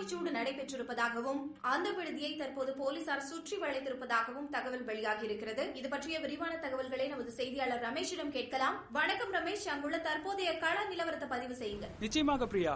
துப்பாக்கிச்சூடு நடைபெற்றிருப்பதாகவும் அந்த விடுதியை தற்போது போலீசார் சுற்றி வளைத்திருப்பதாகவும் தகவல் வெளியாகியிருக்கிறது. இது பற்றிய விரிவான தகவல்களை நமது செய்தியாளர் ரமேஷிடம் கேட்கலாம். வணக்கம் ரமேஷ், அங்குள்ள தற்போதைய கள நிலவரத்தை பதிவு செய்யுங்க. நிச்சயமாக பிரியா.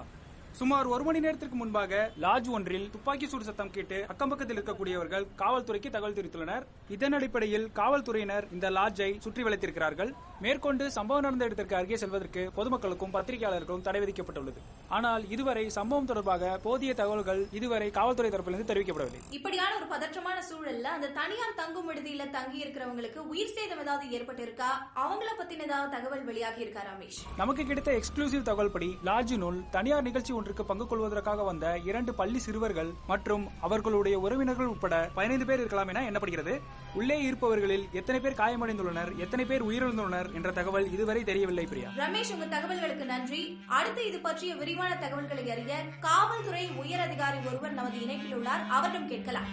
சுமார் 1 மணி நேரத்திற்கு முன்பாக லாட்ஜ் ஒன்றில் துப்பாக்கி சூடு சத்தம் கேட்டு அக்கம்பக்கத்தில் இருக்கக்கூடியவர்கள் காவல்துறைக்கு தகவல் தெரிவித்துள்ளனர். இதன் அடிப்படையில் காவல்துறையினர் இந்த லாட்ஜை சுற்றி வளைத்திருக்கிறார்கள். மேற்கொண்டு சம்பவம் நடந்த இடத்திற்கு அருகே செல்வதற்கு பொதுமக்களுக்கும் பத்திரிகையாளர்களுக்கும் தடை விதிக்கப்பட்டுள்ளது. ஆனால் இதுவரை சம்பவம் தொடர்பாக போதிய தகவல்கள் இதுவரை காவல்துறை தரப்பிலிருந்து தெரிவிக்கப்படவில்லை. இப்படியான ஒரு பதற்றமான சூழல்ல அந்த தனியார் தங்கும் விடுதியில தங்கி இருக்கிறவங்களுக்கு உயிர் சேதம் ஏதாவது ஏற்பட்டிருக்கா? அவங்கள பத்தின ஏதாவது தகவல் வெளியாகி இருக்கா ரமேஷ்? நமக்கு கிடைத்த எக்ஸ்க்ளூசிவ் தகவல் படி லாட்ஜினுள் தனியார் நிகழ்ச்சி ஒன்றுக்கு பங்கு கொள்வதற்காக வந்த 2 பள்ளி சிறுவர்கள் மற்றும் அவர்களுடைய உறவினர்கள் உட்பட 15 பேர் இருக்கலாம் என எண்ணப்படுகிறது. உள்ளே இருப்பவர்களில் எத்தனை பேர் காயமடைந்துள்ளனர், எத்தனை பேர் உயிரிழந்துள்ளனர் என்ற தகவல் இதுவரை தெரியவில்லை. பிரியா. ரமேஷ், உங்க தகவல்களுக்கு நன்றி. அடுத்து இது பற்றிய விரிவான தகவல்களை அறிய காவல்துறை உயர் அதிகாரி ஒருவர் நமது இணைப்பில் உள்ளார். அவரிடம் கேட்கலாம்.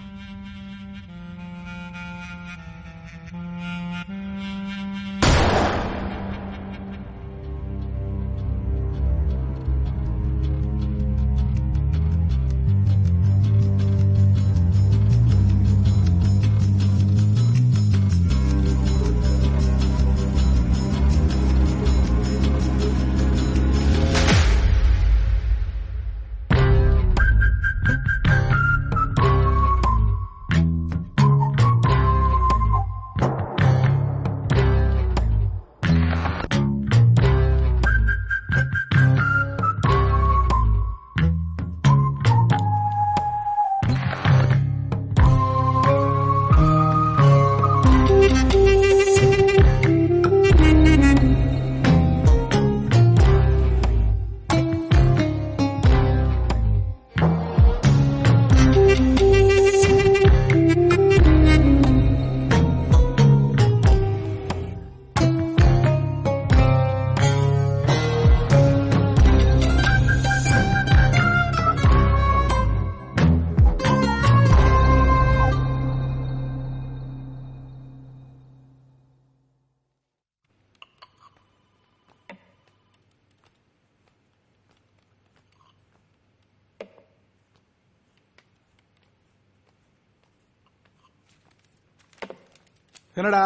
என்னடா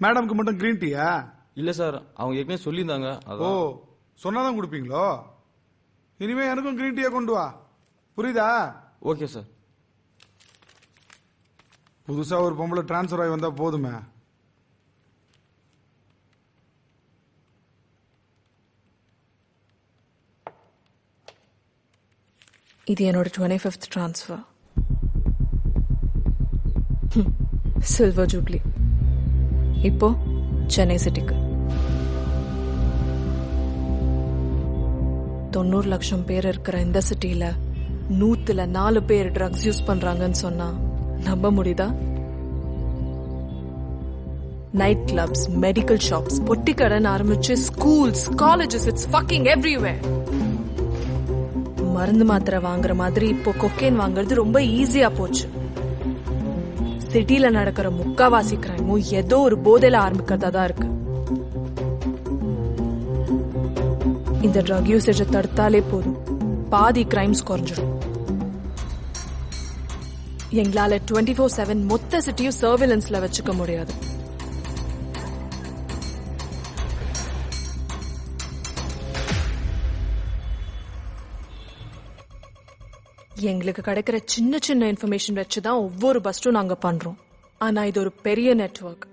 மேடம்க்கு மட்டும் கிரீன் டீயா? இல்ல சார், அவங்க ஏற்கனவே சொல்லியிருந்தாங்க. ஓ, சொன்னாதான் கொடுப்பீங்களோ? இனிமே எனக்கும் கிரீன் டீயா கொண்டு வா, புரியுதா? Okay sir. புதுசா ஒரு பொம்பளை டிரான்ஸ்பர் ஆகி வந்தா போதுமே. இது என்னோட 25th டிரான்ஸ்ஃபர். Silver jubilee. இப்போ சென்னை சிட்டிக்கு 90 லட்சம் பேர் இருக்கிற இந்த சிட்டியில 104 பேர் ட்ரக்ஸ் யூஸ் பண்றாங்கன்னு சொன்னா நம்ப முடியுதா? நைட் கிளப்ஸ், மெடிக்கல் ஷாப்ஸ், பொட்டி கடன் ஆரம்பிச்சு schools, colleges, it's fucking everywhere. மருந்து மாத்திரை வாங்குற மாதிரி இப்போ கொக்கேன் வாங்குறது ரொம்ப ஈஸியா போச்சு. சிட்டில நடக்கிற முக்காவாசி கிரைமும் ஏதோ ஒரு போதையில ஆரம்பிக்கிறதா தான் இருக்கு. இந்த ட்ரக் யூசேஜை தடுத்தாலே போதும், பாதி கிரைம்ஸ் குறைஞ்சிடும். எங்களால 24/7 மொத்த சிட்டியும் சர்வேலன்ஸ்ல வச்சுக்க முடியாது. எங்களுக்கு கிடைக்கிற சின்ன சின்ன இன்ஃபர்மேஷன் வச்சுதான் ஒவ்வொரு பஸ்டும் நாங்க பண்றோம். ஆனா இது ஒரு பெரிய நெட்வொர்க்.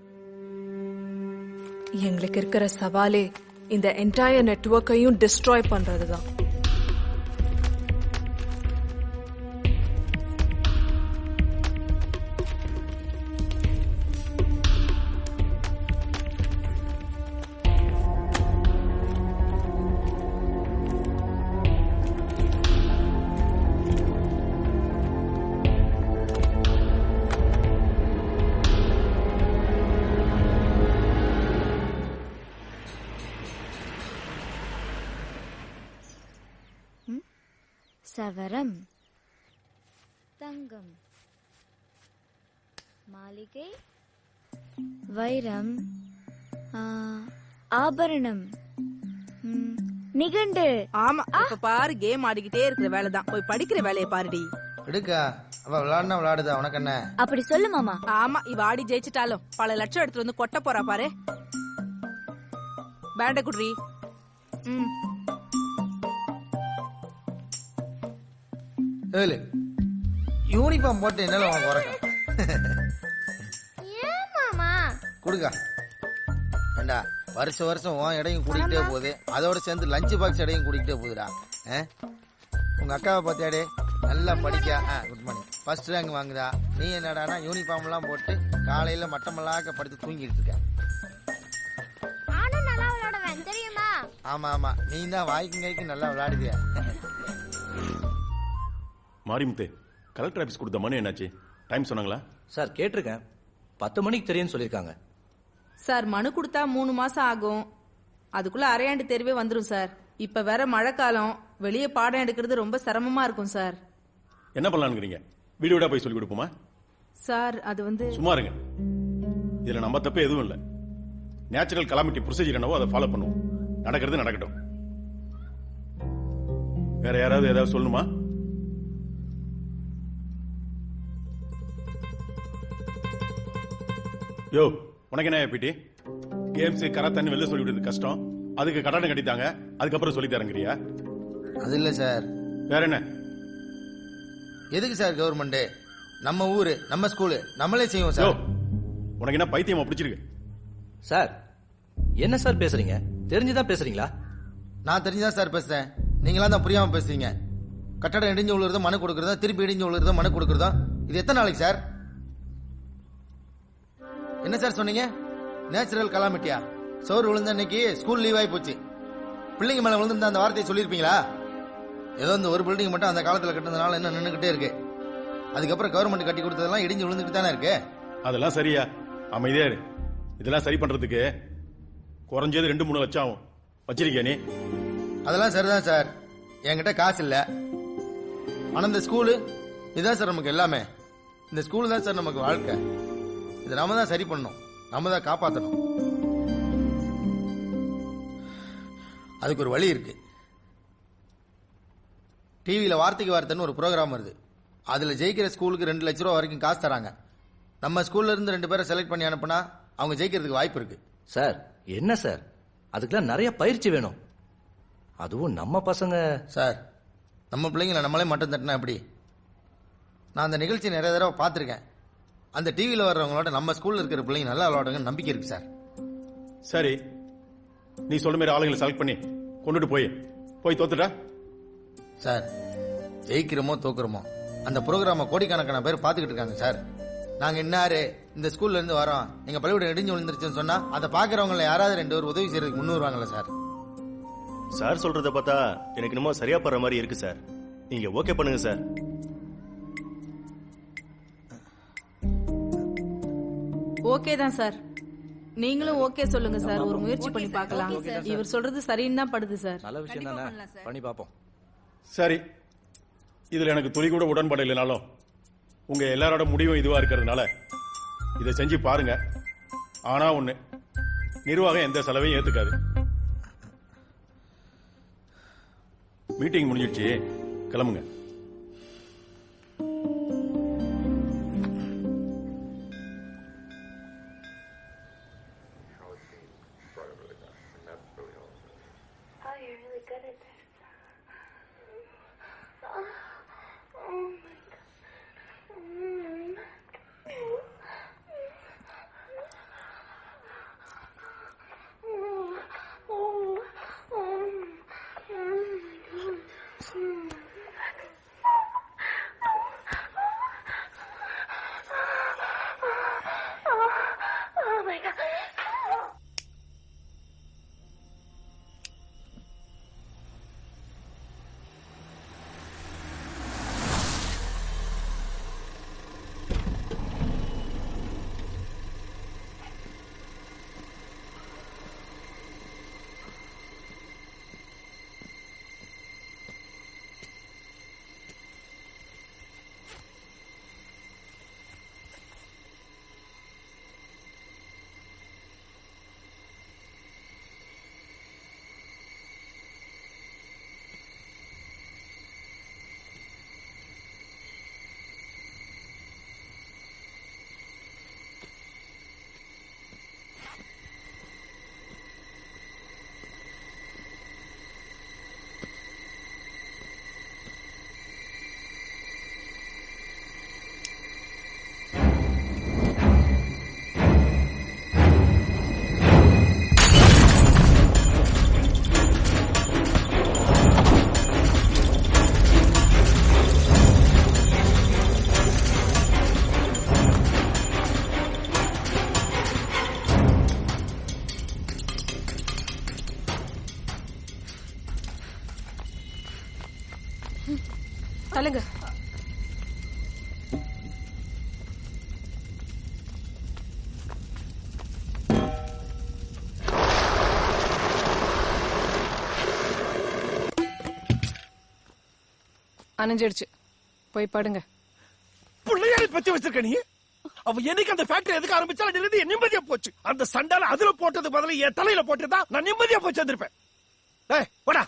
எங்களுக்கு இருக்கிற சவாலே இந்த என்டையர் நெட்வொர்க்கையும் டிஸ்ட்ராய் பண்றதுதான். சவரம், தங்கம், மாளிகை, வைரம், ஆபரணம், நிகண்டு. ஆமா, இப்ப பாரு கேம் ஆடிக்கிட்டே இருக்கிற வேலைதான். போய் படிக்கிற வேலையை பாருடி. எடுக்கா அவ விளையாடுனா விளையாடுதா, உனக்கு என்ன? அப்படி சொல்லு மாமா. ஆமா, இவ ஆடி ஜெயிச்சிட்டாலும் பல லட்சம் எடுத்து வந்து கொட்ட போறா பாரு. பேண்ட குடுறி. ஏழு யூனிஃபார்ம் போட்டு என்னால உனக்கு உறக்கம். ஏன் மாமா? கொடுக்கா வேண்டா. வருஷம் வருஷம் உன் இடையும் கூட்டிகிட்டே போகுது, அதோட சேர்ந்து லஞ்ச் பாக்ஸ் இடையும் கூட்டிகிட்டே போகுதுடா. உங்க அக்காவை பார்த்தியாடே, நல்லா படிக்கா. குட் மார்னிங், ஃபர்ஸ்ட் ரேங்க் வாங்குதா. நீ என்னடானா யூனிஃபார்ம் எல்லாம் போட்டு காலையில மட்டமெல்லாம் படுத்து தூங்கிட்டு இருக்க. தெரியுமா? ஆமா ஆமா, நீ தான் வாய்க்கும் கைக்கும் நல்லா விளையாடுவியா. மாரிமுத்து, கலெக்டர் ஆபீஸ் கொடுத்த மனு என்னாச்சு? டைம் சொன்னாங்களா? சார் கேட்டிருக்கேன், 10 மணிக்கு தெரியும்னு சொல்லியிருக்காங்க. சார் மனு கொடுத்தா 3 மாசம் ஆகும். அதுக்குள்ள அரையாண்டு தேர்வே வந்துரும் சார். இப்ப வேற மழைக்காலம், வெளியே பாடம் எடுக்கிறது ரொம்ப சிரமமா இருக்கும் சார். என்ன பண்ணலாம்ங்கறீங்க? வீடு வீடா போய் சொல்லி கொடுப்போமா? சார் அது வந்து சும்மா இருங்க, இதுல நம்ம தப்பே எதுவும் இல்ல. நேச்சுரல் கலாமிட்டி ப்ரொசீஜர் என்னவோ அதை ஃபாலோ பண்ணுவோம். நடக்கிறது நடக்கட்டும். வேற யாராவது ஏதாவது சொல்லணுமா? யோ, உனக்கு என்ன பிடி? கேம்ஸ் கராத்தான்னு வெளில சொல்லிவிடுறது கஷ்டம், அதுக்கு கட்டணம் கட்டித்தாங்க, அதுக்கப்புறம் சொல்லி தரங்கிறியா? அது இல்ல சார். வேற என்ன? எதுக்கு சார் கவர்மெண்ட்? நம்ம ஊரு, நம்ம ஸ்கூலு, நம்மளே செய்வோம் சார். உனக்கு என்ன பைத்தியமா பிடிச்சிருக்கு? சார் என்ன சார் பேசுறீங்க? தெரிஞ்சுதான் பேசுறீங்களா? நான் தெரிஞ்சுதான் சார் பேசுறேன், நீங்களா தான் புரியாம பேசுறீங்க. கட்டடம் இடிஞ்சு விழுறதோ மனு கொடுக்கறதோ, திருப்பி இடிஞ்சு விழுறதோ மனு கொடுக்கறதோ, இது எத்தனை நாளைக்கு சார்? என்ன சார் சொன்னீங்க? நேச்சுரல் கலாமிட்டியா? சோறு விழுந்த அன்னைக்கு ஸ்கூல் லீவ் ஆகி போச்சு. பிள்ளைங்க மேல விழுந்து அந்த வார்த்தையை சொல்லியிருப்பீங்களா? ஏதோ இந்த ஒரு பில்டிங் மட்டும் அந்த காலத்தில் கட்டினதுனால என்ன நின்றுகிட்டே இருக்கு. அதுக்கப்புறம் கவர்மெண்ட் கட்டி கொடுத்ததெல்லாம் இடிஞ்சு விழுந்துட்டு தானே இருக்கு. அதெல்லாம் சரியா? அமைதியா இரு. இதெல்லாம் சரி பண்றதுக்கு குறைஞ்சது 2-3 லட்சம் ஆகும். வச்சிருக்கியா நீ? அதெல்லாம் சரிதான் சார், என்கிட்ட காசு இல்ல. ஆனா இந்த ஸ்கூலு இதுதான் சார் நமக்கு எல்லாமே. இந்த ஸ்கூல் தான் சார் நமக்கு வாழ்க்கை. இதை நாம தான் சரி பண்ணணும், நாம தான் காப்பாற்றணும். அதுக்கு ஒரு வழி இருக்கு. டிவியில வார்த்தைக்கு வார்த்தைன்னு ஒரு ப்ரோக்ராம் வருது. அதுல ஜெயிக்கிற ஸ்கூலுக்கு 2 லட்ச ரூபா வரைக்கும் காசு தராங்க. நம்ம ஸ்கூல்ல இருந்து 2 பேரை செலக்ட் பண்ணி அனுப்புனா அவங்க ஜெயிக்கிறதுக்கு வாய்ப்பு இருக்கு. சார் என்ன சார், அதுக்கெல்லாம் நிறைய பயிற்சி வேணும். அதுவும் நம்ம பசங்க. சார் நம்ம பிள்ளைங்களை நம்மளே மட்டும் தட்டினா எப்படி? நான் அந்த நிகழ்ச்சி நிறைய தடவை பார்த்துருக்கேன். அந்த டிவியில் வர்றவங்களோட நம்ம ஸ்கூல்ல இருக்கிற பிள்ளைங்க நல்லா விளையாடுங்க நம்பிக்கை இருக்கு சார். சரி, நீ சொல்ல மாதிரி ஆளுங்களை செலக்ட் பண்ணி கொண்டுட்டு போய் தோத்துட்டா? சார் ஜெயிக்கிறோமோ தோக்குறோமோ அந்த ப்ரோக்ராமை கோடிக்கணக்கான பேர் பார்த்துக்கிட்டு இருக்காங்க சார். நாங்க இன்னாரு இந்த ஸ்கூல்ல இருந்து வரோம், எங்க பள்ளிக்கூடம் இடிஞ்சு விழுந்துருச்சுன்னு சொன்னா அதை பாக்குறவங்கள யாராவது 2 பேர் உதவி செய்யறதுக்கு முன்னுருவாங்கல்ல சார். சார் சொல்றத பார்த்தா எனக்கு என்னமோ சரியா படுற மாதிரி இருக்கு சார். நீங்க ஓகே பண்ணுங்க சார். ஓகே தான் சார், நீங்களும் ஓகே சொல்லுங்க சார். ஒரு முயற்சி பண்ணி பார்க்கலாம். இவர் சொல்றது சரின்னு தான் படுது சார். நல்ல விஷயம் தானே, பண்ணி பாப்போம். சரி, இதுல எனக்கு துளி கூட உடன்பாடு இல்லைனாலும் உங்க எல்லாரோட முடிவும் இதுவா இருக்கிறதுனால இதை செஞ்சு பாருங்க. ஆனா ஒண்ணு, நிர்வாகம் எந்த செலவையும் ஏத்துக்காது. மீட்டிங் முடிஞ்சிடுச்சு, கிளம்புங்க. தள்ளுங்க. அணைஞ்சிடுச்சு, போய் படுங்க. பிள்ளையாரி பத்தி வச்சிருக்க நீ? அவ என்னைக்கு அந்த ஃபேக்டரி எதுக்கு ஆரம்பிச்சாலும் இருந்து என் நிம்மதியா போச்சு. அந்த சண்டால அதுல போட்டது பதில என் தலையில போட்டதா நான் நிம்மதியா போச்சு வந்திருப்பேன். ஏய் போடா.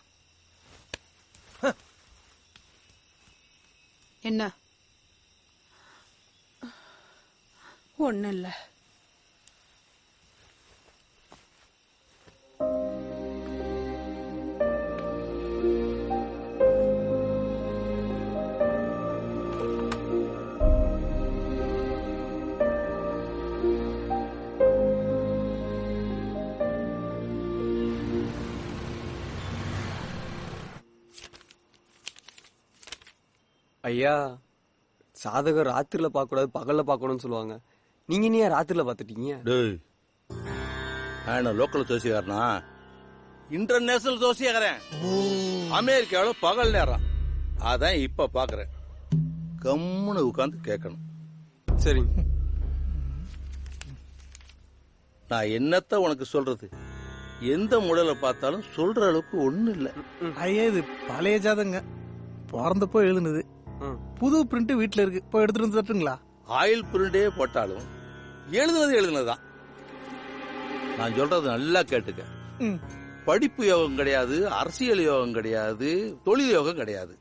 என்ன? ஒண்ணு இல்ல. ஐயா, சாதகம் ராத்திரில பார்க்க கூடாது, பகல்ல பார்க்கணும்னு சொல்லுவாங்க. நீங்க நீ ராத்திரில பார்த்துட்டீங்க? லோக்கல் ஜோசியக்காரனா? இன்டர்நேஷனல் ஜோசியக்காரன். அமெரிக்காவில பகல் நேரம். அதான் இப்ப பாக்குறேன். கம்முன்னு உட்கார்ந்து கேட்கணும். சரி, நான் என்னத்த உனக்கு சொல்றது? எந்த முறையில பார்த்தாலும் சொல்ற அளவுக்கு ஒண்ணு இல்ல. ஐயா, இது பழைய ஜாதங்க. பிறந்தப்போ எழுதுனது. புது பிரிண்ட் வீட்டுல இருக்கு, போய் எடுத்துட்டு வந்து தட்டுங்களா? ஆயில் பிரிண்டே போட்டாலும் எழுதுனதுதான். நான் சொல்றது நல்லா கேட்டுக்க. படிப்பு யோகம் கிடையாது, அரசியல் யோகம் கிடையாது, தொழில் யோகம் கிடையாது.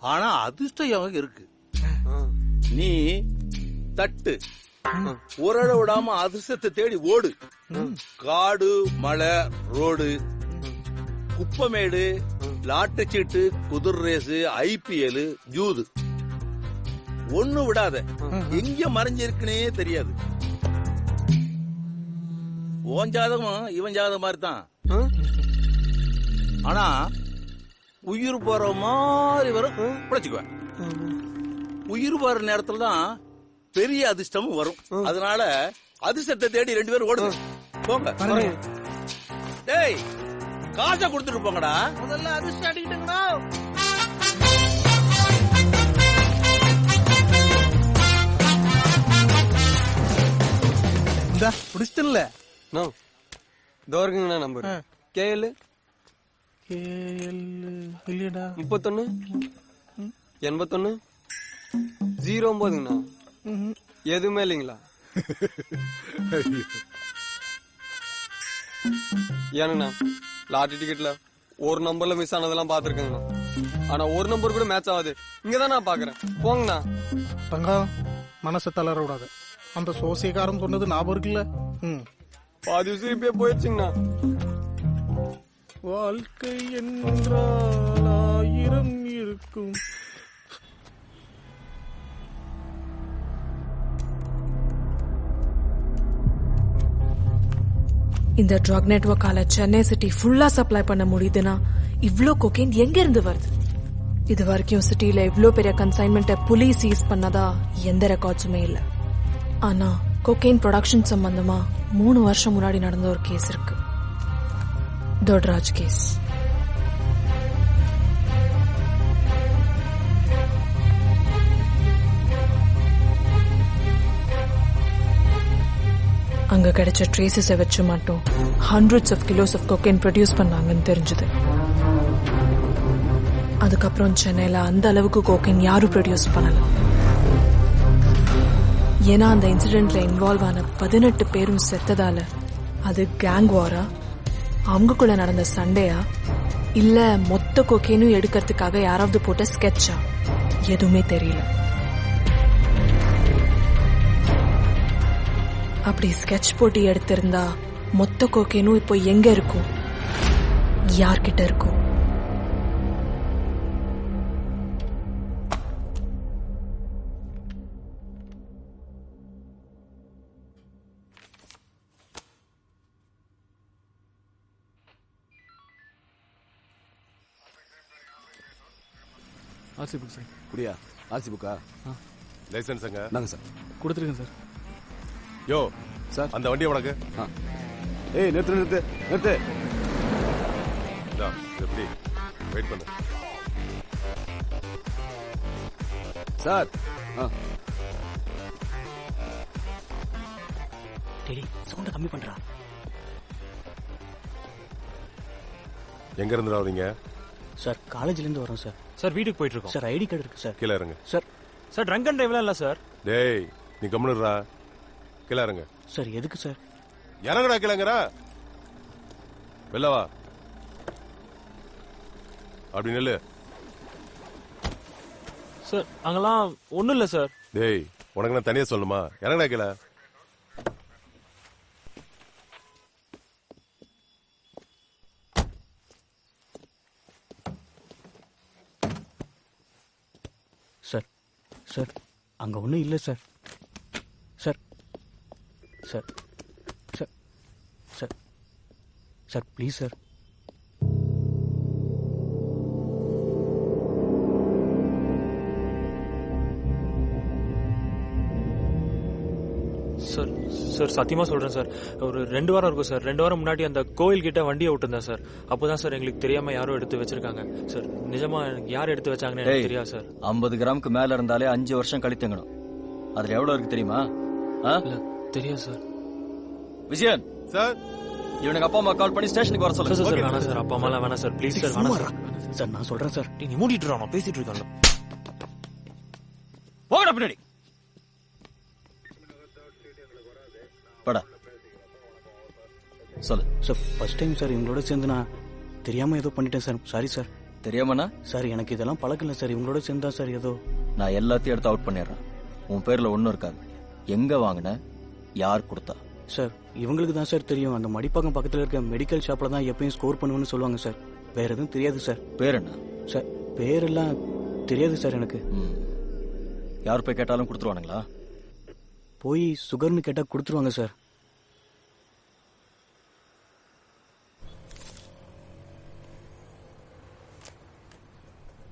ஆனா அதிர்ஷ்ட யோகம் இருக்கு. நீ தட்டு ஒரு விடாம அதிர்ஷ்டத்தை தேடி ஓடு. காடு, மலை, ரோடு, குப்பமேடு, லாட்டரி சீட்டு, குதிரை ரேசு, IPL, ஜூது, ஒண்ணு விடாத. எங்க மறைஞ்சிருக்குனே தெரியாது. ஓன் ஜாதகம் இவன் ஜாதகம் மாதிரி தான். ஆனா உயிர் போற மாதிரி வரும், பிழைச்சுக்குவேன். உயிர் போற நேரத்துல தான் பெரிய அதிர்ஷ்டமும் வரும். அதனால அதிர்ஷ்டத்தை தேடி 2 பேரும் ஓடுங்க. போங்க. டேய், காசை கொடுத்துட்டு போங்கடா. முதல்ல அதிர்ஷ்டம் அடிக்கிட்டுங்கண்ணா. இந்த பிடிச்சிட்டல தோர்க்குங்கண்ணா. நம்பர் KL இல்லடா. 31 81 09ங்கண்ணா. எதுவுமே இல்லைங்களா? ஏனுங்கண்ணா, லாட்டரி டிக்கெட்ல ஒரு நம்பர்ல மிஸ் ஆனதெல்லாம் பாத்துருக்கேங்கண்ணா. ஆனா ஒரு நம்பர் கூட மேட்ச் ஆகுது. இங்கதான் நான் பாக்குறேன். போங்கண்ணா. தங்கம், மனசை தளர விடாத. அந்த சோசியக்காரன் சொன்னது ஞாபகம் இருக்குல்ல? பாதி விஷயம் இப்பயே போயிடுச்சுங்கண்ணா. வாழ்க்கை என்றால் 1000 இருக்கும். இந்த ட்ரக் நெட்வொர்க்கால சென்னை சிட்டி ஃபுல்லா சப்ளை பண்ண முடியுதுன்னா இவ்ளோ கொக்கைன் எங்க இருந்து வருது? இது வரைக்கும் சிட்டில இவ்ளோ பெரிய கன்சைன்மெண்ட்டை புலிஸ் சீஸ் பண்ணதா எந்த ரெக்கார்ட்ஸுமே இல்ல. ஆனா கொக்கைன் ப்ரொடக்ஷன் சம்பந்தமா 3 வருஷம் முன்னாடி நடந்த ஒரு கேஸ் இருக்கு. தோட்ராஜ் கேஸ். அங்க கிடைச்ச ட்ரேசஸை வச்சு மட்டும் hundreds of kilos of cocaine produce பண்ணாங்கன்னு தெரிஞ்சது. அதுக்கப்புறம் சென்னையில அந்த அளவுக்கு கோக்கைன் யாரும் ப்ரொடியூஸ் பண்ணல. ஏன்னா அந்த இன்சிடென்ட்ல இன்வால்வ் ஆன 18 பேரும் செத்ததால அது கேங் வாரா, அவங்களுக்குள்ள நடந்த சண்டையா, இல்ல மொத்த கோக்கைனும் எடுக்கிறதுக்காக யாராவது போட்ட ஸ்கெட்சா, எதுவுமே தெரியல. அப்படி ஸ்கெட்ச் போட்டு எடுத்திருந்தா மொத்த கோக்கைனும் இப்போ எங்க இருக்கும், யார்கிட்ட இருக்கும்? RC book sir. குடியா? ஆர்சி புக்கா? லைசன்ஸ் எங்க? நாங்க சார் கொடுத்துருக்கேன் சார். யோ சார், அந்த வண்டியை உனக்கு. ஏய், நிறுத்து நிறுத்து நிறுத்து. எப்படி வெயிட் பண்ணு. சார் டேடி சவுண்ட கம்மி பண்றா. எங்க இருந்து வரீங்க? சார் காலேஜ்ல இருந்து வரோம் சார். சார் வீட்டுக்கு போயிட்டு இருக்கோம். சார் ஐடி கார்டு இருக்கு சார். கீழே இறங்க. சார் சார் ட்ரங்க் அண்ட் டிரைவ்லாம் இல்ல சார். டேய் நீ கம்முனுடா. கீழே இறங்க. சார் எதுக்கு சார்? இறங்குடா கீழங்கடா. வெளில வா. அப்படி நில்லு. சார் அங்கெல்லாம் ஒண்ணும் இல்ல சார். டேய் உனக்கு நான் தனியா சொல்லணுமா? இறங்குடா கீழே. சார் சார் அங்க ஒன்றும் இல்லை sir. Sir sir sir sir sir please sir. Sir sir சத்தியமா சொல்றேன் சார். ஒரு 2 வாரம் இருக்கும் சார். 2 வாரம் முன்னாடி அந்த கோயில் கிட்ட வண்டியை விட்டுருந்தேன் சார். அப்போதான் சார் எங்களுக்கு தெரியாம யாரோ எடுத்து வச்சிருக்காங்க சார். நிஜமா யார் எடுத்து வச்சாங்கன்னு எனக்கு தெரியாது சார். 50 கிராமுக்கு மேல இருந்தாலே 5 வருஷம் கழித்துங்கணும். அதுல எவ்வளவு இருக்கு தெரியுமா? தெரியாது சார். விஜயன் சார் இவனுக்கு அப்பா அம்மா கால் பண்ணி ஸ்டேஷனுக்கு வர சொல்லுங்க. சார் வேணாம் சார். அப்பா அம்மா வேணாம் சார். ப்ளீஸ் சார் வேணாம் சார். சார் நான் சொல்றேன் சார். நீ மூடிட்டு நான் பேசிட்டு இருக்கேன்ல. போகடா பின்னாடி. படா சொல்லு சார். ஃபர்ஸ்ட் டைம் சார் இவங்களோட சேர்ந்து நான் தெரியாம ஏதோ பண்ணிட்டேன் சார். Sorry sir. தெரியாமண்ணா? சார் எனக்கு இதெல்லாம் பழக்கம் இல்லை சார். இவங்களோட சேர்ந்தா சார் ஏதோ. நான் எல்லாத்தையும் எடுத்து அவுட் பண்ணிடுறேன். உன் பேர்ல ஒன்னும் இருக்காது. எங்க வாங்கின, யார் கொடுத்தா? சார் இவங்களுக்கு தான் சார் தெரியும். அந்த மடிப்பாக்கம் பக்கத்துல இருக்க மெடிக்கல் ஷாப்ல தான் எப்பயும் ஸ்கோர் பண்ணுவேன்னு சொல்லுவாங்க சார். வேற எதுவும் தெரியாது சார். பேர் என்ன? சார் பேரெல்லாம் தெரியாது சார் எனக்கு. யார் போய் கேட்டாலும் கொடுத்துருவானுங்களா? போய் சுகர்னு கேட்டா கொடுத்துருவாங்க சார்.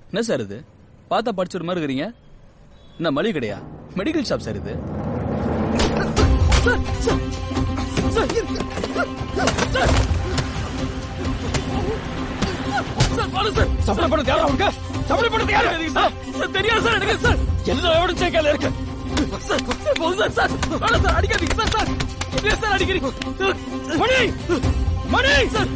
என்ன சார் இது? பார்த்தா படிச்ச ஒரு மாதிரி இருக்கிறீங்க. என்ன மளிகை கடையா? மெடிக்கல் ஷாப் சார் இது. சப்ளை பண்ணது யாரா உனக்கு? சப்ளை பண்ணது யாரு? சார் தெரியாது சார் எனக்கு சார். எல்லா எவிடன்ஸும் கையில இருக்கு. சார் போதும் சார். வேணாம் சார் அடிக்காதீங்க சார். சார் ஏன் சார் அடிக்கிறீங்க? மணி மணி சார்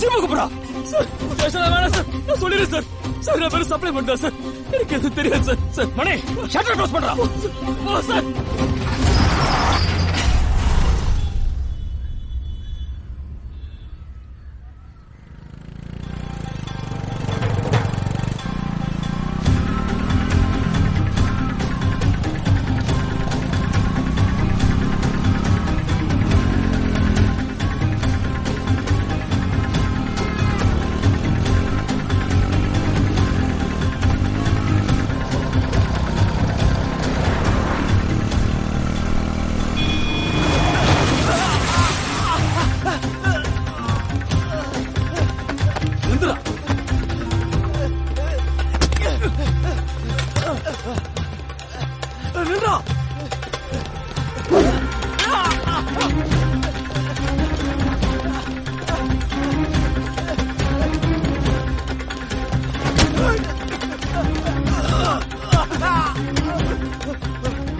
ஜிம்முக்கு போடா சார். வேணாம் சார். நான் சொல்லிடுறேன் சார். சார் நான் வெறும் சப்ளை பண்ணா சார். எனக்கு எதுவும் தெரியாது சார். சார் மணி ஷட்டர் க்ளோஸ் பண்றா. ஓ சார்.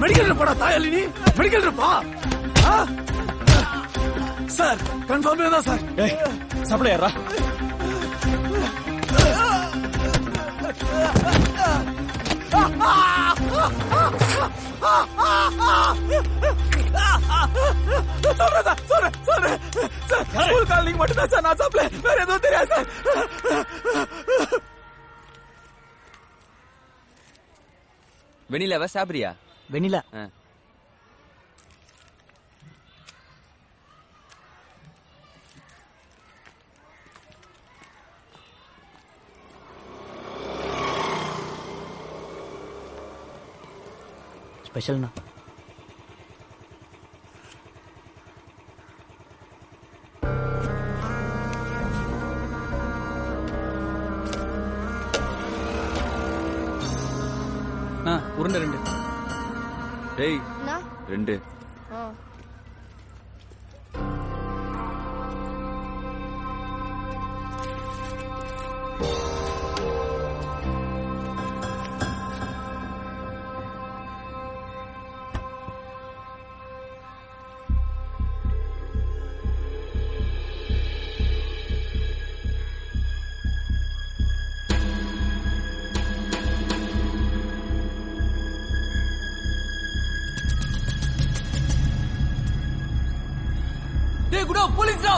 மெடிக்கல் போடா தாயாளி. நீ மெடிக்கல் இருப்பா சார். கன்ஃபார்ம் தான் சார். சப்ளை யாரா? மட்டும்தான் சார் நான் சாப்பிட. வேற எதுவும் தெரியாது சார். வெண்ணிலாவா சாப்பிடுறியா? வெண்ணிலா ஸ்பெஷல்ண்ணா. உருண்டை 2. டேய் 2. போலீஸ்டா.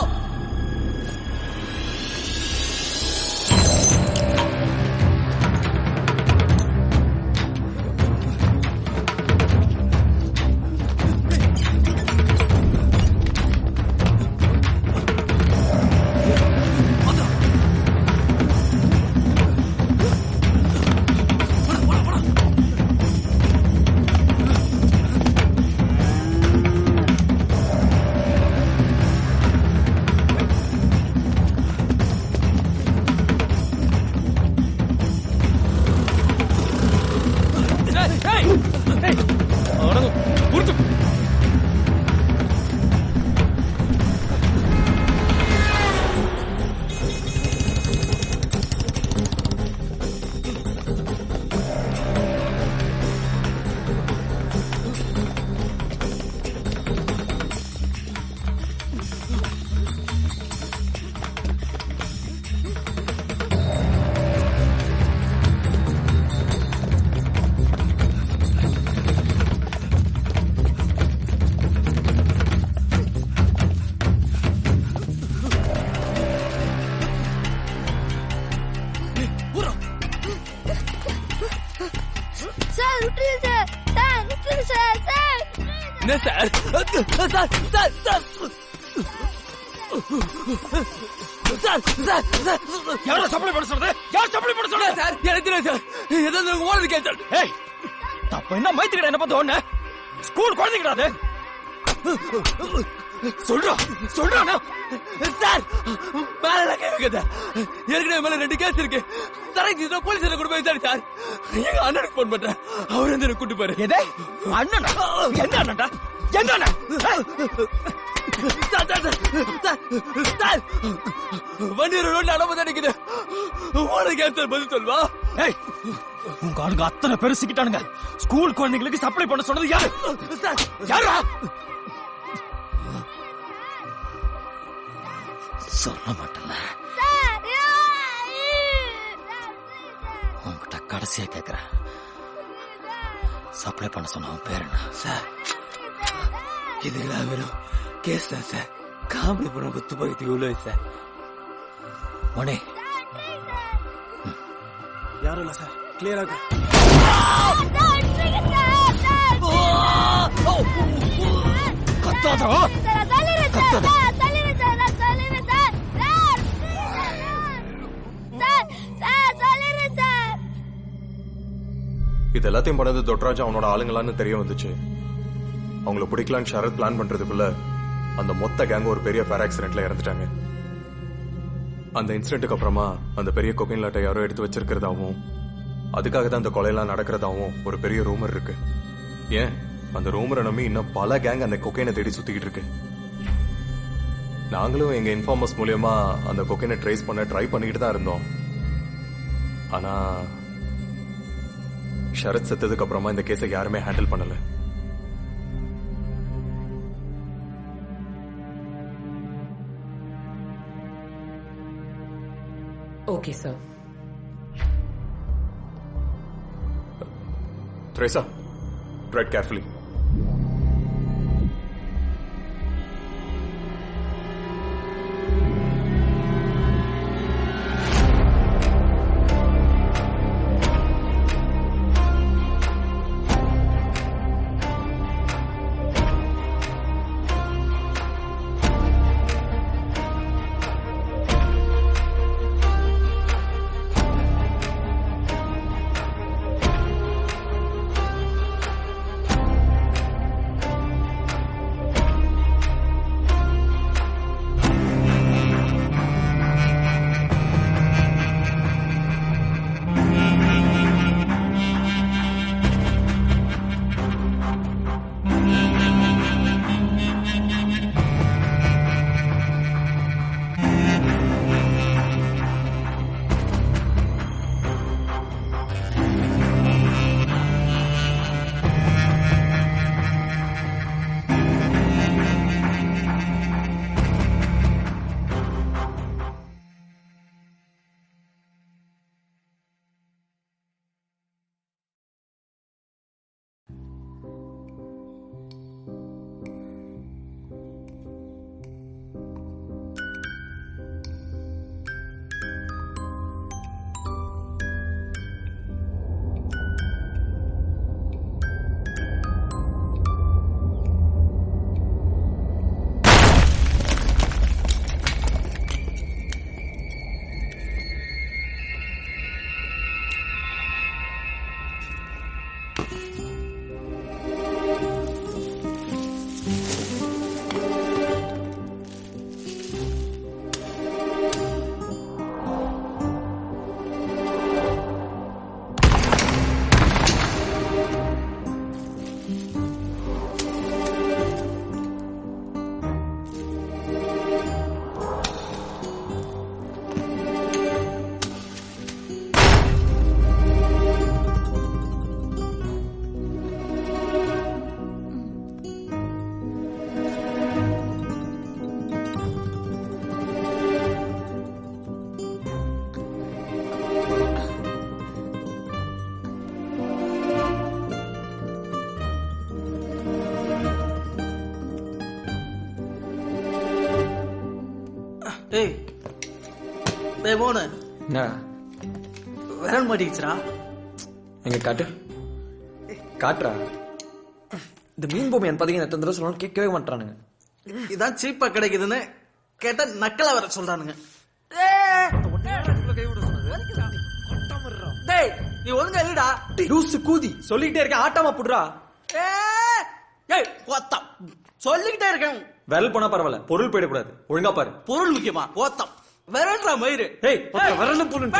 சார் விட்டுருங்க சார். சார் விட்டுருங்க சார். சார் என்ன sir? Sir sir sir sir sir யாரோ சப்ளை பண்ண சொல்றது? யார் சப்ளை பண்ண சொல்றது? சார் எனக்கு தெரியாது சார். ஏதாவது ஓடுது கேட்டல். ஏய் அப்ப என்ன மைத்துக்கிட்ட என்ன பார்த்து ஓடுன? ஸ்கூல் குழந்தைங்கடா அது. சொல்றா சொல்றானா? சார் மேல கேக்குது. ஏற்கனவே மேல 2 கேஸ் இருக்கு. தரங்க போலீஸ் கொண்டு போய் சார். சார் எங்க அண்ணனுக்கு போன் பண்றேன். அவர் வந்து கூட்டி போறாரு. எதே அண்ணனா? என்ன அண்ணன்டா? என்ன அண்ணன்? சார் சார் சார் சார் வண்டி ரோட்ல அனுமதி நிக்குது. ஓட கேஸ் பதில் சொல்வா. ஏய் உங்க ஆளுங்க அத்தனை பெருசுக்கிட்டானுங்க. ஸ்கூல் குழந்தைங்களுக்கு சப்ளை பண்ண சொன்னது யாரு? சார் யாரா? சொல்ல மாட்டேன்ல. உங்ககிட்ட கடைசியா கேக்குறேன். சப்ளை பண்ண சொன்ன அவன் பேர் என்ன? சார் இதெல்லாம் வெறும் கேஸ் தான் சார். காமெடி பண்ண குத்து பக்கத்துக்கு உள்ள சார். மணி யாரும் இல்ல சார். கிளியரா இருக்கு. கத்தாதா கத்தாதா. இது எல்லாத்தையும் பண்ணது தொட்ராஜ் அவனோட ஆளுங்களான்னு தெரிய வந்துச்சு. அவங்கள பிடிக்கலான்னு ஷரத் பிளான் பண்றதுக்குள்ள அந்த மொத்த கேங்க ஒரு பெரிய ஃபேர் ஆக்சிடென்ட்ல இறந்துட்டாங்க. அந்த இன்சிடென்ட்டுக்கு அப்புறமா அந்த பெரிய கொக்கைன் லாட்டை யாரோ எடுத்து வச்சிருக்கிறதாவும் அதுக்காக தான் அந்த கொலையெல்லாம் நடக்கிறதாவும் ஒரு பெரிய ரூமர் இருக்கு. ஏன் அந்த ரூமரை நம்பி இன்னும் பல கேங் அந்த கொக்கைனை தேடி சுத்திக்கிட்டு இருக்கு. நாங்களும் எங்க இன்ஃபார்மர்ஸ் மூலியமா அந்த கொக்கைனை ட்ரேஸ் பண்ண ட்ரை பண்ணிக்கிட்டு தான் இருந்தோம். ஆனா ஷரத் செத்ததுக்கு அப்புறமா இந்த கேஸை யாருமே ஹேண்டில் பண்ணல. Okay sir. Teresa, tread carefully. டேய் டேய் மோனு என்ன விரல் மாட்டிக்கிச்சுடா. எங்க காட்டு காட்டுறா. இந்த மீன் பொம்மை பார்த்தீங்கன்னா எத்தனை தடவை சொன்னாலும் கேட்கவே மாட்டானுங்க. இதான் சீப்பா கிடைக்குதுன்னு கேட்டா நக்கலா வர சொல்றானுங்க. டேய் நீ ஒழுங்கா இல்லடா. லூசு கூதி சொல்லிக்கிட்டே இருக்கேன், ஆட்டாமா புடுறா. ஏய் போத்தம் சொல்லிக்கிட்டே இருக்கேன். விரல் போனா பரவாயில்ல, பொருள் போயிடக்கூடாது. ஒழுங்கா பாரு. பொருள் முக்கியமா? போத்தம் விரல்டா மயிறு. ஏய் விரல் பொருள்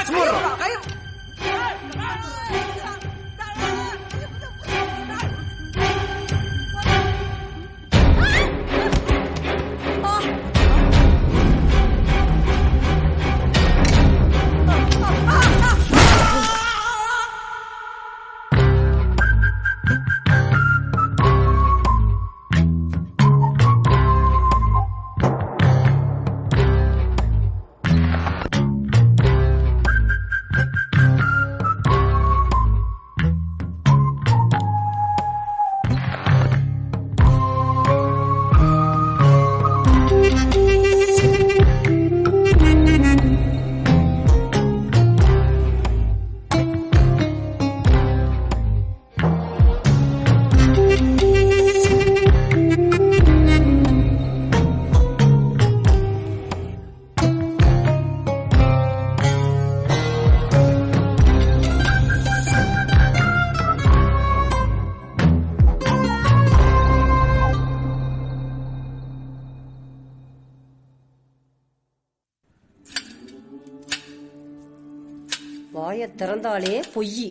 வாய திறந்தாலே பொய்.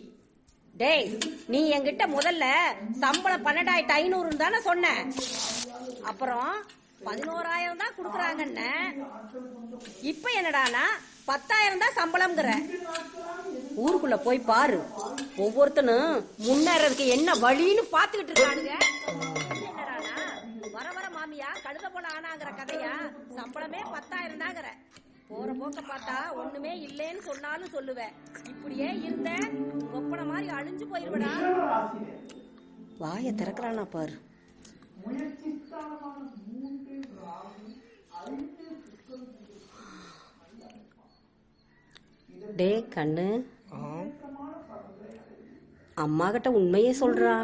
டேய் நீ என்கிட்ட முதல்ல சம்பளம் 12,500 தானே சொன்ன. அப்புறம் 11,000 தான் குடுக்கறாங்கன்னு. இப்ப என்னடானா 10,000 தான் சம்பளம்ங்கற. ஊருக்குள்ள போய் பாரு, ஒவ்வொருத்தனும் முன்னேறதுக்கு என்ன வழின்னு பாத்துக்கிட்டு இருக்கானுங்க. என்னடானா வர வர மாமியா கழுத போல ஆனாங்கிற கதையா? சம்பளமே 10,000 தாங்கற. போற போக்க பார்த்தா ஒண்ணுமே இல்லேன்னு சொன்னாலும் சொல்லுவேன். இப்படியே இருந்த ஒப்பன மாதிரி அழிஞ்சு போயிருவடா. வாய திறக்கறானா பாரு. டே கண்ணு, அம்மா கிட்ட உண்மையே சொல்றா.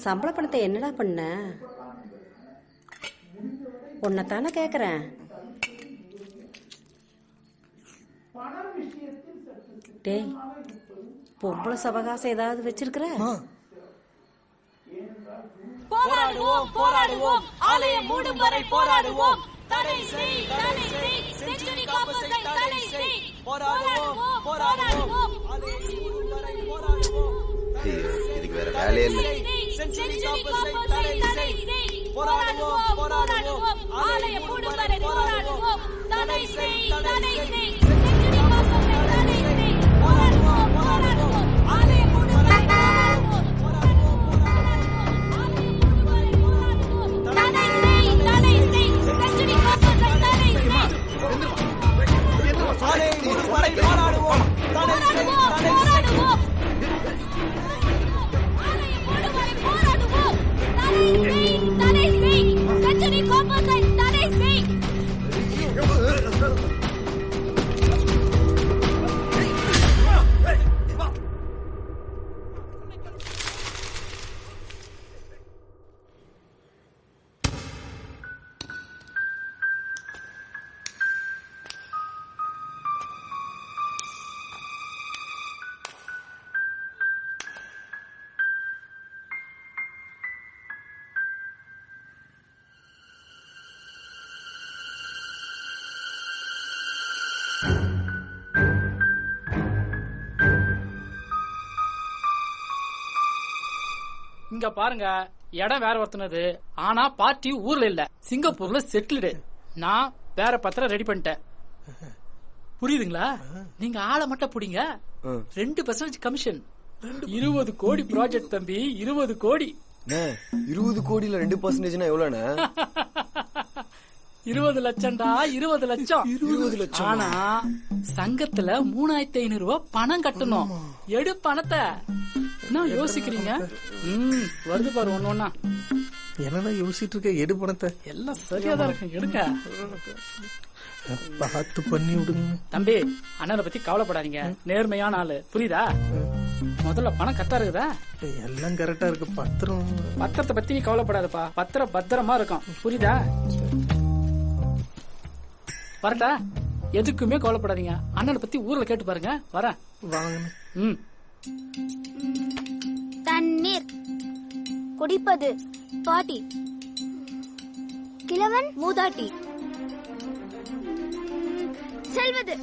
சம்பள பணத்தை என்னடா பண்ண? உன்னைத்தானே கேக்குறேன். டேய் பொம்பளை சவகாசம் ஏதாவது வச்சிருக்கிற? போராடுவோம் போராடுவோம், ஆலயம் மூடும் வரை போராடுவோம். தடை செய் தடை செய், செஞ்சுரி காப்பஸை தடை செய். போராடுவோம் போராடுவோம், ஆலயம் மூடும் வரை போராடுவோம். இதுக்கு வேற வேலையே இல்ல. செஞ்சுரி காப்பஸை தடை செய். போராடுவோம் போராடுவோம், ஆலயம் மூடும் வரை போராடுவோம். தடை செய் தடை செய், செஞ்சுரி காப்பஸை தடை செய். போராடுவோம் போராடுவோம், ஆலயம் மூடும் வரை போராடுவோம். தடை செய் தடை செய், செஞ்சுரி காப்பஸை தடை செய். ஆலயம் மூடும் வரை போராடுவோம். தடை செய் தடை செய். தடை செய், செஞ்சுரி காப்பஸை தடை செய். இங்க பாருங்க, இடம் வேற ஒருத்தனது, ஆனா பார்ட்டி ஊர்ல இல்ல, சிங்கப்பூர்ல செட்டில்டு. நான் வேற பத்திரம் ரெடி பண்ணிட்டேன். புரியுதுங்களா? நீங்க ஆளை மட்டும் புடிங்க, 2% கமிஷன். 20 கோடி ப்ராஜெக்ட் தம்பி, 20 கோடி. 20 கோடியில 2%னா எவ்வளவுண்ணே? 20 லட்சம்டா, 20 லட்சம். 20 லட்சம். ஆனா சங்கத்துல 3500 ரூபாய் பணம் கட்டணும். எடு பணத்தை. என்ன யோசிக்கிறீங்க? வருது பாரு ஒண்ணு. என்னடா யோசிச்சுட்டு இருக்க? எடு பணத்தை. எல்லாம் சரியாதான் இருக்கு, எடுங்க. பார்த்து பண்ணி விடுங்க தம்பி. அண்ணனை பத்தி கவலைப்படாதீங்க, நேர்மையான ஆளு, புரியுதா? முதல்ல பணம் கரெக்டா இருக்குதா? எல்லாம் கரெக்டா இருக்கு. பத்திரத்தை பத்தி நீ கவலைப்படாதப்பா, பத்திரம் பத்திரமா இருக்கும், புரியுதா? வரட்டா? எதுக்குமே கவலைப்படாதீங்க, அண்ணனை பத்தி ஊர்ல கேட்டு பாருங்க. வரேன். வாங்க. தண்ணீர் குடிப்பது பாட்டி, கிழவன் மூதாட்டி, செல்வது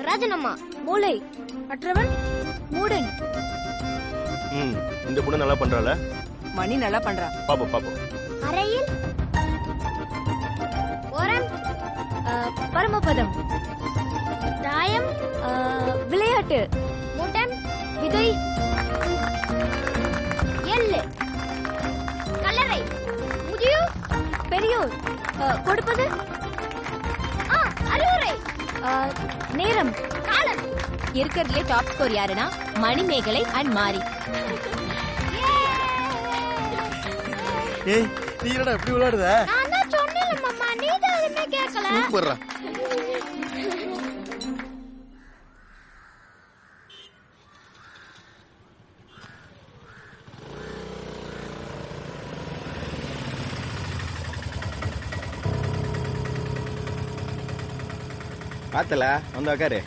ராஜனம்மா, மூளை மற்றவன் மூடன். இந்த பொண்ணு நல்லா பண்றாள? மணி நல்லா பண்றா. பாப்போம் பாப்போம். அறையில் ஓரம் பரமபதம், தாயம் விளையாட்டு, முட்டன் விதை, எள்ளு கல்லறை, முதியோர் பெரியோர், கொடுப்பது அறிவுரை, நேரம் காலம். இருக்கிறதுலே டாப் ஸ்கோர் யாருன்னா மணிமேகலை அண்ட் மாரி. ஏய், நீ என்னடா இப்படி விளையாடுத? நான் தான் சொன்னேன் மாமா, நீ தான் எதுமே கேட்கல. சூப்பர்ரா. பாத்தல வந்து உக்காரு.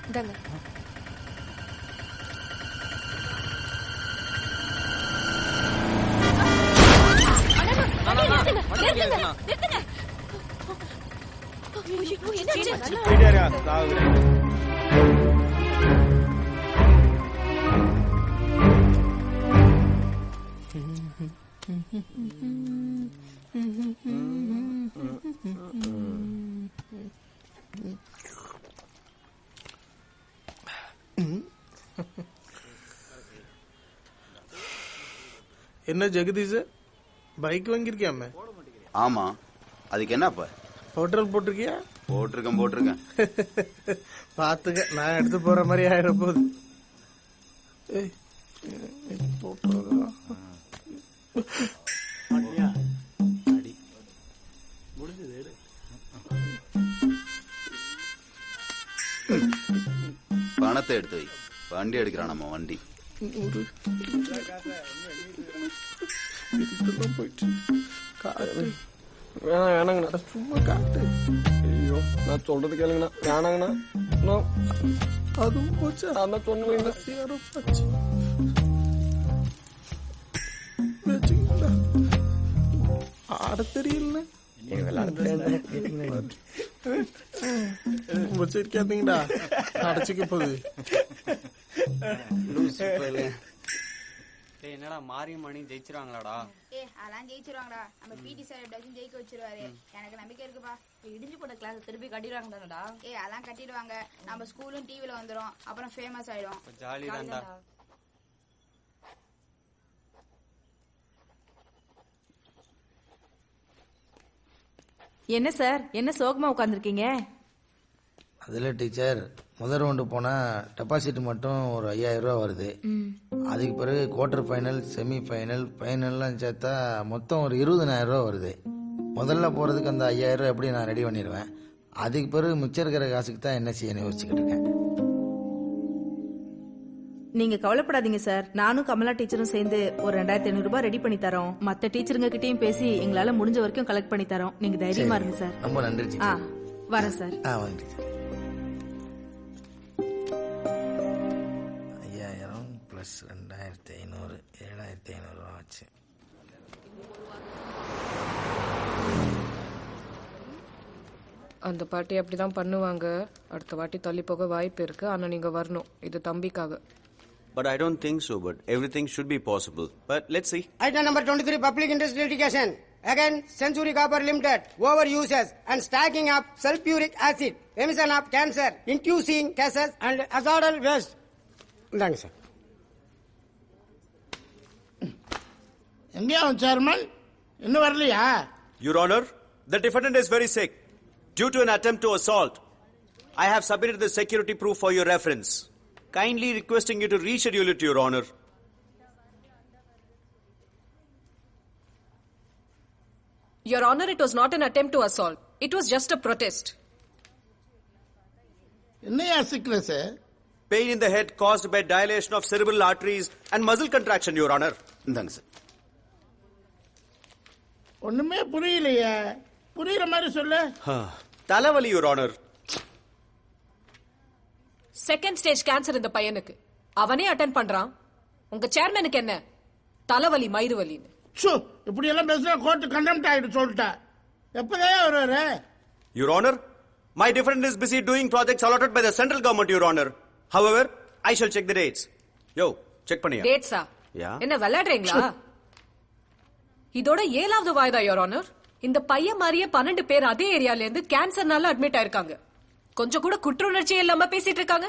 இந்தாங்க. என்ன ஜெகதீஷ், பைக் வாங்கிருக்கியாம? ஆமா, அதுக்கு என்னப்ப? ஹோட்டல் போட்டிருக்கியா? போட்டிருக்கேன். பாத்துக்க, நான் எடுத்து போற மாதிரி ஆயிட போகுது. பணத்தை எடுத்து வை, வண்டி எடுக்கிறான் நம்ம வண்டி. வேணாங்கண்ணா, சும்மா காட்டு. ஐயோ, நான் சொல்றது கேளுங்கண்ணா. வேணாங்கண்ணா, அதுவும் போச்சு. நான் சொன்னீங்க. ஆட தெரியல, வச்சிருக்காதீங்கடா, அடைச்சிக்க போகுது. என்னடா மாரியும் மணி ஜெயிச்சிருவாங்களாடா? அதெல்லாம் ஜெயிச்சிருவாங்கடா. நம்ம பிடி சார் எப்படியாச்சும் ஜெயிக்க வச்சிருவாரு, எனக்கு நம்பிக்கை இருக்குப்பா. இடிஞ்சு போட்ட கிளாஸ் திருப்பி கட்டிடுவாங்கடா. அதெல்லாம் கட்டிடுவாங்க. நம்ம ஸ்கூலும் டிவில வந்துரும், அப்புறம் ஃபேமஸ் ஆயிடும். ஜாலி தான்டா. என்ன சார், என்ன சோகமா உட்கார்ந்துருக்கீங்க? அதில் டீச்சர், முதல் ரவுண்டு போனால் டெபாசிட் மட்டும் ஒரு 5000 ரூபா வருது. அதுக்கு பிறகு குவார்டர் ஃபைனல், செமி ஃபைனல், ஃபைனல்லாம் சேர்த்தா மொத்தம் ஒரு 20000 ரூபா வருது. முதல்ல போகிறதுக்கு அந்த 5000 ரூபா எப்படி நான் ரெடி பண்ணிடுவேன். அதுக்கு பிறகு மிச்சம் இருக்கிற காசுக்கு தான் என்ன செய்யணும் யோசிச்சுக்கிட்டு இருக்கேன். நீங்க கவலைப்படாதீங்க சார், நானும் கமலா டீச்சரும் சேர்ந்து ஒரு 2500 ரூபாய் ரெடி பண்ணி தரோம். மத்த டீச்சருங்க கிட்டயும் பேசி எங்களால முடிஞ்ச வரைக்கும் கலெக்ட் பண்ணி தரோம். நீங்க தைரியமா இருங்க சார். ரொம்ப நன்றி. வரேன் சார். வாங்க. ப்ளஸ் 2500 7500 ஆச்சு. அந்த பாட்டி அப்படிதான் பண்ணுவாங்க. அடுத்த வாட்டி தள்ளி போக வாய்ப்பு இருக்கு. ஆனா நீங்க வரணும். இது தம்பிக்காக. But I don't think so, but everything should be possible. But let's see. Item number 23, public interest litigation. Again, Century Copper Limited, overuses and stacking up sulfuric acid, emission of cancer, inducing cases and hazardous waste. Thank you, sir. எங்கேயா chairman இன்னும் வரலையா? Your Honor, the defendant is very sick due to an attempt to assault. I have submitted the security proof for your reference. Kindly requesting you to reschedule it, Your Honor. Your Honor, it was not an attempt to assault. It was just a protest. என்னையா sickness? Pain in the head caused by dilation of cerebral arteries and muscle contraction, Your Honor. இந்தாங்க sir. ஒண்ணுமே புரியலையே. புரியுற மாதிரி சொல்லு. தலைவலி, Your Honor. Second stage cancer இந்த பையனுக்கு. அவனே அட்டெண்ட் பண்றான். உங்க சேர்மனுக்கு என்ன தலைவலி மயிறுவலின்னு? இப்படி எல்லாம் பேசினா கோர்ட் கண்டெம்ட் ஆயிடு சொல்லிட்டா. எப்பதான் வருவாரு? Your Honor, my defendant is busy doing projects allotted by the central government, Your Honor. However, I shall check the dates. Yo, check பண்ணியா? டேட்ஸா? Yeah. என்ன விளையாடுறீங்களா? இதோட 7வது வாய்தா, Your Honor. இந்த பையன் மாதிரியே 12 பேர் அதே ஏரியால இருந்து கேன்சர்னால அட்மிட் ஆயிருக்காங்க. கொஞ்சம் கூட குற்றுணர்ச்சி இல்லாம பேசிட்டு இருக்காங்க.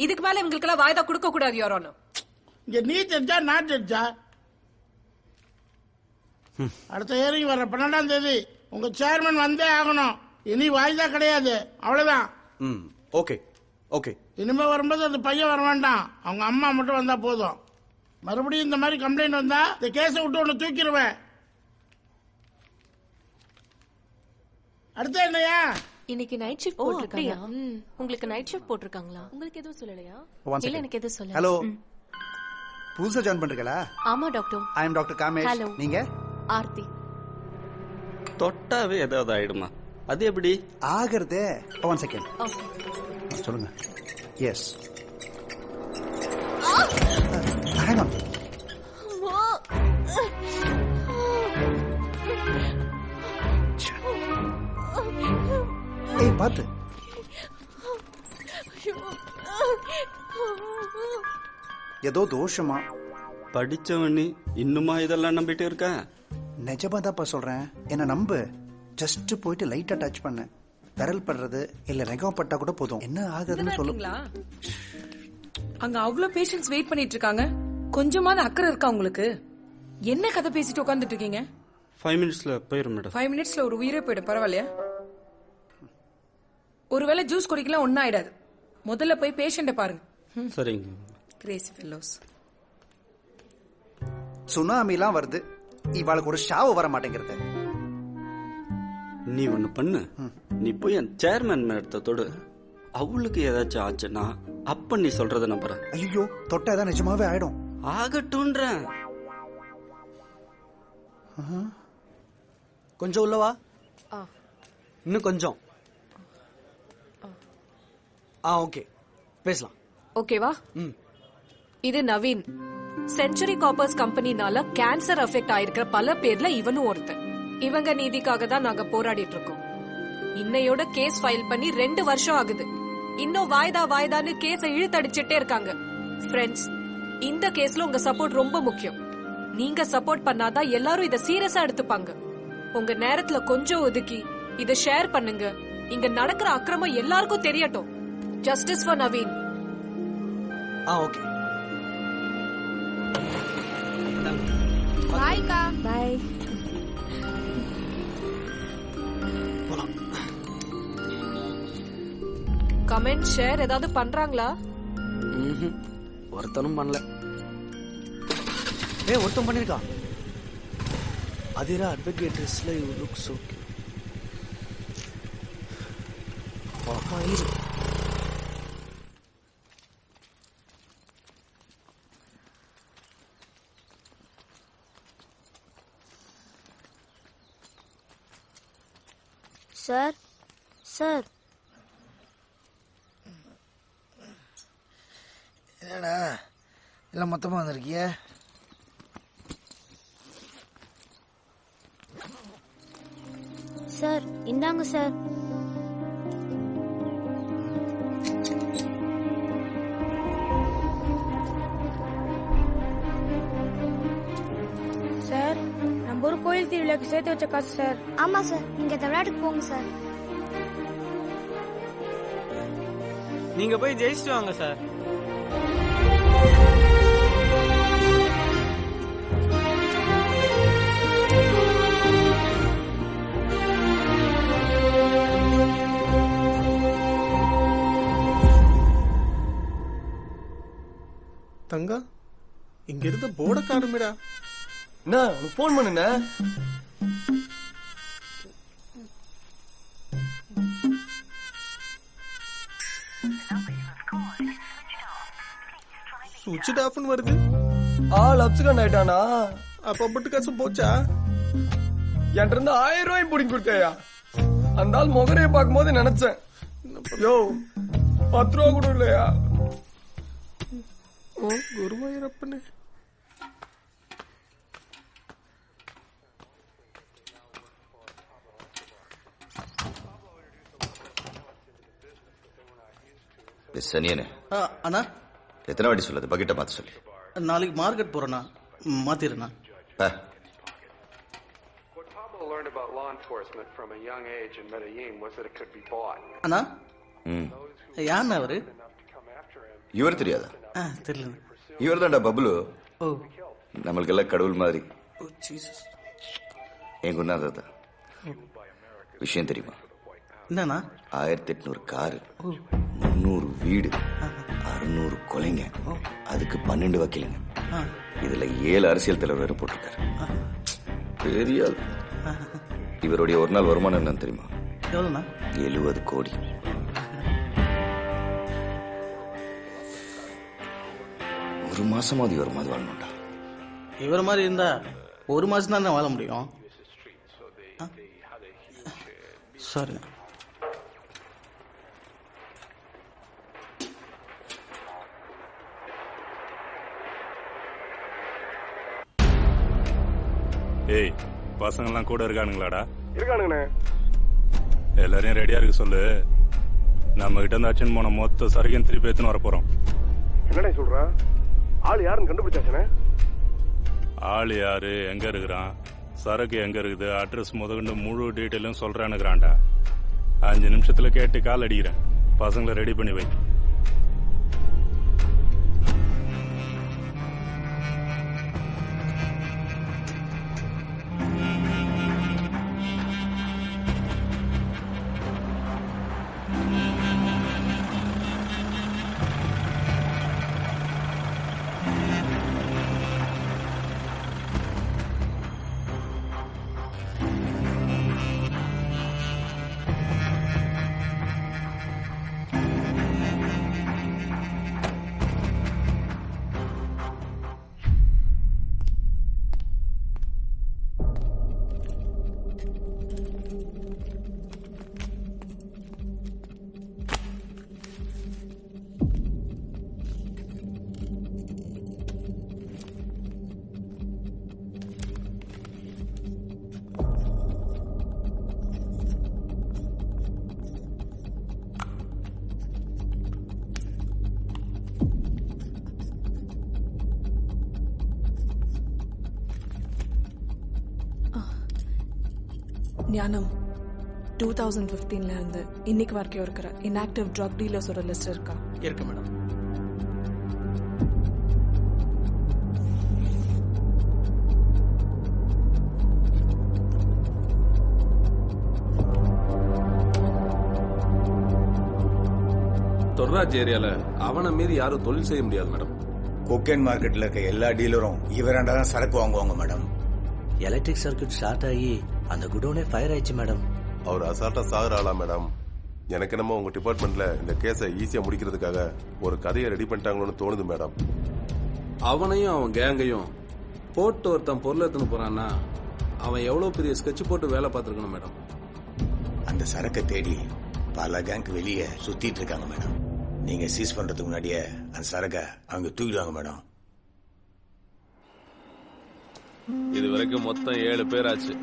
இதுக்கு மேல இவங்களுக்கு எல்லாம் வாய்தா கொடுக்க கூடாது, Your Honor. இங்க நீ தெரிஞ்சா நான் தெரிஞ்சா? அடுத்த ஏரிங் வர 12ஆம் தேதி உங்க சேர்மன் வந்தே ஆகணும். இனி வாய்தா கிடையாது. அவ்வளவுதான். Okay okay. இனிமே வரும்போது அந்த பையன் வர வேண்டாம். அவங்க அம்மா மட்டும் வந்தா போதும். மறுபடியும் இந்த மாதிரி கம்ப்ளைண்ட் வந்தா இந்த கேஸை விட்டு ஒண்ணு தூக்கிடுவேன். அடுத்து என்னையா? இன்னைக்கு நைட் ஷிஃப்ட் போட்டுருக்காங்க. உங்களுக்கு நைட் ஷிஃப்ட் போட்டுருக்காங்களா? உங்களுக்கு எதுவும் சொல்லலையா? இல்ல எனக்கு எதுவும் சொல்லல. ஹலோ, புதுசா ஜாயின் பண்றீங்களா? ஆமா doctor. I am doctor Kamesh. Hello. நீங்க? ஆர்த்தி. தொட்டாவே ஏதாவது ஆயிடுமா? அது எப்படி ஆகிறதே? 1 செகண்ட். ஓகே. சொல்லுங்க. எஸ். Hang on. ஏய் பாத்து. ஏதோ தோஷமா? படிச்சவனி இன்னுமா இதெல்லாம் நம்பிட்டு இருக்க? நிஜமா தான்ப்பா சொல்றேன். என்ன நம்பு. ஜஸ்ட் போயிட்டு லைட்டா டச் பண்ண. விரல் படுறது இல்ல ரெகம் பட்டா கூட போதும். என்ன ஆகுதுன்னு சொல்லுங்களா? அங்க அவ்வளவு பேஷண்ட்ஸ் வெயிட் பண்ணிட்டு இருக்காங்க. கொஞ்சமாவது அக்கறை இருக்கா உங்களுக்கு? என்ன கதை பேசிட்டு உட்கார்ந்துட்டு இருக்கீங்க? 5 மினிட்ஸ்ல போயிரும் மேடம். 5 மினிட்ஸ்ல ஒரு உயிரே போயிடும். பரவாயில்லையா? ஒருவேளை ஜூஸ் குடிக்கலாம் ஒன்னும் ஆயிடாது. முதல்ல போய் பேஷண்ட பாருங்க. சரிங்க. Crazy fellows. சுனாமிலாம் வருது. இவாளுக்கு ஒரு ஷாவு வர மாட்டேங்கிறது. நீ ஒண்ணு பண்ணு. நீ போய் என் சேர்மன் மேடத்தை தொடு. அவளுக்கு ஏதாச்சும் ஆச்சுன்னா அப்ப நீ சொல்றத நம்புறேன். ஐயோ, தொட்டா தான் நிஜமாவே ஆயிடும். ஆகட்டும்ன்றேன். கொஞ்சம் உள்ளவா? இன்னும் கொஞ்சம். ஓகே, பேசலாம். ஓகேவா? இது நவீன். செஞ்சுரி காப்பர்ஸ் கம்பெனினால கேன்சர் அஃபெக்ட் ஆயிருக்கிற பல பேர்ல இவனும் ஒருத்தன். இவங்க நீதிக்காக தான் நாங்க போராடிட்டு இருக்கோம். இன்னையோட கேஸ் ஃபைல் பண்ணி 2 வருஷம் ஆகுது. இன்னும் வாய்தான்னு கேஸ இழுத்தடிச்சிட்டே இருக்காங்க. ஃப்ரெண்ட்ஸ், இந்த கேஸ்ல உங்க சப்போர்ட் ரொம்ப முக்கியம். நீங்க சப்போர்ட் பண்ணாதான் எல்லாரும் இத சீரியஸா எடுத்துப்பாங்க. உங்க நேரத்துல கொஞ்சம் ஒதுக்கி இத ஷேர் பண்ணுங்க. இங்க நடக்கிற அக்கிரமம் எல்லாருக்கும் தெரியட்டும். Justice for Naveen. ஓகே. பாய்க்கா. பை. கமெண்ட் ஷேர் ஏதாவது பண்றாங்களா? ஒருத்தனும் பண்ணல. ஒருத்தன் பண்ணிருக்கா. அதிரா அட்வொகேட் ட்ரெஸ்ல you look so cute. Sir sir. என்னடா எல்லாம் மொத்தமா வந்திருக்கிய. சார் இந்தாங்க சார். சார் நம்ம ஒரு கோயில் திருவிழாக்கு சேர்த்து வச்ச காசு சார். ஆமா சார், நீங்க தமிழ்நாட்டுக்கு போங்க சார். நீங்க போய் ஜெயிச்சுட்டு வாங்க சார். தங்கா இங்க இருந்த போர்ட காணுமேடா. போன் பண்ணுண்ணா. சுவிட்ச் ஆஃப்னு வருது. ஆள் அப்செட் ஆயிட்டானா? அப்ப மட்டும் காசு போச்சா? என்கிட்ட இருந்து 1000 ரூபாய் பிடிங்கி கொடுத்தாயா? அந்த ஆள் முகரைய பார்க்கும் போது நினைச்சேன், யோ 10 ரூபா கூட இல்லையா? ஓ குருவாயூரப்பனே. சனியனே அண்ணா எத்தனை வாட்டி சொல்லுது பக்கெட்டை மாற்ற சொல்லி? நாளைக்கு மார்க்கெட் போறேண்ணா, மாத்திடுறேண்ணா. அண்ணா யாருண்ணா அவரு? இவர் தெரியாதா? தெரியல. இவர் தான்டா பப்ளு. நம்மளுக்கு எல்லாம் கடவுள் மாதிரி. என் குருநாதர். விஷயம் தெரியுமா? என்னண்ணா? 1800 காரு, 300 வீடு, 600 கொலைங்க, அதுக்கு 12 வக்கீலுங்க, இதுல 7 அரசியல் தலைவர் போட்டிருக்காரு. பெரிய ஆள். இவருடைய ஒரு நாள் வருமானம் என்னன்னு தெரியுமா? 70 கோடி. ஒரு மாசமாவது இவர் மாதிரி வாழணும்டா. இவர் மாதிரி இருந்தா ஒரு மாசம் தான் வாழ முடியும். சாரி. ஏய், பசங்கெல்லாம் கூட இருக்கானுங்களாடா? இருக்கானுங்கண்ணே. எல்லாரையும் ரெடியா இருக்க சொல்லு. நம்ம கிட்ட இருந்து அச்சன் போன மொத்த சரக்கையும் திருப்பி எடுத்துன்னு வர போறோம். என்னடா சொல்றா? ஆள் யாருன்னு கண்டுபிடிச்சாச்சனே? ஆள் யாரு, எங்க இருக்கிறான், சரக்கு எங்க இருக்குது, அட்ரஸ் முதற்கொண்டு முழு டீட்டெயிலும் சொல்றானுக்குறான்டா. 5 நிமிஷத்துல கேட்டு கால் அடிக்கிறேன். பசங்களை ரெடி பண்ணி வை. ஞானம் 2015ல இருந்து இன்னைக்கு வரைக்கும் இருக்கிற இன்ஆக்டிவ் ட்ரக் டீலர்ஸோட லிஸ்ட் இருக்கா? இருக்கு மேடம். தொர்ராஜ் ஏரியால அவனை மீறி யாரும் தொழில் செய்ய முடியாது மேடம். கொக்கைன் மார்க்கெட்ல இருக்க எல்லா டீலரும் இவராண்டா தான் சரக்கு வாங்குவாங்க மேடம். எலக்ட்ரிக் சர்க்கியூட் ஸ்டார்ட் ஆகி அந்த குடோனே ஃபயர் ஆயிடுச்சு மேடம். அவர் அசால்ட்டா சாகுறாளா மேடம்? எனக்கு என்னமோ உங்க டிபார்ட்மெண்ட்ல இந்த கேஸை ஈஸியா முடிக்கிறதுக்காக ஒரு கதையை ரெடி பண்ணிட்டாங்களோன்னு தோணுது மேடம். அவனையும் அவன் கேங்கையும் போட்டு ஒருத்தன் பொருள் எடுத்துன்னு போறான்னா அவன் எவ்வளவு பெரிய ஸ்கெட்ச் போட்டு வேலை பார்த்துருக்கணும் மேடம். அந்த சரக்கை தேடி பல கேங்க் வெளியே சுத்திட்டு இருக்காங்க மேடம். நீங்க சீஸ் பண்றதுக்கு முன்னாடியே அந்த சரக்கை அவங்க தூக்கிடுவாங்க மேடம். இது வரைக்கும் மொத்தம் 7 பேர் ஆச்சு.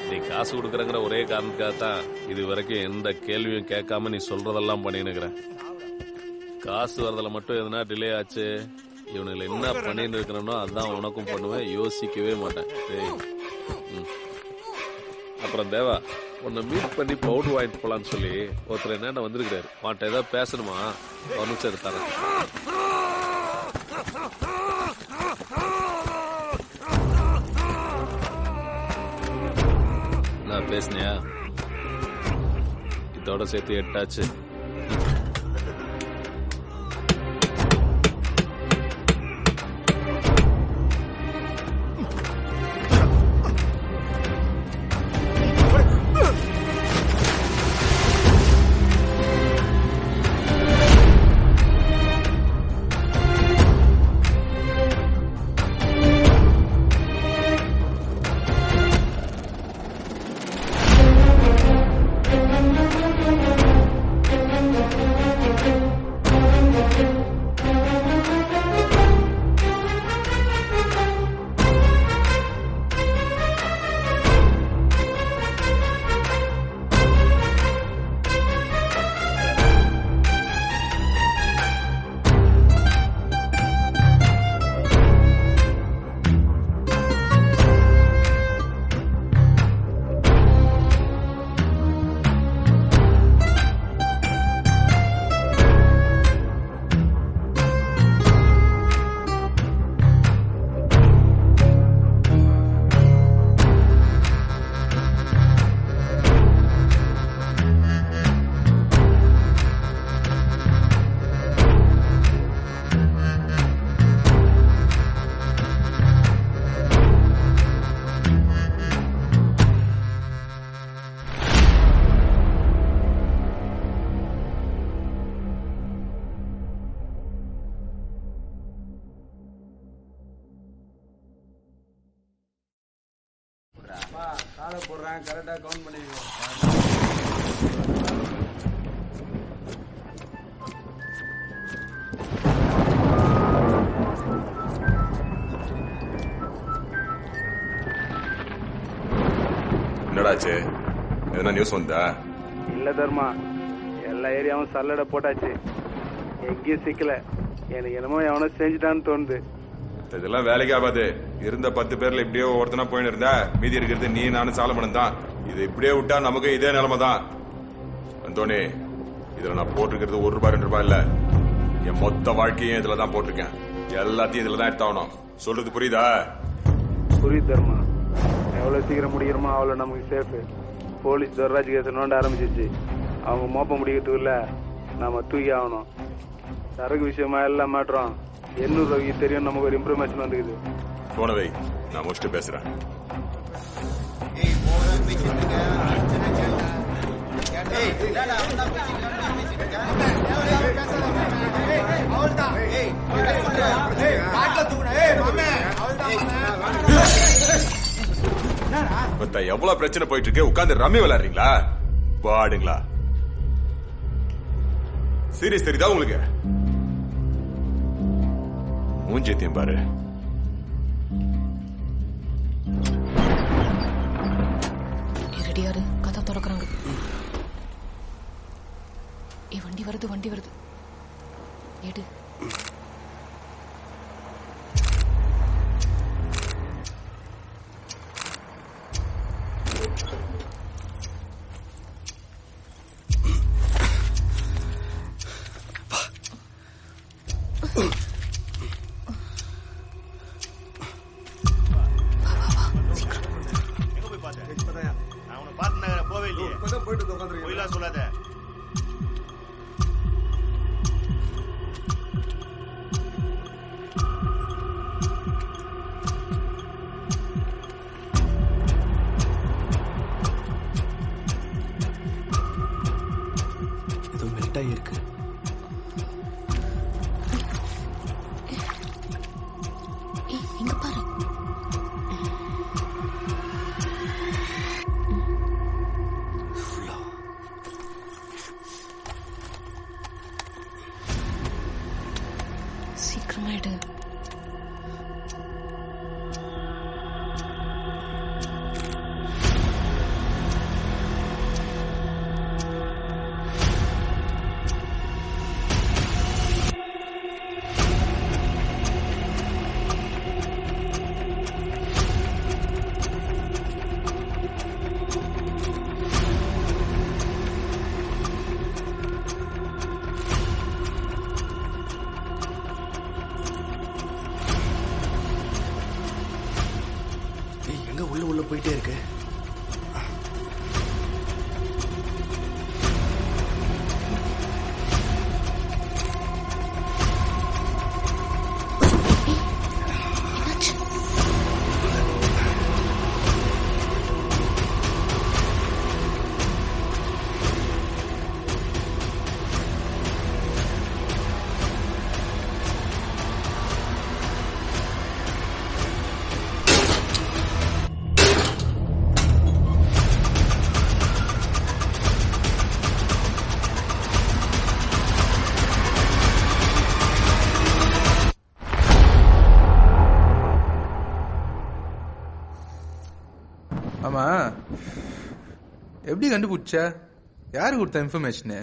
நீ காசு கொடுக்கறங்கிற ஒரே காரணத்துக்காகத்தான் இது வரைக்கும் எந்த கேள்வியும் கேட்காம நீ சொல்றதெல்லாம் பண்ணினுக்கிற. காசு வரதுல மட்டும் எதுனா டிலே ஆச்சு, இவனுங்களை என்ன பண்ணிட்டு இருக்கிறனோ அதான் உனக்கும் பண்ணுவேன், யோசிக்கவே மாட்டேன். அப்புறம் தேவா, உன்னை மீட் பண்ணி பவுடர் வாங்கிட்டு போலான்னு சொல்லி ஒருத்தர் என்ன வந்திருக்கிறாரு. வாண்ட ஏதாவது பேசணுமா? ஒரு நிமிஷம் எடுத்தாரன். நான் பேசினியா? இதோட சேர்த்து 8 ஆச்சு. போடுறேன், கரெக்டா கவுண்ட் பண்ணிக்கோ. என்னடாச்சு? எதனா நியூஸ் வந்தா? இல்ல தர்மா, எல்லா ஏரியாவும் சல்லடை போட்டாச்சு, எங்கேயும் சிக்கல. எனக்கு என்னமோ எவனோ செஞ்சுட்டான்னு தோணுது. இதெல்லாம் வேலைக்கு ஆகாது. இருந்த 10 பேர்ல இப்படியே ஒருத்தனா போயின்னு இருந்தா மீதி இருக்கிறது நீ நானும் சாலமனம் தான். இது இப்படியே விட்டா நமக்கு இதே நிலைமை தான். அந்தோனி, இதுல நான் போட்டிருக்கிறது 1 ரூபாய் 2 ரூபாய் இல்ல, என் மொத்த வாழ்க்கையும் இதுல தான் போட்டிருக்கேன். எல்லாத்தையும் இதுல தான் எடுத்தாகணும். சொல்றது புரியுதா? புரியுது தர்மா. எவ்வளவு சீக்கிரம் முடிக்கிறோமோ அவ்வளவு நமக்கு சேஃப். போலீஸ் துர்ராஜ் கேஸ் நோண்ட ஆரம்பிச்சிச்சு. அவங்க மோப்ப முடிக்கிறதுக்கு இல்ல, நாம தூக்கி ஆகணும். சரக்கு விஷயமா எல்லாம் மாற்றோம். 800 ரூபாய்க்கு தெரியும். நமக்கு ஒரு இம்ப்ரூவ்மெண்ட் வந்துக்குது. போனவை நான் முடிச்சுட்டு பேசுறேன். எவ்வளவு பிரச்சனை போயிட்டு இருக்கு, உட்கார்ந்து ரம்மி விளையாடுறீங்களா? பாடுங்களா? சீரியஸ் தெரியுதா உங்களுக்கு? மூஞ்சேத்தியம் பாரு. ரெடியாரு, கதை திறக்கிறாங்க. வண்டி வருது, வண்டி வருது. எடு. சொல்லாத. ஏதோ மெல்ட் ஆகிருக்கு. இங்க பாரு. சீக்கிரமாயிடு. போயிட்டே இருக்கு. ஆமா, எப்படி கண்டுபிடிச்ச? யாரு கொடுத்த இன்ஃபர்மேஷனு?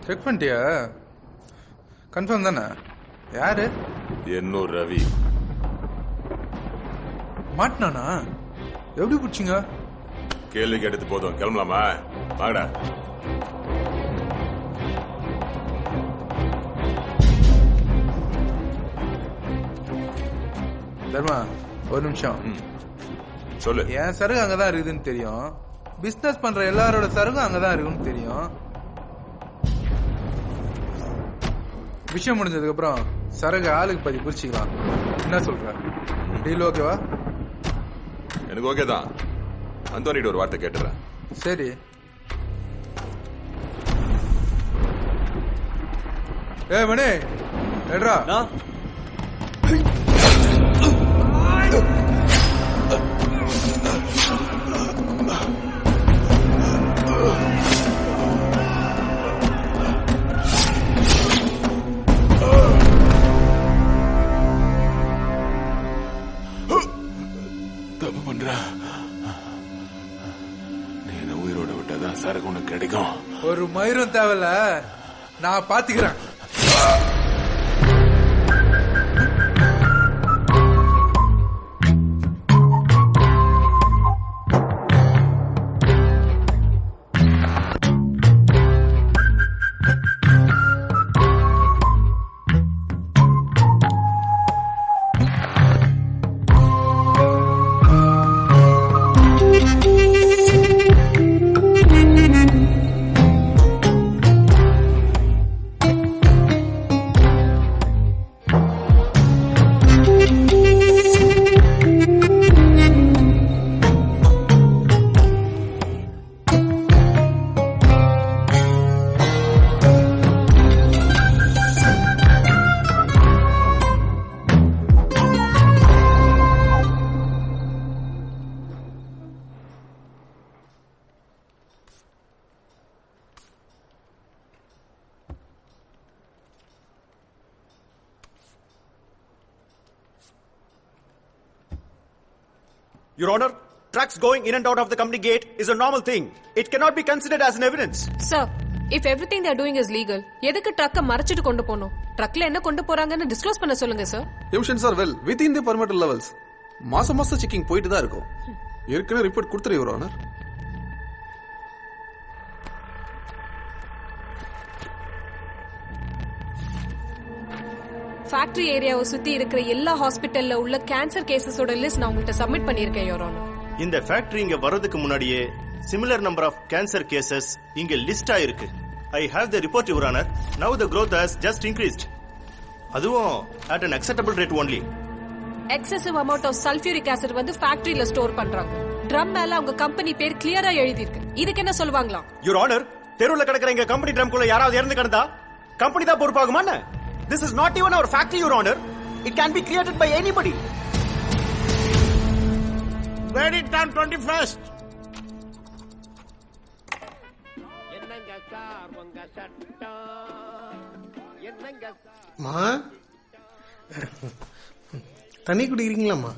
செக் பண்ணிட்டியா? கன்ஃபார்ம் தானே? யாரு? என்னூர் ரவி. மாட்டினானா? எப்படி பிடிச்சிங்க? கேள்வி கேட்டது போதும், கிளம்பலாமா? வாங்கடா. தர்மா, ஒரு நிமிஷம் சொல்லு. என் சரகு அங்கதான் இருக்குதுன்னு தெரியும். பிசினஸ் பண்ற எல்லாரோட சரகும் அங்கதான் இருக்குன்னு தெரியும். விஷயம் முடிஞ்சதுக்கு அப்புறம் சரகு ஆளுக்கு பத்தி பிரிச்சுக்கலாம். என்ன சொல்ற? டீல் ஓகேவா? எனக்கு ஓகே தான். அந்தோனிட்ட ஒரு வார்த்தை கேட்டுறேன். சரி. மணி ஏட்ரா. தப்பு பண்ற. நீ என்ன உயிரோட விட்டாதான் சரக்கு உனக்கு கிடைக்கும். ஒரு மயிரும் தேவையில்ல, நான் பாத்துக்கிறேன். Your Honor, trucks going in and out of the company gate is a normal thing. It cannot be considered as an evidence. Sir, if everything they are doing is legal, எதுக்கு ட்ரக்க மறைச்சிட்டு கொண்டு போணும்? ட்ரக்ல என்ன கொண்டு போறாங்கன்னு டிஸ்க்ளோஸ் பண்ண சொல்லுங்க sir. Emissions R well within தி permitted levels. மாசம் செக்கிங் போயிட்டு தான் இருக்கும். ஏற்கனவே ரிப்போர்ட் கொடுத்துரு யுவர் ஆனர். ஃபேக்டரி ஏரியாவை சுத்தி இருக்கிற எல்லா ஹாஸ்பிட்டல்ல உள்ள கேன்சர் கேசஸோட லிஸ்ட் நான் உங்கள்கிட்ட சப்மிட் பண்ணிருக்கேன் யுவர் ஆனர். இந்த ஃபேக்டரி இங்க வரதுக்கு முன்னாடியே similar number of cancer cases இங்க லிஸ்ட் ஆயிருக்கு. I have the report your honour. Now the growth has just increased. அதுவும் at an acceptable rate only. Excessive amount of sulphuric acid வந்து ஃபேக்டரியில store பண்றாங்க. ட்ரம் மேல அவங்க கம்பெனி பேர் கிளியரா எழுதி இருக்கு. இதுக்கு என்ன சொல்லுவாங்களா? யுவர் ஆனர், தெருவுல கிடக்குற எங்க கம்பெனி ட்ரம்குள்ள யாராவது இறந்து கிடந்தா கம்பெனி தான் பொறுப்பாகுமா? This is not even our factory, Your Honor. It can be created by anybody. Ready on 21st. மா, தண்ணி குடிக்கிறீங்களாம்மா?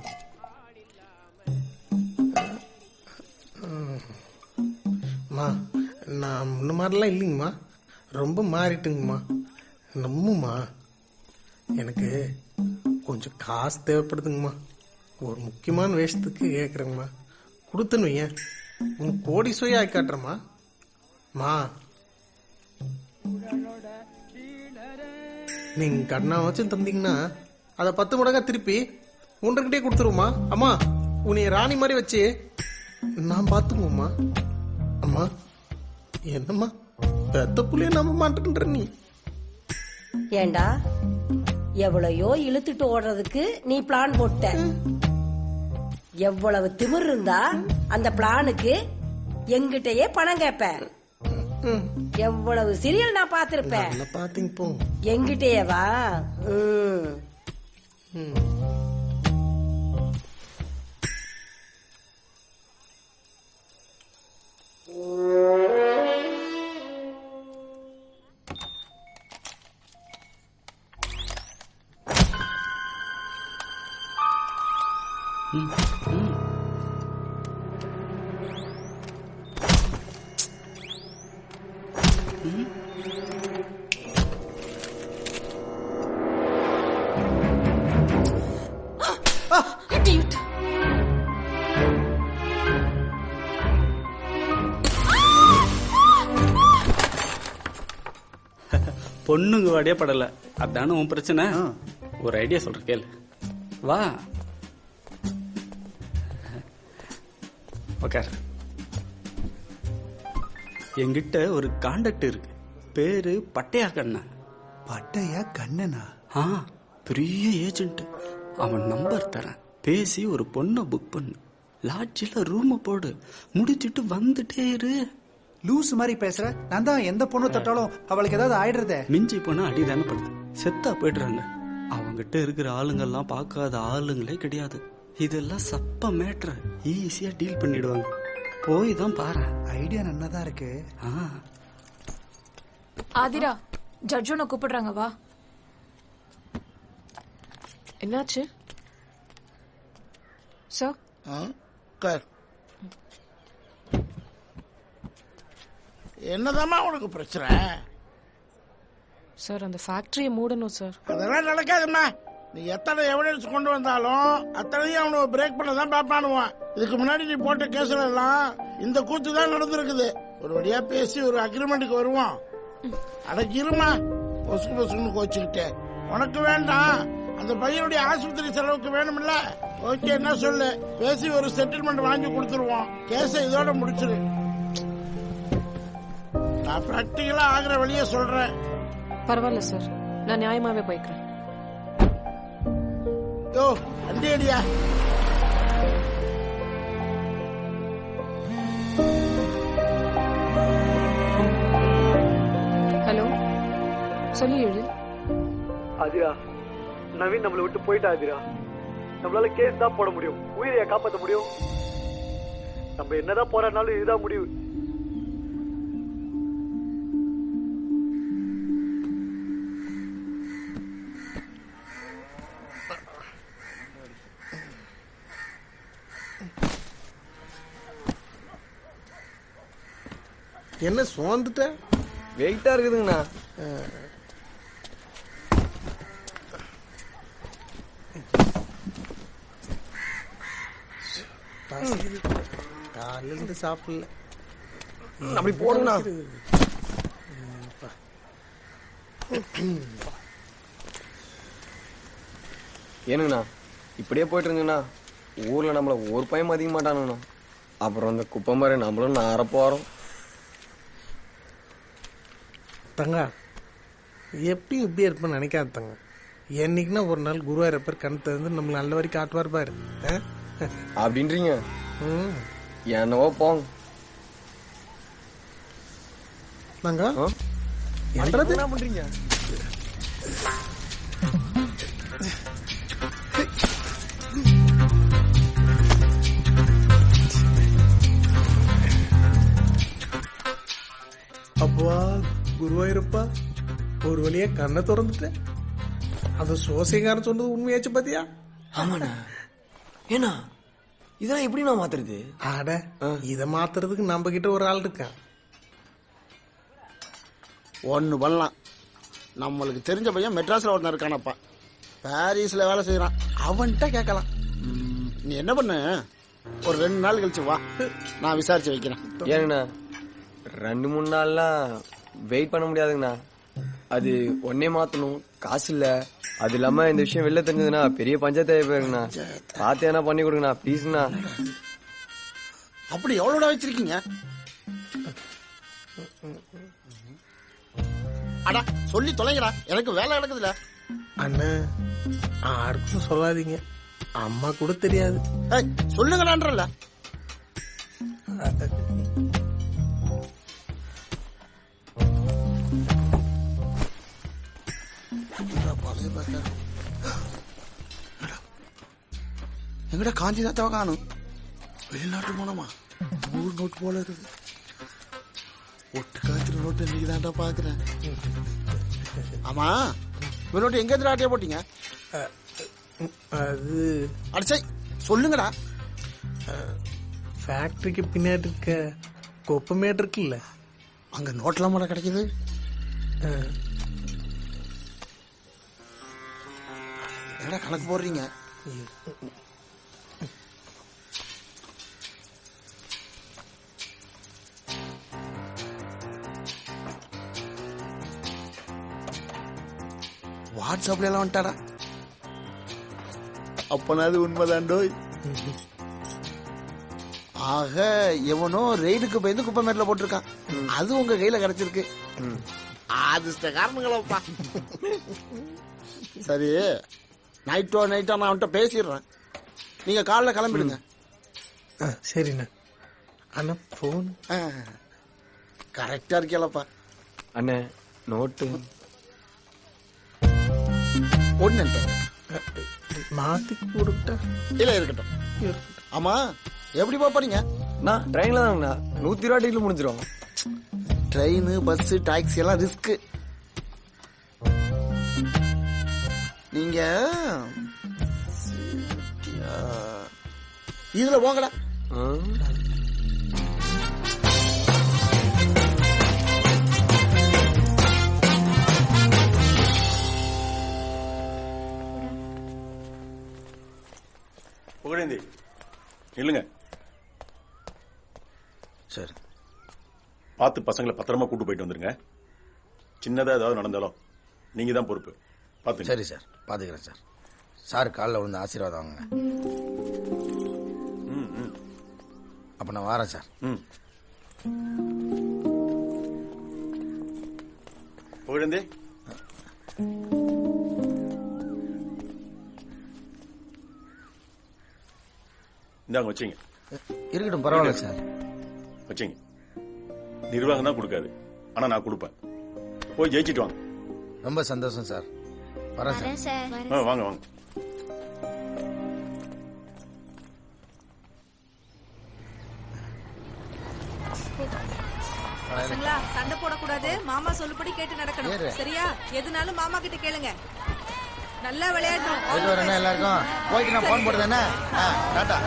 மா, நான் முன்ன மாதிரிலாம் இல்லைங்கம்மா, ரொம்ப மாறிட்டுங்கம்மா. நம்முமா, எனக்கு கொஞ்சம் காசு தேவைப்படுதுங்கம்மா. ஒரு முக்கியமான விஷயத்துக்கு கேட்குறேங்கம்மா. கொடுத்துன்னு வையன், உனக்கு கோடி சுய ஆக்கி காட்டுறேம்மா. மா, நீங்க கடனா வச்சு தந்தீங்கன்னா அதை 10 மடங்கா திருப்பி உன்கிட்டே கொடுத்துருவோமா? அம்மா, உன்னை ராணி மாதிரி வச்சு நான் பாத்துக்குவோம்மா. அம்மா என்னம்மா பெத்த புள்ளைய நம்ப மாட்டேன்ற நீ? ஏண்டா எவ்வளையோ இழுத்துட்டு ஓடுறதுக்கு நீ பிளான் போட்ட. எவ்வளவு திமிர் இருந்தா அந்த பிளானுக்கு எங்கிட்டயே பணம் கேப்ப. எவ்வளவு சீரியல் நான் பாத்திருப்பேன். பாத்தீங்க போ. எங்கிட்டயே வா. பொண்ணுங்க வாடியே படல, அதான உன் பிரச்சனை. ஒரு ஐடியா சொல்ற கேளு. வா உக்கார். என்கிட்ட ஒரு கான்டாக்ட் இருக்கு, பேரு பட்டையா கண்ணன். பட்டையா கண்ணனா? பெரிய ஏஜென்ட். அவன் நம்பர் தரேன், பேசி ஒரு பொண்ணை புக் பண்ணு. லாட்ஜில் ரூமை போடு, முடிச்சிட்டு வந்துட்டே இரு. லூஸ் மாதிரி பேசுற. நான் தான் எந்த பொண்ணு தொட்டாலும் அவளுக்கு ஏதாவது ஆயிடுறதே. மிஞ்சி போனா அடிதானே படுது, செத்தா போயிடுறாங்க. அவங்கிட்ட இருக்கிற ஆளுங்கெல்லாம் பார்க்காத ஆளுங்களே கிடையாது. இதெல்லாம் சப்ப மேட்ரு, ஈஸியா டீல் பண்ணிடுவாங்க. போய் தான் பாரு. ஐடியா நன்னதா இருக்கு. ஆதிரா, ஜட்ஜ் உன்னை கூப்பிடுறாங்க, வா. என்னாச்சு சார்? என்னதாம்மா உனக்கு பிரச்சனை? சார், அந்த ஃபேக்டரியை மூடணும் சார். அதெல்லாம் நடக்காதும்மா. நீ எத்தனை எவிடன்ஸ் கொண்டு வந்தாலும் அத்தனையும் அவனுக்கு பிரேக் பண்ண தான் பாப்பானுவான். இதுக்கு முன்னாடி நீ போட்ட கேஸ்ல எல்லாம் இந்த கூத்து தான் நடந்திருக்குது. ஒரு வழியா பேசி ஒரு அக்ரிமெண்ட்டுக்கு வருவோம். அடக்கி இருமா, பொசுக்கு பொசுக்குன்னு கோச்சுக்கிட்டே. உனக்கு வேண்டாம், அந்த பையனுடைய ஆஸ்பத்திரி செலவுக்கு வேணும்ல. ஓகே, என்ன சொல்லு, பேசி ஒரு செட்டில்மெண்ட் வாங்கி கொடுத்துருவோம். கேஸை இதோட முடிச்சிரு. நான் பிராக்டிகலா ஆகிற வழிய சொல்றேன். பரவாயில்ல சார், நான் நியாயமாவே போய்க்கிறேன். யோ அண்டி அடியா. ஹலோ, சொல்லி எழு. ஆதிரா, நவீன் நம்மளை விட்டு போயிட்டா. ஆதிரா, நம்மளால கேஸ் தான் போட முடியும், உயிரையா காப்பாற்ற முடியும். நம்ம என்னதான் போராடினாலும் இதுதான் முடிவு. என்ன சோர்ந்துட்ட? வெயிட்டா இருக்குதுங்கண்ணா. காலையில இருந்து சாப்பிடல. அப்படி போடுங்கண்ணா. ஏனுங்கண்ணா, இப்படியே போயிட்டு இருந்தீங்கன்னா ஊர்ல நம்மள ஒரு பையன் மதிக்க மாட்டானுங்கண்ணா. அப்புறம் இந்த குப்பை மாதிரி நம்மளும் நார போறோம். தங்க, எப்பயும் இப்படி இருப்பேன்னு நினைக்காத தங்க. என்னைக்குன்னா ஒரு நாள் குருவாயூரப்பர் கண் திறந்து நம்மள நல்ல வரைக்கும் காட்டுவார் பாரு. அப்படின்றீங்க? என்னவோ போங்க. நாங்க என்ன பண்றீங்க? அப்பா குருவாயூரப்பா, ஒரு வழியா கண்ணை திறந்துட்டேன். அந்த சோசியக்காரன் சொன்னது உண்மையாச்சு பாத்தியா? ஆமாண்ணா. ஏன்னா இதெல்லாம் எப்படி நான் மாத்துறது? ஆட, இதை மாத்துறதுக்கு நம்ம கிட்ட ஒரு ஆள் இருக்கான். ஒன்னு பண்ணலாம். நம்மளுக்கு தெரிஞ்ச பையன் மெட்ராஸ்ல ஒருத்தன் இருக்கானப்பா, பாரிஸ்ல வேலை செய்யறான். அவன்கிட்ட கேட்கலாம். நீ என்ன பண்ணு, ஒரு 2 நாள் கழிச்சு வா, நான் விசாரிச்சு வைக்கிறேன். ஏங்கண்ணா, 2-3 நாள்லாம் வெயிட் பண்ண முடியாதுங்கண்ணா. அது ஒன்னே மாத்தணும், காசு இல்ல. அது இல்லாம இந்த விஷயம் வெளில தெரிஞ்சதுன்னா பெரிய பஞ்சாயத்து ஆகி போயிருங்கண்ணா. பார்த்து என்ன பண்ணி கொடுங்கண்ணா ப்ளீஸ்ண்ணா. அப்படி எவ்வளோட வச்சிருக்கீங்க? அடா சொல்லி தொலைங்கடா, எனக்கு வேலை நடக்குதுல. அண்ணன் யாருக்கும் சொல்லாதீங்க, அம்மா கூட தெரியாது. சொல்லுங்கடான்றல. எங்கடா காஞ்சி தாத்தாவை காணும்? வெளிநாட்டு போனோமா? ஊர் நோட்டு போல இருக்குது. ஒட்டு காய்ச்சிற நோட்டு இன்னைக்கு தான்டா பாக்குறேன். ஆமா, இந்த நோட்டு எங்க இருந்து ஆட்டிய போட்டீங்க? அது அடிச்சை சொல்லுங்கடா. ஃபேக்டரிக்கு பின்னாடி இருக்க கொப்பமேடு இருக்குல்ல, அங்க நோட்லாம் கூட கிடைக்குது. என்னடா கணக்கு போடுறீங்க? வாட்ஸ்அப்ல எல்லாம் வந்துட்டாடா. அப்பனாது உண்மைதாண்டோ. ஆக எவனோ ரெய்டுக்கு பயந்து குப்பமேட்ல போட்டிருக்கான். அது உங்க கையில கிடைச்சிருக்கு. அதிர்ஷ்டக்காரனுங்களப்பா. சரி, நைட்டா நான் அவன்கிட்ட பேசிடுறேன். நீங்க காலைல கிளம்பிடுங்க. சரிண்ணா. அண்ணா போன் கரெக்டா இருக்கலப்பா. அண்ணே நோட்டு ஒண்ணு மாத்தி கொடுத்தா இல்ல இருக்கட்டும். ஆமா, எப்படி போறீங்க? நான் ட்ரெயின்ல தாங்கண்ணா. 120 டிக்கெட்ல முடிஞ்சிடும். ட்ரெயின், பஸ், டாக்ஸி எல்லாம் ரிஸ்க். நீங்க இதுல போங்கடா. புகழேந்தி இல்லைங்க. சரி, பார்த்து பசங்களை பத்திரமா கூட்டு போயிட்டு வந்துருங்க. சின்னதா ஏதாவது நடந்தாலும் நீங்க தான் பொறுப்பு. பார்த்து. சரி சார், பாத்துக்கிறேன் சார். சார் காலில் விழுந்து ஆசீர்வாதம் வாங்குங்க. அப்ப நான் வரேன் சார். புகழேந்தி இந்தாங்க வச்சுங்க. இருக்கட்டும், பரவாயில்ல சார். வச்சுங்க. நிர்வாகம் தான் கொடுக்காது, ஆனா நான் கொடுப்பேன். போய் ஜெயிச்சிட்டு வாங்க. ரொம்ப சந்தோஷம் சார். வரேன் சார். வாங்க வாங்க. பசங்களா, சண்டை போடக்கூடாது. மாமா சொல்லுபடி கேட்டு நடக்கணும். ஏறு. சரியா? எதுனாலும் மாமா கிட்ட கேளுங்க. நல்லா விளையாடணும். போயிட்டு வரேன் எல்லாருக்கும். போயிட்டு நான் போன் போடுறேன். டாட்டா.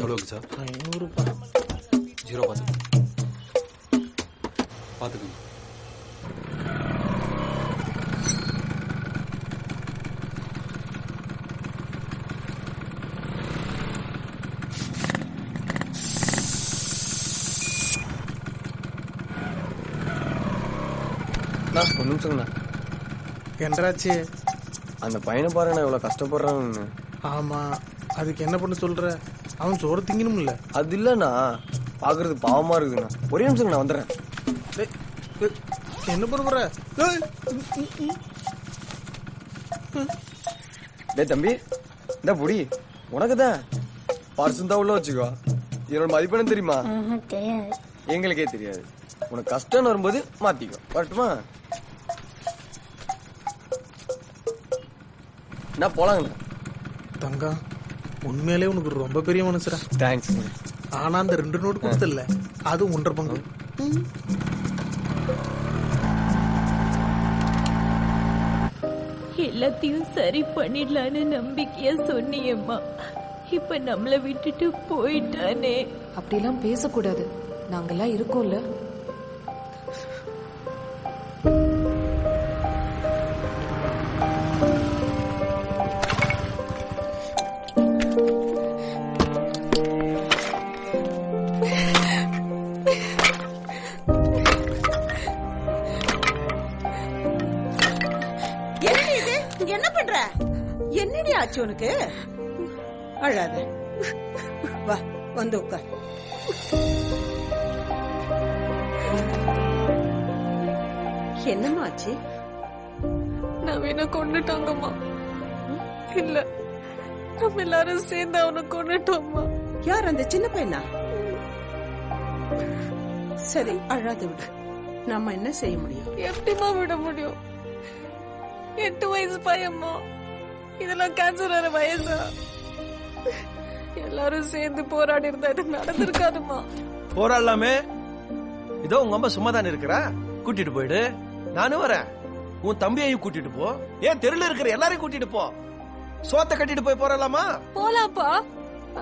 எவ்வளோக்கு சார்? 500. 0 பார்த்துக்கோங்க. ஒரு நிமிஷங்கண்ணா. என்றாச்சு அந்த பையனை பாருங்கண்ணா, எவ்வளவு கஷ்டப்படுறான்னு. ஆமா, அதுக்கு என்ன பண்ண சொல்ற? அவன் சோறு திங்கணும்ல. அது இல்லண்ணா, பாக்குறது பாவமா இருக்குதுண்ணா. ஒரே நிமிஷம் நான் வந்துடுறேன். என்ன பண்ணுற? டே தம்பி, இந்த பொடி உனக்கு தான். பர்சன் தான் உள்ள வச்சுக்கோ. என்னோட மதிப்பெண்ணு தெரியுமா? தெரியாது. எங்களுக்கே தெரியாது. உனக்கு கஷ்டம் வரும்போது மாத்திக்கோ. வரட்டுமா? நான் போலாங்கண்ணா. தங்கம், உண்மையிலே உனக்கு ரொம்ப பெரிய மனசுடா. தேங்க்ஸ். ஆனா அந்த 2 நோட்டு கொடுத்தல, அது 1.5 பங்கு. எல்லாத்தையும் சரி பண்ணிடலான்னு நம்பிக்கையா சொன்னியம்மா. இப்ப நம்மள விட்டுட்டு போயிட்டானே. அப்படிலாம் பேசக்கூடாது. நாங்கெல்லாம் இருக்கோம்ல. என்னடி ஆச்சு உனக்கு? அழாத, வா வந்து உட்கார். என்னம்மா ஆச்சு? நவீன கொண்டுட்டாங்கம்மா. இல்ல, நம்ம எல்லாரும் சேர்ந்து அவனை கொண்டுட்டோம்மா. யார் அந்த சின்ன பையனா? சரி, அழாத விடு. நம்ம என்ன செய்ய முடியும்? எப்படிமா விட முடியும்? 8 வயசு பையம்மா. இதெல்லாம் கேன்சர் வர வயசா? எல்லாரும் சேர்ந்து போராடி இருந்தா இது நடந்திருக்காதுமா. போராடலாமே. இதோ உங்க அம்மா சும்மா தானே இருக்கிறா, கூட்டிட்டு போயிடு. நானும் வரேன். உன் தம்பியையும் கூட்டிட்டு போ. ஏன் தெருல இருக்கிற எல்லாரையும் கூட்டிட்டு போ. சோத்த கட்டிட்டு போய் போராடலாமா? போலாம்ப்பா.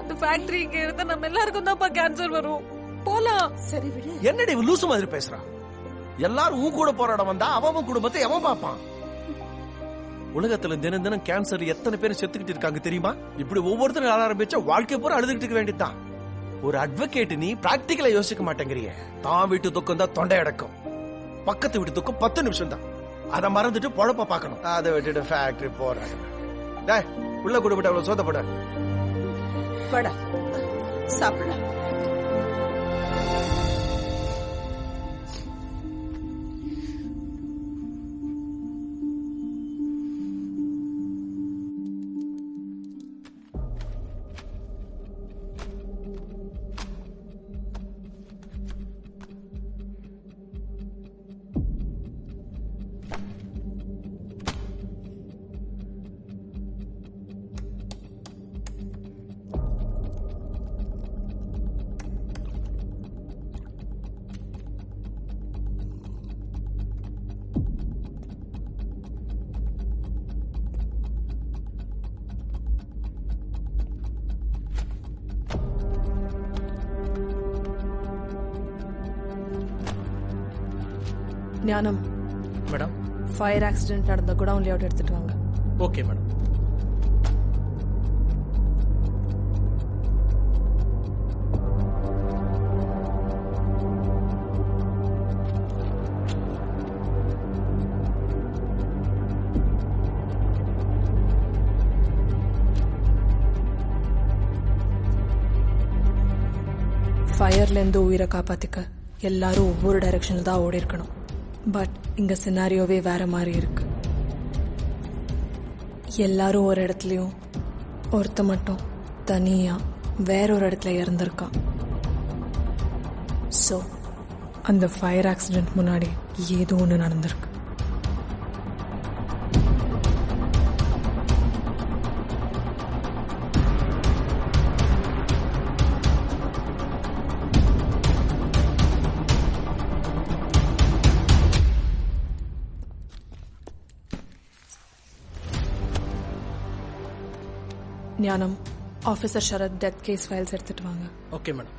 அந்த ஃபேக்டரிக்கு இருந்தா நம்ம எல்லாருக்கும் தான்ப்பா கேன்சர் வரும். போலாம். சரி விடு. என்னடி லூசு மாதிரி பேசுறான்? எல்லாரும் உன் கூட போராட வந்தா அவன் குடும்பத்தை எவன் பாப்பான்? உலகத்துல தினம் தினம் கேன்சர் எத்தனை பேர் செத்துக்கிட்டு இருக்காங்க தெரியுமா? இப்படி ஒவ்வொருத்தரும் அழ ஆரம்பிச்சா வாழ்க்கை பூரா அழுதுகிட்டு இருக்க வேண்டியதுதான். ஒரு அட்வொகேட் நீ பிராக்டிகலா யோசிக்க மாட்டேங்கிறிய. தான் வீட்டு துக்கம் தான் தொண்டை அடக்கும், பக்கத்து வீட்டு துக்கம் 10 நிமிஷம் தான். அதை மறந்துட்டு பொழப்ப பாக்கணும். அதை விட்டுட்டு ஃபேக்டரி போறாங்க. உள்ள கூட விட்டு அவ்வளவு சோதப்பட படா சாப்பிடலாம். ஞானம் மேடம், ஃபயர் ஆக்சிடென்ட் நடந்த குடவுன் லேஅவுட் எடுத்துட்டு வாங்க. Okay madam. ஃபயர்ல இருந்து உயிரை காப்பாத்திக்க எல்லாரும் ஒவ்வொரு டைரக்ஷன்ல தான் ஓடி இருக்கணும். பட் இங்க சினாரியோவே வேற மாதிரி இருக்கு. எல்லாரும் ஒரு இடத்துலயும், ஒருத்த மட்டும் தனியா வேற ஒரு இடத்துல இறந்திருக்கான். ஸோ அந்த ஃபயர் ஆக்சிடென்ட் முன்னாடி ஏதோ ஒன்று நடந்திருக்கு. Gnanam, officer Sharath death case files எடுத்துட்டு வாங்க. Okay madam.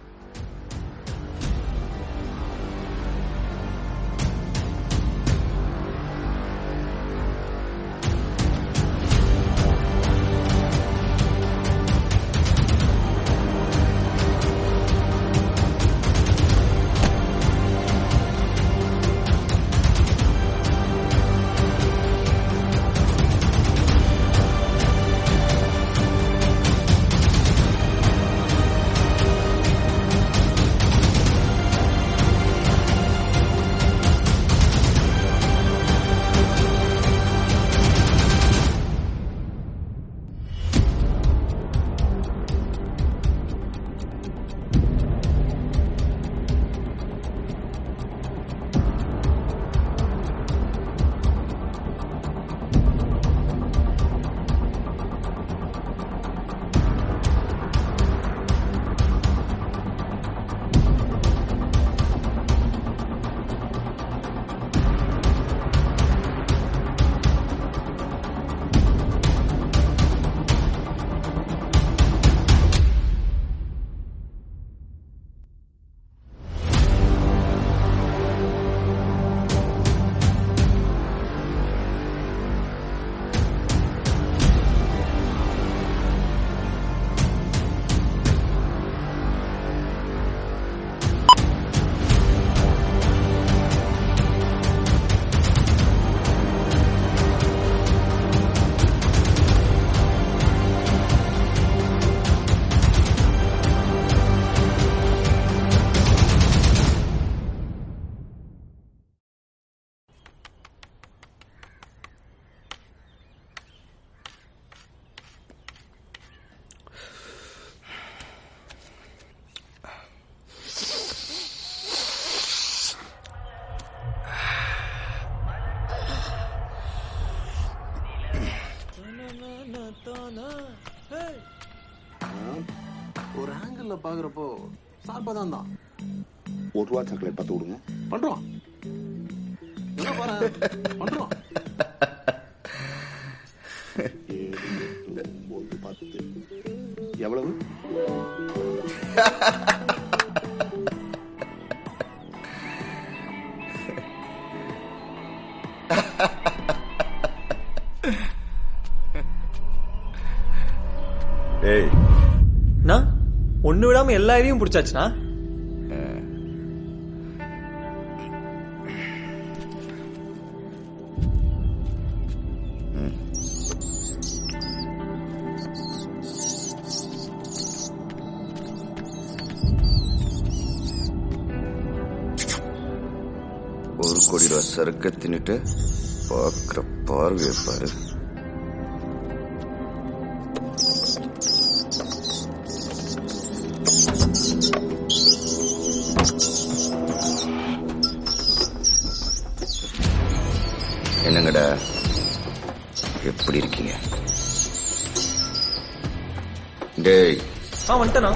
ஒரு ஆங்கிள் பாக்குறப்போ சார்பா தான் தான் ₹1 சாக்லேட் 10 கொடுங்க. பண்றோம் பண்றோம். 7, 8, 9, 10 எவ்வளவு? ஏய் நான் ஒண்ணு விடாம எல்லா ஐடியும் பிடிச்சாச்சுனா ₹1 கோடி சரக்கு தின்னுட்டு பார்க்குற பார்வையை பாரு. என்னங்கடா எப்படி இருக்கீங்க? டேய் வந்துட்டேனா?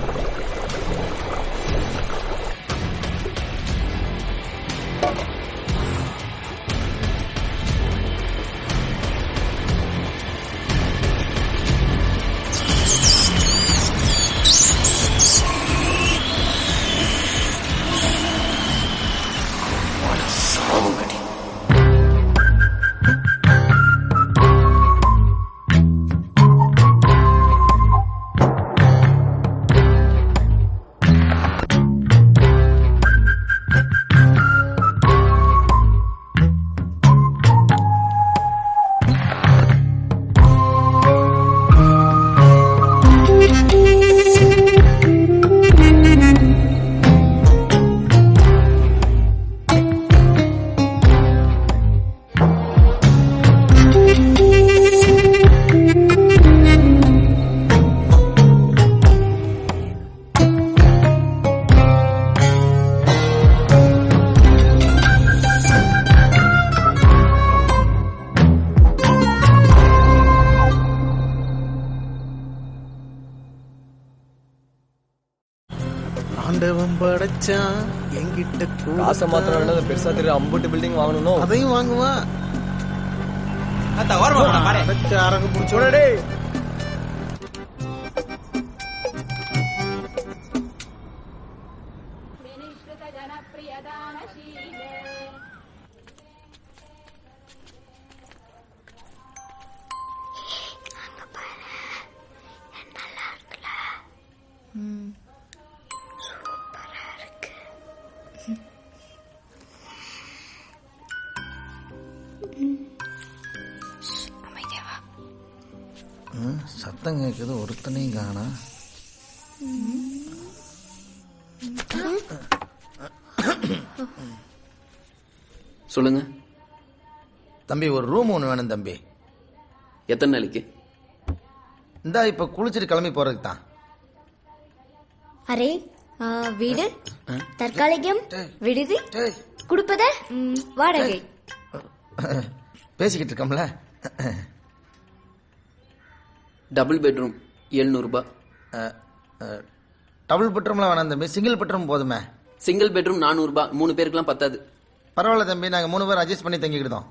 ஆண்டவன் படைச்சான் என்கிட்ட காசை மாத்திரம் வேணும், பெருசா தெரியும் அம்புட்டு பில்டிங் வாங்கணும். அதையும் வாங்குவான். அரங்கு பிடிச்சோட சத்தம் கேட்குது, ஒருத்தனையும் காணா. சொல்லுங்க தம்பி, ஒரு ரூம் ஒன்று வேணும் தம்பி. எத்தனை நாளைக்கு? இந்தா இப்ப குளிச்சுட்டு கிளம்பி போறதுக்கு தான். அரே வீடு, தற்காலிகம், விடுதி, குடுப்பத, வாடகை. பேசிக்கிட்டு இருக்கோம்ல. Double bedroom ₹700. டபுள் பெட்ரூம்ல வேணாம் தம்பி, சிங்கிள் பெட்ரூம் போதுமே. Single bedroom ₹400. 3 பேருக்குலாம் பத்தாது. பரவாயில்ல தம்பி, நாங்க 3 பேர் அட்ஜஸ்ட் பண்ணி தங்கிக்கிட்டோம்.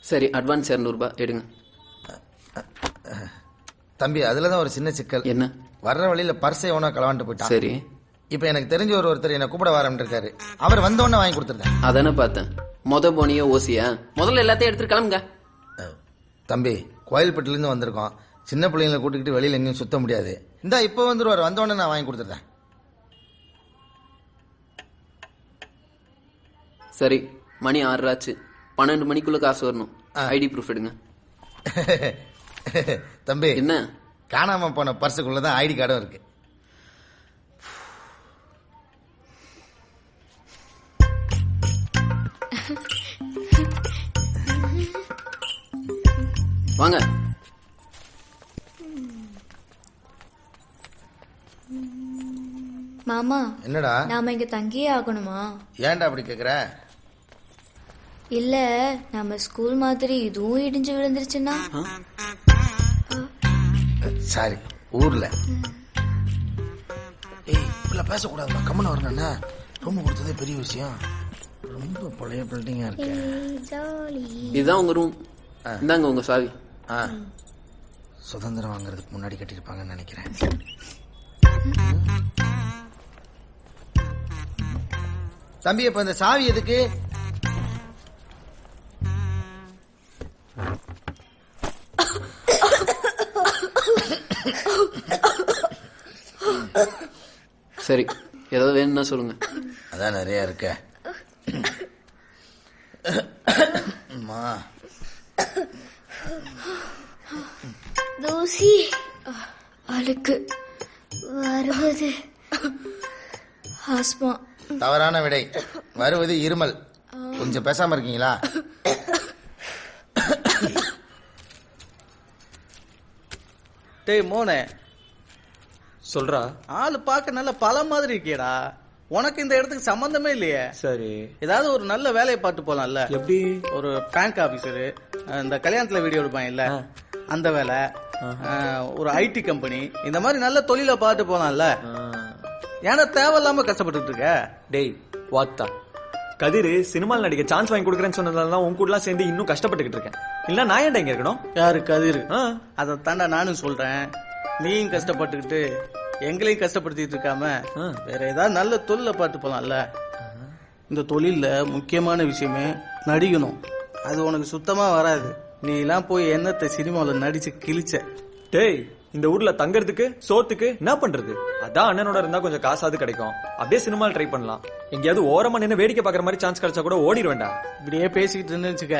சரி, அட்வான்ஸ் ₹200 எடுங்க. தம்பி, அதுலதான் ஒரு சின்ன சிக்கல். என்ன? வர்ற வழியில பர்ஸை எவனோ களவாண்டு போயிட்டான். சரி, இப்ப எனக்கு தெரிஞ்ச ஒருத்தர் என்ன கூப்பிட வரேன் இருக்காரு. அவர் வந்த உடனே வாங்கி கொடுத்துருக்கேன். அதானே பார்த்தேன். போனியோ ஓசியா? முதல்ல எல்லாத்தையும் எடுத்துட்டு கிளம்புங்க. தம்பி, கோயில்பட்டில இருந்து வந்திருக்கோம். சின்ன பிள்ளைங்களை கூட்டிக்கிட்டு வெளியில எங்கேயும் சுத்த முடியாது. இந்தா இப்ப வந்துருவாரு, வந்த உடனே நான் வாங்கி கொடுத்துருக்கேன். சரி, மணி 6 ஆச்சு. 12 மணிக்குள்ள காசு வரணும். ஐடி ப்ரூஃப் எடுங்க. தம்பி, என்ன? காணாம போன பர்சுக்குள்ளதான் ஐடி கார்டும் இருக்கு. வாங்க. மாமா, என்னடா நாம இங்க தங்கியே ஆகணுமா? ஏன்டா அப்படி கேக்குற? இல்ல, நம்ம ஸ்கூல் மாதிரி இதுவும் இடிஞ்சு விழுந்துருச்சுன்னா சாரி ஊர்ல. ஏய் இப்பெல்லாம் பேசக்கூடாதுமா, கம்மன வரணும்னா ரூம் கொடுத்ததே பெரிய விஷயம். ரொம்ப பழைய பில்டிங்கா இருக்கு. இதுதான் உங்க ரூம், இந்தாங்க உங்க சாவி. சுதந்திரம் வாங்குறதுக்கு முன்னாடி கட்டியிருப்பாங்கன்னு நினைக்கிறேன். தம்பி இப்ப இந்த சாவி எதுக்கு? சரி, ஏதாவது வேணும்னா சொல்லுங்க. அதான் நிறைய இருக்க. தூசி அழுக்கு வருவது ஆஸ்மா. தவறான விடை. வருவது இருமல். கொஞ்சம் பேசாம இருக்கீங்களா? டேய் மோனே, சொல்றா. ஆளு பார்க்க நல்ல பல மாதிரி இருக்கியடா. உனக்கு இந்த இடத்துக்கு சம்பந்தமே இல்லையே. சரி, ஏதாவது ஒரு நல்ல வேலையை பார்த்து போலாம்ல. எப்படி? ஒரு பேங்க் ஆபீசரு, இந்த கல்யாணத்துல வீடியோ எடுப்பான் இல்ல அந்த வேலை, ஒரு ஐடி கம்பெனி, இந்த மாதிரி நல்ல தொழில பார்த்து போலாம்ல. ஏன்னா தேவையில்லாம கஷ்டப்பட்டு இருக்க. டேய் வாத்தா, கதிர் சினிமாவில் நடிக்க சான்ஸ் வாங்கி கொடுக்குறேன்னு சொன்னதால உன் கூட சேர்ந்து இன்னும் கஷ்டப்பட்டுக்கிட்டு இருக்கேன். இல்ல நான் ஏன்டா இங்க இருக்கணும்? யாரு கதிர்? அதை தாண்டா நானும் சொல்றேன். நீயும் கஷ்டப்பட்டுக்கிட்டு எங்களையும் கஷ்டப்படுத்திட்டு இருக்காம வேற ஏதாவது நல்ல தொழில பார்த்து போலாம்ல. இந்த தொழில முக்கியமான விஷயமே நடிக்கணும். அது உனக்கு சுத்தமா வராது. நீ எல்லாம் போய் என்னத்தை சினிமாவில் நடிச்சு கிழிச்ச. டேய், இந்த ஊர்ல தங்கறதுக்கு சோத்துக்கு என்ன பண்றது? அதான் அண்ணனோட இருந்தா கொஞ்சம் காசாவது கிடைக்கும். அப்படியே சினிமாவில் ட்ரை பண்ணலாம். எங்கேயாவது ஓரமா நின்று வேடிக்கை பாக்குற மாதிரி சான்ஸ் கிடைச்சா கூட ஓடிடுவேண்டா. இப்படியே பேசிக்கிட்டு இருந்துச்சுக்க,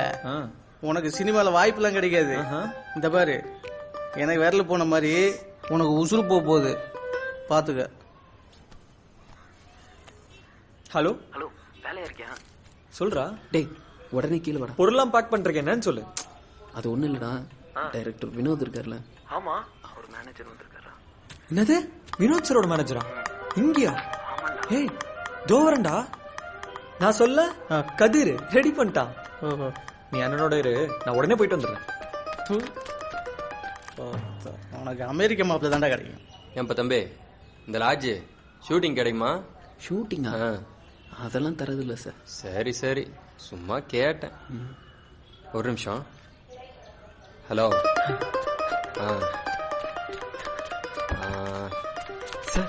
உனக்கு சினிமால வாய்ப்பு எல்லாம் கிடைக்காது. இந்த பாரு, எனக்கு விரல போன மாதிரி உனக்கு உசுறு போகுது, பாத்துக்க. ஹலோ ஹலோ, வேலையா இருக்கியா? சொல்றா. டேய் உடனே கீழே வர. பொருளாம் பேக் பண்றேன், என்னன்னு சொல்லு. அது ஒண்ணு இல்லடா, டைரக்டர் வினோத் இருக்கார்ல. ஆமா, அவர் மேனேஜர் வந்திருக்காரா. என்னது? வினோத் சரோட மேனேஜரா? இங்கயா? ஏய் தோவரண்டா. நான் சொல்ல கதிர் ரெடி பண்ணிட்டான். நீ அண்ணனோட இரு, நான் உடனே போயிட்டு வந்துடுறேன். உனக்கு அமெரிக்க மாப்பிள்ள தாண்டா கிடைக்கும். ஏன்பா தம்பி, இந்த லாட்ஜ் ஷூட்டிங் கிடைக்குமா? ஷூட்டிங்கா? அதெல்லாம் தரது இல்லை சார். சரி சரி, சும்மா கேட்டேன். ஒரு நிமிஷம். ஹலோ.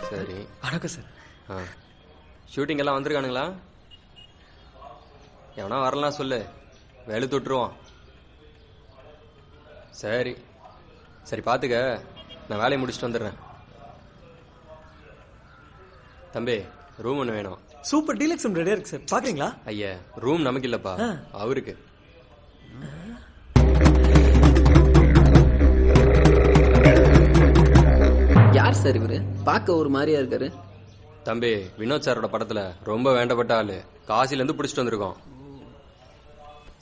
சரி வணக்கம் சார். ஷூட்டிங் எல்லாம் வந்திருக்கானுங்களா? எவனா வரலாம் சொல்லு, வேலை தொட்டுருவான். சரி சரி, பாத்துக்க, நான் வேலையை முடிச்சுட்டு வந்துடுறேன். தம்பி, ரூம் ஒன்று வேணும். சூப்பர் டீலக்ஸ் ரூம் ரெடியா இருக்கு சார், பாக்குறீங்களா? ஐயா, ரூம் நமக்கு இல்லப்பா, அவருக்கு. யார் சார் இவரு? பார்க்க ஒரு மாதிரியா இருக்காரு. தம்பி, வினோத் சாரோட படத்துல ரொம்ப வேண்டப்பட்ட ஆளு. காசில இருந்து பிடிச்சிட்டு வந்திருக்கோம்.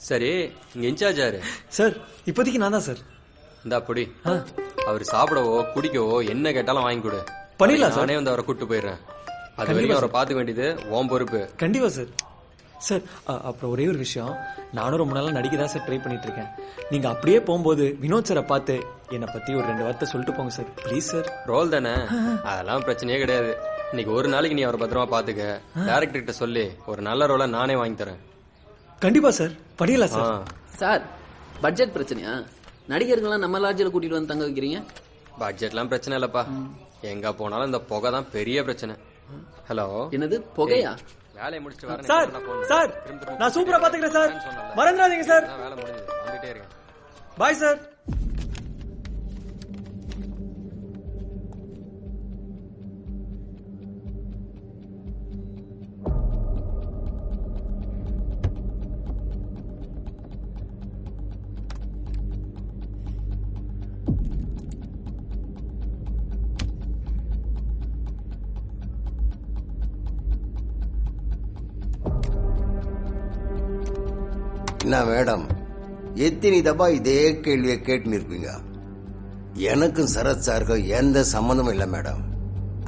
சரி, இங்க இன்சார்ஜ் யாரு? சார் இப்போதைக்கு நான் தான் சார். இந்தா புடி. அவர் சாப்பிடவோ குடிக்கவோ என்ன கேட்டாலும் வாங்கி கொடு. பண்ணிடலாம் சார். நானே வந்து அவரை கூட்டு போயிடுறேன். அது வரைக்கும் அவரை பாத்துக்க வேண்டியது உன் பொறுப்பு. கண்டிப்பா சார். சார் அப்புறம் ஒரே ஒரு விஷயம், நானும் ரொம்ப நாளா நடிக்க தான் சார் ட்ரை பண்ணிட்டு இருக்கேன். நீங்க அப்படியே போகும்போது வினோத் சாரை பார்த்து என்னை பத்தி ஒரு 2 வார்த்தை சொல்லிட்டு போங்க சார், ப்ளீஸ் சார். ரோல் தானே, அதெல்லாம் பிரச்சனையே கிடையாது. இன்னைக்கு ஒரு நாளைக்கு நீ அவரை பத்திரமா பாத்துக்க. டைரக்டர் கிட்ட சொல்லி ஒரு நல்ல ரோலை நானே வாங்கி தரேன். கண்டிப்பா சார், பண்ணிடலாம் சார். சார், பட்ஜெட் பிரச்சனையா? நடிகர்கள்லாம் நம்ம லாட்ஜில் கூட்டிட்டு வந்து தங்க வைக்கிறீங்க. பட்ஜெட்லாம் பிரச்சனை இல்லப்பா, எங்க போனாலும் இந்த புகை தான் பெரிய பிரச்சனை. ஹலோ. என்னது புகையா? வேலையை முடிச்சுட்டு வரேன் சார். சார் நான் சூப்பரா பாத்துக்கிறேன் சார், மறந்துடாதீங்க சார். வேலை முடிஞ்சது, வந்துட்டே இருக்கேன். Bye sir. என்ன மேடம், எத்தனை தப்பா இதே கேள்வியை கேட்டுன்னு இருப்பீங்க? எனக்கும் சரத் சாருக்கும் எந்த சம்மந்தமும் இல்லை மேடம்.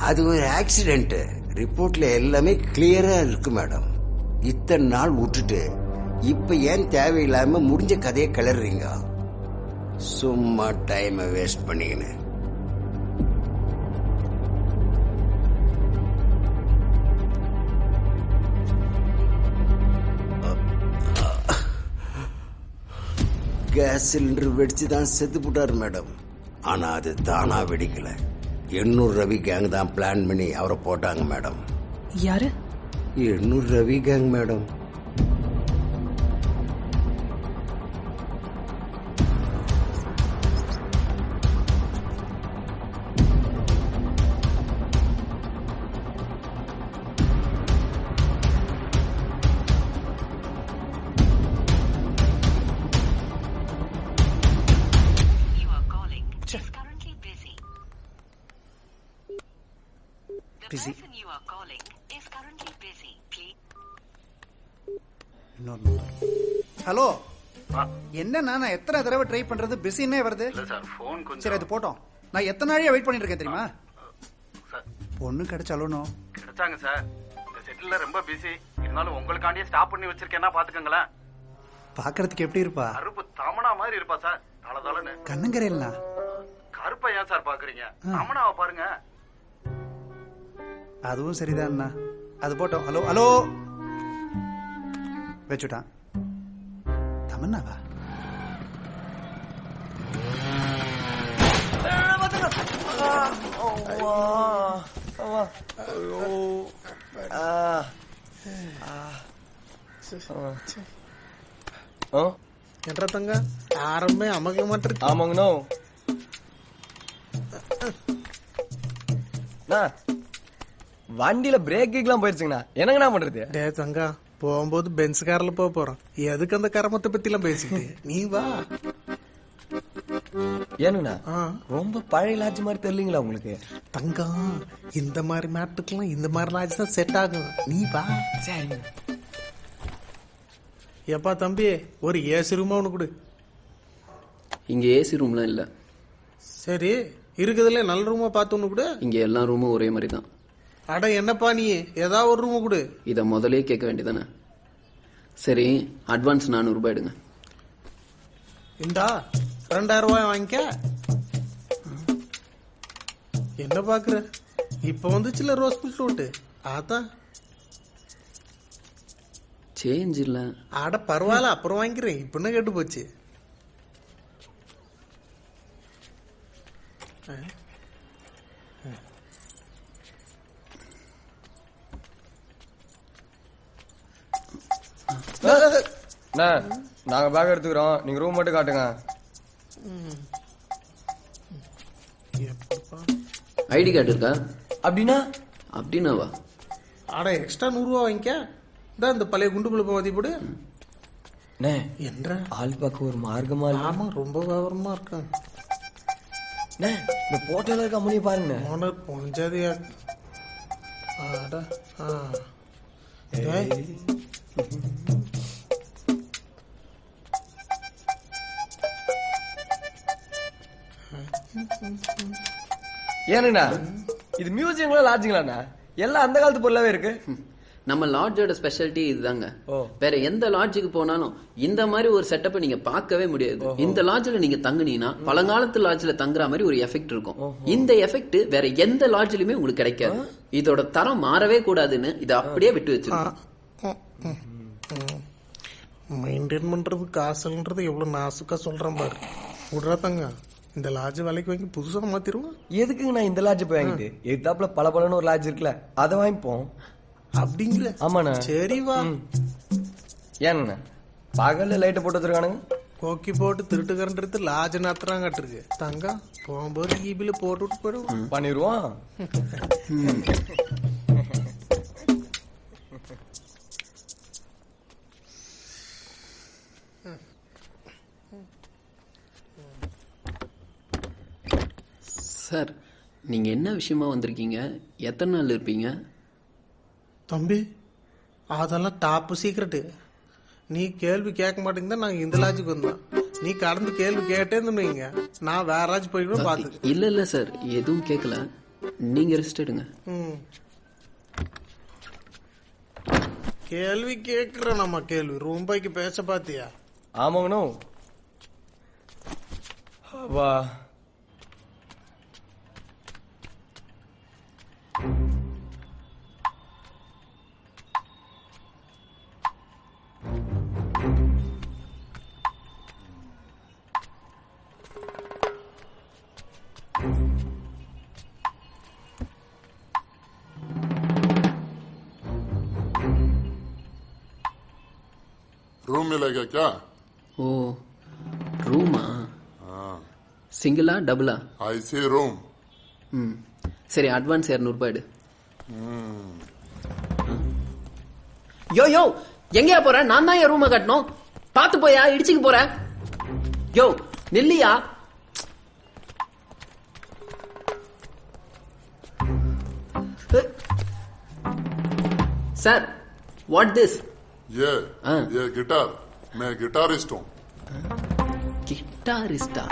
அது ஒரு ஆக்சிடென்ட். ரிப்போர்ட்ல எல்லாமே கிளியரா இருக்கு மேடம். இத்தனை நாள் விட்டுட்டு இப்ப ஏன் தேவையில்லாம முடிஞ்ச கதையை கிளறீங்க? சும்மா டைமை வேஸ்ட் பண்ணிக்கின்னு கேஸ் சிலிண்டர் வெடிச்சு தான் செத்து போட்டார் மேடம். ஆனா அது தானா வெடிக்கல. 800 ரவி கேங் தான் பிளான் பண்ணி அவரை போட்டாங்க மேடம். யாரு? 800 Ravi gang madam. Busy. Hello, என்னன்னா நான் எத்தனை தடவை ட்ரை பண்றது பிஸின்னே வருது. சரி அது போட்டோம். நான் எத்தனை நாளையா வெயிட் பண்ணிட்டு இருக்கேன் தெரியுமா? பொண்ணு கிடைச்சாலும் கிடைச்சாங்க சார். இந்த செட்டில் ரொம்ப பிஸி. இருந்தாலும் உங்களுக்காண்டியே ஸ்டாப் பண்ணி வச்சிருக்கேன்னா பாத்துக்கங்களேன். பாக்குறதுக்கு எப்படி இருப்பா? கருப்பு தமனா மாதிரி இருப்பா சார். தலதலன்னு கண்ணுங்கரையிலா. கருப்பை ஏன் சார் பாக்குறீங்க? தமனாவை பாருங்க. அதுவும் சரிதான். அது போட்டோம். ஹலோ ஹலோ வச்சுட்டான். தமன்னாவா? என்ற தங்க யாருமே அமக மாட்டிருக்கு. ஆமாங்கண்ணோ. வண்டியில பிரேக்குலாம் போயிருச்சுங்கண்ணா. என்னங்கண்ணா பண்றது? டே தங்கா, போகும்போது பென்ஸ் கார்ல போக போறோம். எதுக்கு அந்த கரமத்தை பத்தி எல்லாம் பேசிட்டு? நீ வா. ஏனுண்ணா ரொம்ப பழைய லாட்ஜ் மாதிரி தெரியலீங்களா உங்களுக்கு? தங்கம், இந்த மாதிரி மேட்டுக்கெல்லாம் இந்த மாதிரி லாட்ஜ் தான் செட் ஆகும். நீ வா. சரிங்க. எப்பா தம்பி, ஒரு ஏசி ரூமா ஒன்று கொடு. இங்க ஏசி ரூம்லாம் இல்ல. சரி, இருக்குதுல நல்ல ரூமா பார்த்து ஒன்று கொடு. இங்க எல்லா ரூமும் ஒரே மாதிரி தான். அட என்னப்பா நீ, ஏதாவது ஒரு ரூம் கொடு. இத முதலே கேட்க வேண்டியதானே? சரி, அட்வான்ஸ் 400 ரூபாய் எடுங்க. இந்தா 2000 ரூபாய் வாங்கிக்க. என்ன பாக்குற? இப்ப வந்துச்சுல ரோஸ் மில்க் விட்டு, அதான் சேஞ்ச் இல்ல. அட பரவாயில்ல, அப்புறம் வாங்கிக்கிறேன். இப்பன்னு கேட்டு போச்சு. நாங்க பேக் எடுத்துக்கிறோம். நீங்க ரூம் மட்டும் காட்டுங்க. ஐடி கார்டு இருக்கா? அப்படின்னா அப்படின்னாவா? அட எக்ஸ்ட்ரா 100 ரூபா வாங்கிக்க. இந்த பழைய குண்டு புள்ள மதி போடு. என்ற ஆள் பார்க்க ஒரு மார்க்கமா இல்ல. ஆமா, ரொம்ப விவரமா இருக்கான். இந்த போட்டோல இருக்க அம்மனி பாருங்க. ஓனர் பொஞ்சாதியா. அட ஏனுண்ணா இது மியூசியங்களா லாட்ஜுங்களாண்ணா? எல்லாம் அந்த காலத்து பொருளாவே இருக்கு. நம்ம லாட்ஜோட ஸ்பெஷாலிட்டி இதுதாங்க. வேற எந்த லாட்ஜுக்கு போனாலும் இந்த மாதிரி ஒரு செட்டப்பை நீங்க பார்க்கவே முடியாது. இந்த லாட்ஜ்ல நீங்க தங்குனீங்கன்னா பழங்காலத்து லாட்ஜ்ல தங்குற மாதிரி ஒரு எஃபெக்ட் இருக்கும். இந்த எஃபெக்ட் வேற எந்த லாட்ஜ்லயுமே உங்களுக்கு கிடைக்காது. இதோட தரம் மாறவே கூடாதுன்னு இதை அப்படியே விட்டு வச்சிருக்கோம். மெயின்டைன் பண்றது காசுன்றது எவ்வளவு நாசுக்கா சொல்றேன் பாரு. விடுறா தங்க, இந்த லாட்ஜ் விலைக்கு வாங்கி புதுசா மாத்திருவோம். எதுக்குங்க நான் இந்த லாட்ஜ் போய் வாங்கிட்டு எதாப்புல பல ஒரு லாட்ஜ் இருக்குல்ல, அதை வாங்கிப்போம். அப்படிங்கிற? ஆமாண்ணா. சரி வா. ஏன்னா பகல்ல லைட்டை போட்டு வச்சிருக்கானுங்க. கோக்கி போட்டு திருட்டு கரண்ட் லாட்ஜ் நாத்துறாங்க இருக்கு. தங்க போகும்போது ஈபில போட்டு விட்டு போயிடுவோம். பண்ணிடுவோம். சார், நீங்க என்ன விஷயமா வந்திருக்கீங்க? எத்தனை நாள் இருப்பீங்க? தம்பி, அதெல்லாம் டாப் சீக்ரெட்டு. நீ கேள்வி கேட்க மாட்டேங்குதா நாங்க இந்த லாட்ஜுக்கு வந்தோம். நீ கடந்து கேள்வி கேட்டேன்னு வைங்க, நான் வேற லாட்ஜ் போய்கூட பாத்துக்க. இல்ல சார், எதுவும் கேட்கல. நீங்க ரெஸ்ட் எடுங்க. கேள்வி கேட்கிற நம்ம கேள்வி ரூபாய்க்கு பேச பாத்தியா? ஆமாங்கண்ணோ. வா रूम मिलेगा क्या? ஓ ரூமா? சிங்கிளா டபுளா? I say room. ம் சரி, அட்வான்ஸ் 200 ரூபாய் எடு. யோ யோ எங்கயா போற? நான் தான் என் ரூமை கட்டணும். பாத்து போயா, இடிச்சுக்கு போற. யோ நில்லியா. Sir, what this? ये गिटार. मैं गिटारिस्ट हूँ. गिटारिस्टा?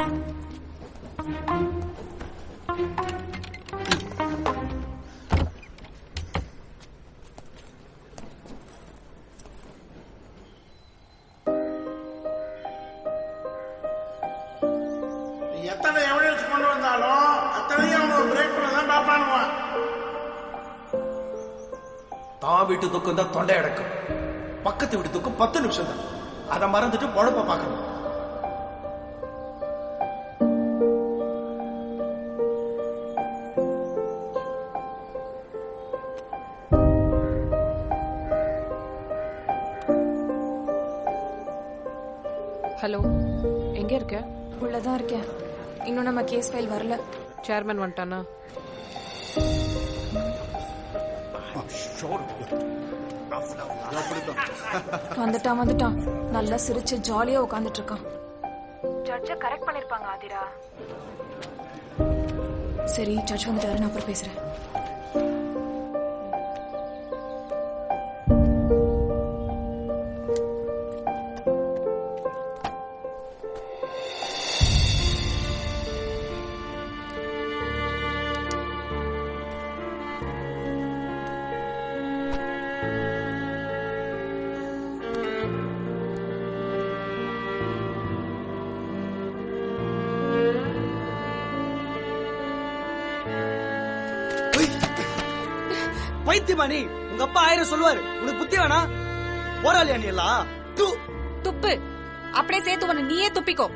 எத்தனை எவிடன்ஸ் கொண்டு வந்தாலும் அத்தனையும் அவனுக்கு பிரேக் பண்ண தான் பாப்பானுவான். தான் வீட்டு துக்கம் தான் தொண்டை அடக்கும், பக்கத்து வீட்டு துக்கம் 10 நிமிஷம் தான். அதை மறந்துட்டு பொழப்ப பார்க்கணும். ஹலோ, எங்க இருக்க? உள்ளதான் இருக்கேன். இன்னும் நம்ம கேஸ் ஃபைல் வரல. சேர்மன் வந்துட்டானா? வந்துட்டான். நல்லா சிரிச்சு ஜாலியா உட்கார்ந்துட்டு இருக்கான். ஜட்ஜ கரெக்ட் பண்ணிருப்பாங்க ஆதிரா. சரி, ஜட்ஜ் வந்துட்டாரு, நான் அப்புறம் பேசுறேன். பைத்தியமானி, உங்க அப்பா 1000 சொல்லுவாரு. உனக்கு புத்தி வேணா? போராளியா நீ எல்லாம்? துப்பு அப்படியே சேர்த்து ஒன்னு நீயே துப்பிக்கோ.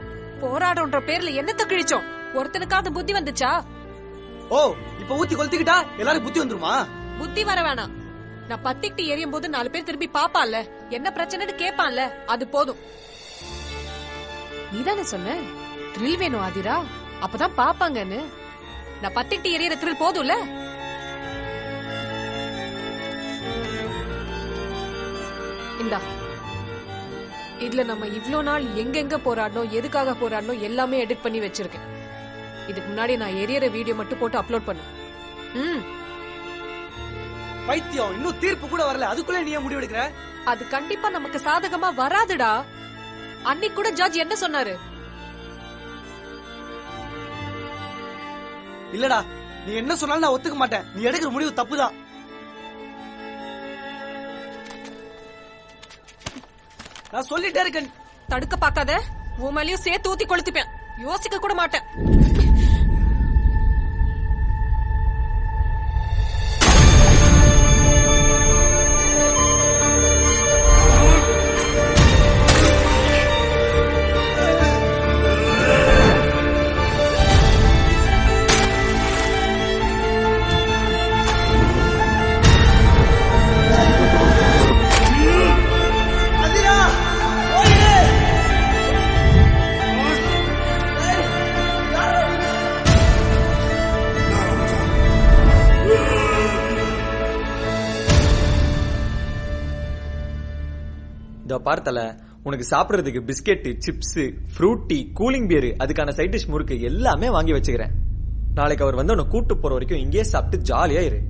போராடுன்ற பேர்ல என்னத்த கிழிச்சோம்? ஒருத்தனுக்காவது புத்தி வந்துச்சா? ஓ, இப்ப ஊத்தி கொளுத்திக்கிட்டா எல்லாரும் புத்தி வந்துருமா? புத்தி வர வேணாம். நான் பத்திக்கிட்டு எரியும் போது 4 பேர் திரும்பி பாப்பான்ல, என்ன பிரச்சனைன்னு கேட்பான்ல, அது போதும். நீதானே சொன்ன த்ரில் வேணும் ஆதிரா, அப்பதான் பாப்பாங்கன்னு. நான் பத்திக்கிட்டு எரியற த்ரில் போதும்ல. இந்தா, இதுல நம்ம இவ்ளோ நாள் எங்கெங்க போராடணும், எதுக்காக போராடணும் எல்லாமே எடிட் பண்ணி வச்சிருக்கேன். இதுக்கு முன்னாடி நான் எரியற வீடியோ மட்டும் போட்டு அப்லோட் பண்ணு. பைத்தியம், இன்னும் தீர்ப்பு கூட வரல, அதுக்குள்ள நீ முடிவு எடுக்கிற? அது கண்டிப்பா நமக்கு சாதகமா வராதுடா. அன்னைக்கு கூட ஜட்ஜ் என்ன சொன்னாரு? இல்லடா, நீ என்ன சொன்னாலும் நான் ஒத்துக்க மாட்டேன். நீ எடுக்கிற முடிவு தப்புதான். நான் சொல்லிட்டே இருக்கேன். தடுக்க பாக்காத, உன் மேலயும் சேர்த்து ஊத்தி கொளுத்திப்பேன். யோசிக்க கூட மாட்டேன். பார்த்தல, உனக்கு சாப்பிடுறதுக்கு biscuit, chips, Frooti, cooling beer, அதுக்கான சைட் டிஷ் முறுக்கு எல்லாமே வாங்கி வச்சுக்கிறேன். நாளைக்கு அவர் வந்து உன்னை கூட்டு போற வரைக்கும் இங்கேயே சாப்பிட்டு ஜாலியா இரு.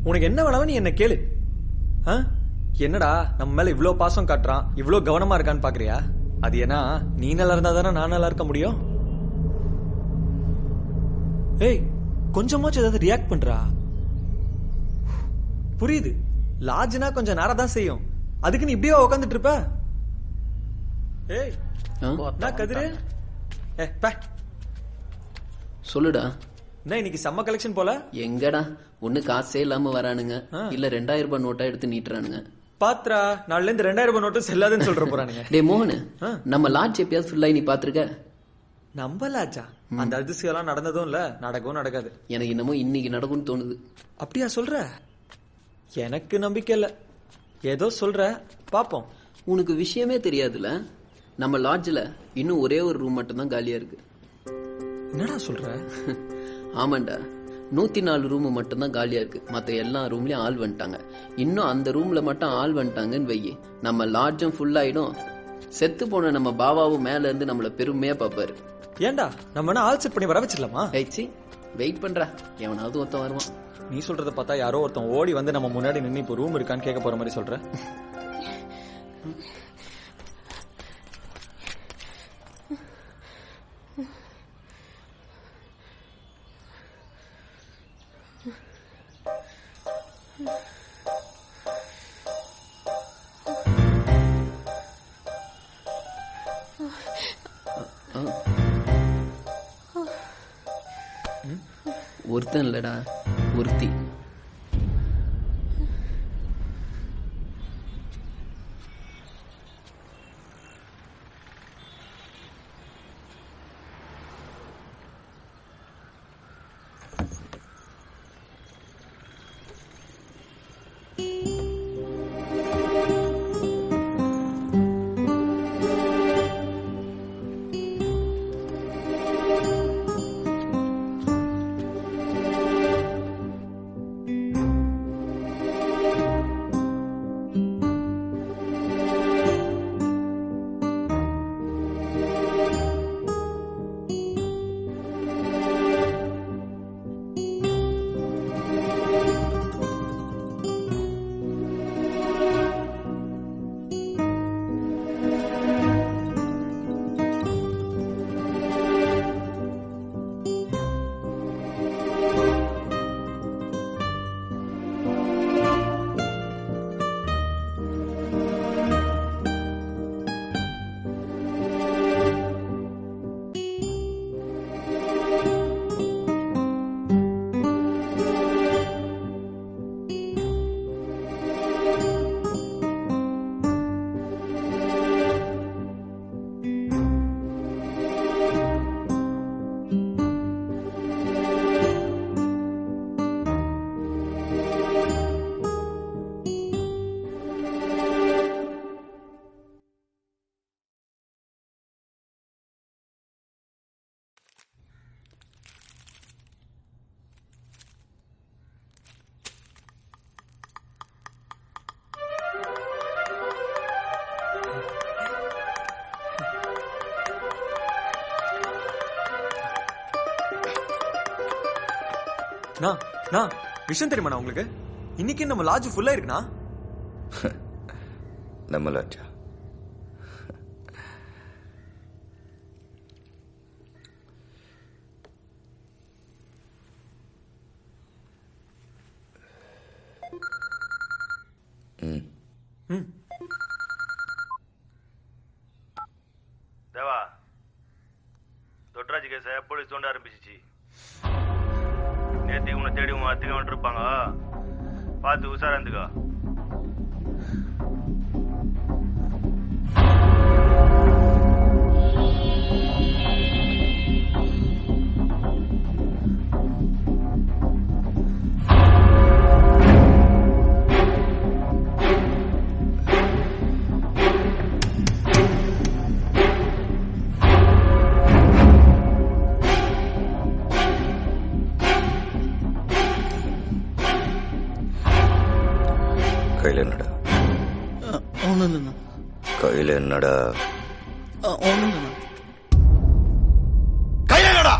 உனக்கு என்ன வேணாலும் நீ என்ன கேளு. என்னடா நம்ம மேல இவ்ளோ பாசம் காட்டுறான், இவ்ளோ கவனமா இருக்கான்னு பாக்குறியா? அது ஏன்னா நீ நல்லா இருந்தா தானே நான் நல்லா இருக்க முடியும். ஏய், கொஞ்சமாச்சும் ஏதாவது ரியாக்ட் பண்றா. புரியுது, லாஜ்னா கொஞ்சம் நேரம் தான் செய்யும். அதுக்கு நீ இப்படியே உட்காந்துட்டு இருப்ப? ஏய், நான் கதிரு. சொல்லுடா. என்ன இன்னைக்கு செம்ம கலெக்ஷன் போல? எங்கடா, ஒண்ணு காசே இல்லாம வரானுங்க, இல்ல 2000 ரூபாய் நோட்டா எடுத்து நீட்டுறானுங்க. பாத்ரா, நாள்ல இருந்து 2000 ரூபாய் நோட்டு செல்லாதுன்னு சொல்ற போறானுங்க. டே மோகன், நம்ம லாட்ஜ் எப்பயாவது ஃபுல்லா நீ பாத்துருக்க? நம்ம லாட்ஜா? அந்த அதிசயம் எல்லாம் நடந்ததும் இல்ல, நடக்கவும் நடக்காது. எனக்கு என்னமோ இன்னைக்கு நடக்கும்னு தோணுது. அப்படியா சொல்ற? எனக்கு நம்பிக்கை இல்ல. ஏதோ சொல்ற, பாப்போம். உனக்கு விஷயமே தெரியாதுல, நம்ம லாட்ஜில் இன்னும் ஒரே ஒரு ரூம் மட்டும்தான் காலியா இருக்கு. என்னடா சொல்ற? ஆமாண்டா, 104 ரூம் மட்டும்தான் காலியா இருக்கு. மற்ற எல்லா ரூம்லயும் ஆள் வந்துட்டாங்க. இன்னும் அந்த ரூம்ல மட்டும் ஆள் வந்துட்டாங்கன்னு வையி, நம்ம லாட்ஜும் ஃபுல் ஆயிடும். செத்து போன நம்ம பாபாவும் மேல இருந்து நம்மள பெருமையா பாப்பாரு. ஏன்டா நம்ம என்ன ஆள் செட் பண்ணி வர வச்சிடலாமா? வெயிட் பண்றா, எவனாவது ஒருத்தன் வருவான். நீ சொல்றத பார்த்தா யாரோ ஒருத்தன் ஓடி வந்து நம்ம முன்னாடி நின்று இப்போ ரூம் இருக்கான்னு கேட்க போற மாதிரி சொல்ற. ஒருத்தன் இல்லடா, ஒருத்தி. விஷயம் தெரியுமா உங்களுக்கு? இன்னைக்கு நம்ம லாட்ஜ் ஃபுல்லா இருக்குண்ணா. நம்ம லாட்ஜா? தேவா, தொட்ராஜ் கேஸ போலீஸ் தோண்ட ஆரம்பிச்சிச்சு. நேத்தி உன்னை தேடி உன் அத்திக வந்துருப்பாங்க, பார்த்து உஷாரா இருந்துக்கா. கையில் என்னடா? ஒன்றும் இல்லைண்ணா. கையில் என்னடா? ஒன்றும் இல்லைண்ணா. கையில் என்னடா?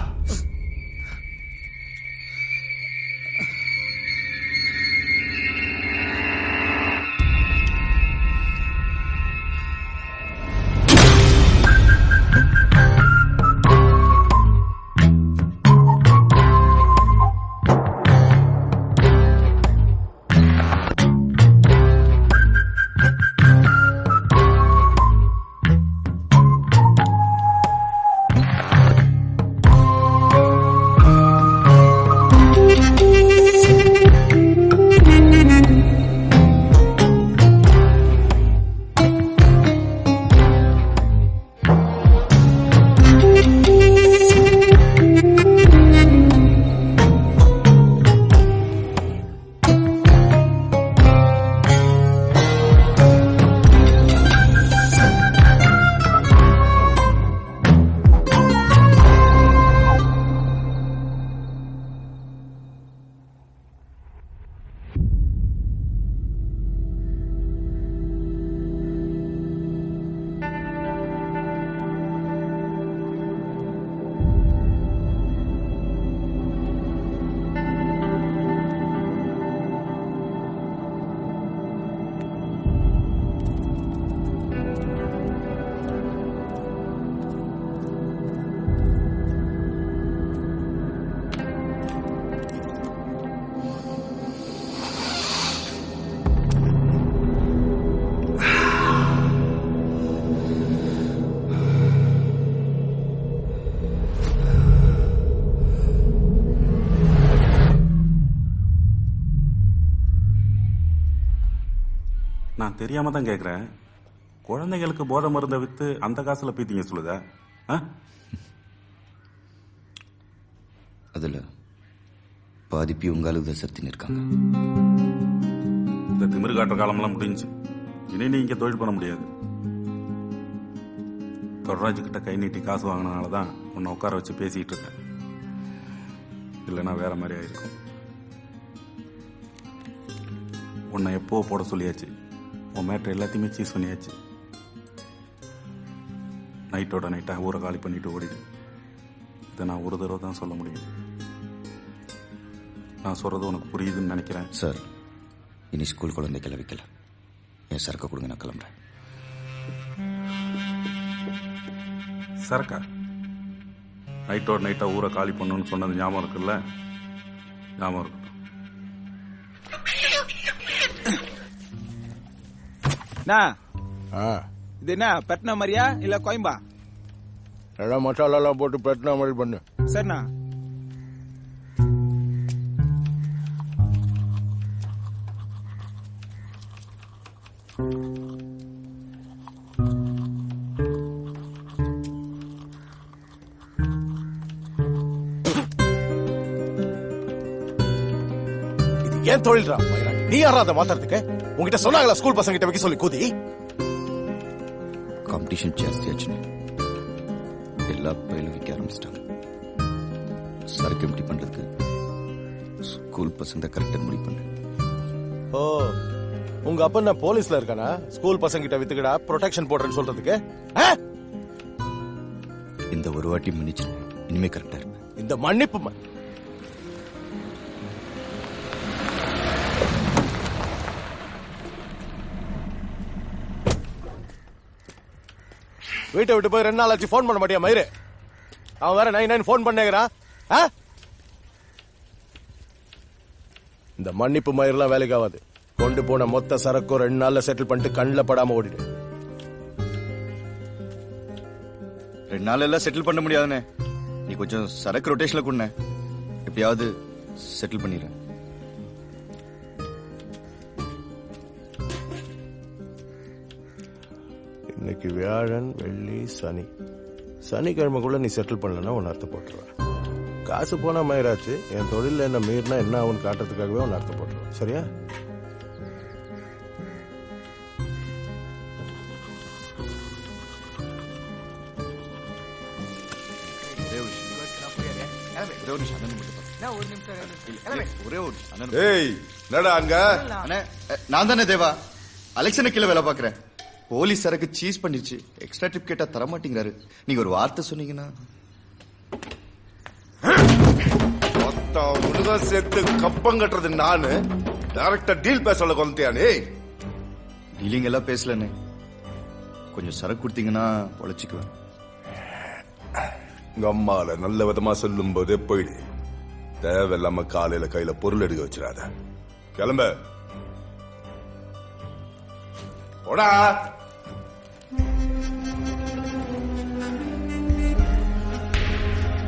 நான் தெரியாம தான் கேட்குறேன். குழந்தைங்களுக்கு போதை மருந்தை விற்று அந்த காசுல பீத்திங்க சொல்லுதா? அதில் பாதிப்பி உங்க அளவு தான் சத்தின்னு இருக்காங்க. இந்த திமிரு காட்டுற காலமெல்லாம் முடிஞ்சு. இனி நீ இங்கே தொழில் பண்ண முடியாது. தொடராஜு கிட்ட கை நீட்டி காசு வாங்கினால தான் உன்னை உட்கார வச்சு பேசிட்டு இருக்கேன். இல்லைன்னா வேற மாதிரி ஆயிருக்கும். உன்னை எப்போ போட சொல்லியாச்சு. உன் மேட்ரு எல்லாத்தையுமே சீஸ் பண்ணியாச்சு. நைட்டோட நைட்டாக ஊரை காலி பண்ணிட்டு ஓடிடு. இதை நான் ஒரு தடவை தான் சொல்ல முடியும். நான் சொல்றது உனக்கு புரியுதுன்னு நினைக்கிறேன். சார், இனி ஸ்கூல் குழந்தை கிளவிக்கல. என் சரக்கு கொடுங்க, நான் கிளம்புறேன். சரக்கா? நைட்டோட நைட்டா ஊரை காலி பண்ணணும்னு சொன்னது ஞாபகம் இருக்குல்ல? ஞாபகம் இருக்கட்டும். இது என்ன பெட்னா மாதிரியா இல்ல கோயம்பா? எல்லாம் மசாலாலாம் போட்டு பெட்னா மாதிரி பண்ணு. சரிண்ணா. ஏன் தொழில்ரா நீ யாரா அதை மாத்துறதுக்கு? உங்ககிட்ட சொன்னாங்களா ஸ்கூல் பசங்க கிட்ட வைக்க சொல்லி கூதி? காம்படிஷன் ஜாஸ்தியாச்சு. எல்லா பயிலும் விற்க ஆரம்பிச்சிட்டாங்க. சரக்கு எப்படி பண்றதுக்கு ஸ்கூல் பசங்க கரெக்டா முடிவு பண்ணு. ஓ, உங்க அப்பா என்ன போலீஸ்ல இருக்கானா? ஸ்கூல் பசங்க கிட்ட வித்துக்கடா ப்ரொடெக்ஷன் போடுறேன்னு சொல்றதுக்கு? இந்த ஒரு வாட்டி மன்னிச்சு, இனிமே கரெக்டா இருப்பேன். இந்த மன்னிப்பு வீட்டை விட்டு போய் 2 நாள் ஆச்சு. போன் பண்ண மாட்டியா மயிறு? அவன் வேற 9 போன் பண்ணேங்கிறான். இந்த மன்னிப்பு மயிரெல்லாம் வேலைக்கு ஆகாது. கொண்டு போன மொத்த சரக்கும் 2 நாள்ல செட்டில் பண்ணிட்டு கண்ணில் படாம ஓடிடு. 2 நாள் எல்லாம் செட்டில் பண்ண முடியாதுன்னு நீ கொஞ்சம் சரக்கு ரொட்டேஷன்ல கொண்டு எப்படியாவது செட்டில் பண்ணிடுறேன். இன்னைக்கு வியாழன், வெள்ளி, சனி. சனிக்கிழமைக்குள்ள நீ செட்டில் பண்ணலன்னா உன் அர்த்தம் போட்டுருவேன். காசு போனா மயிராச்சு. என் தொழில என்ன மீறினா என்ன ஆகுன்னு காட்டுறதுக்காகவே உன் அர்த்தம் போட்டுருவேன். சரியா? நான் தானே தேவா, அலெக்சனை கீழே வேலை பாக்குறேன். போலீஸ் சரக்கு சீஸ் பண்ணிருச்சு. எக்ஸ்ட்ரா டிப் கேட்டா தர மாட்டேங்கிறாரு. நீங்க ஒரு வார்த்தை சொன்னீங்கன்னா சேர்த்து கப்பம் கட்டுறது நானு. டைரக்டா டீல் பேச வந்துட்டியானே. டீலிங் எல்லாம் பேசலன்னு கொஞ்சம் சரக்கு கொடுத்தீங்கன்னா உழைச்சிக்குவேன். உங்க அம்மால நல்ல விதமா சொல்லும் போதே போயிடு. தேவையில்லாம காலையில கையில பொருள் எடுக்க வச்சிடாத. கிளம்ப போடா.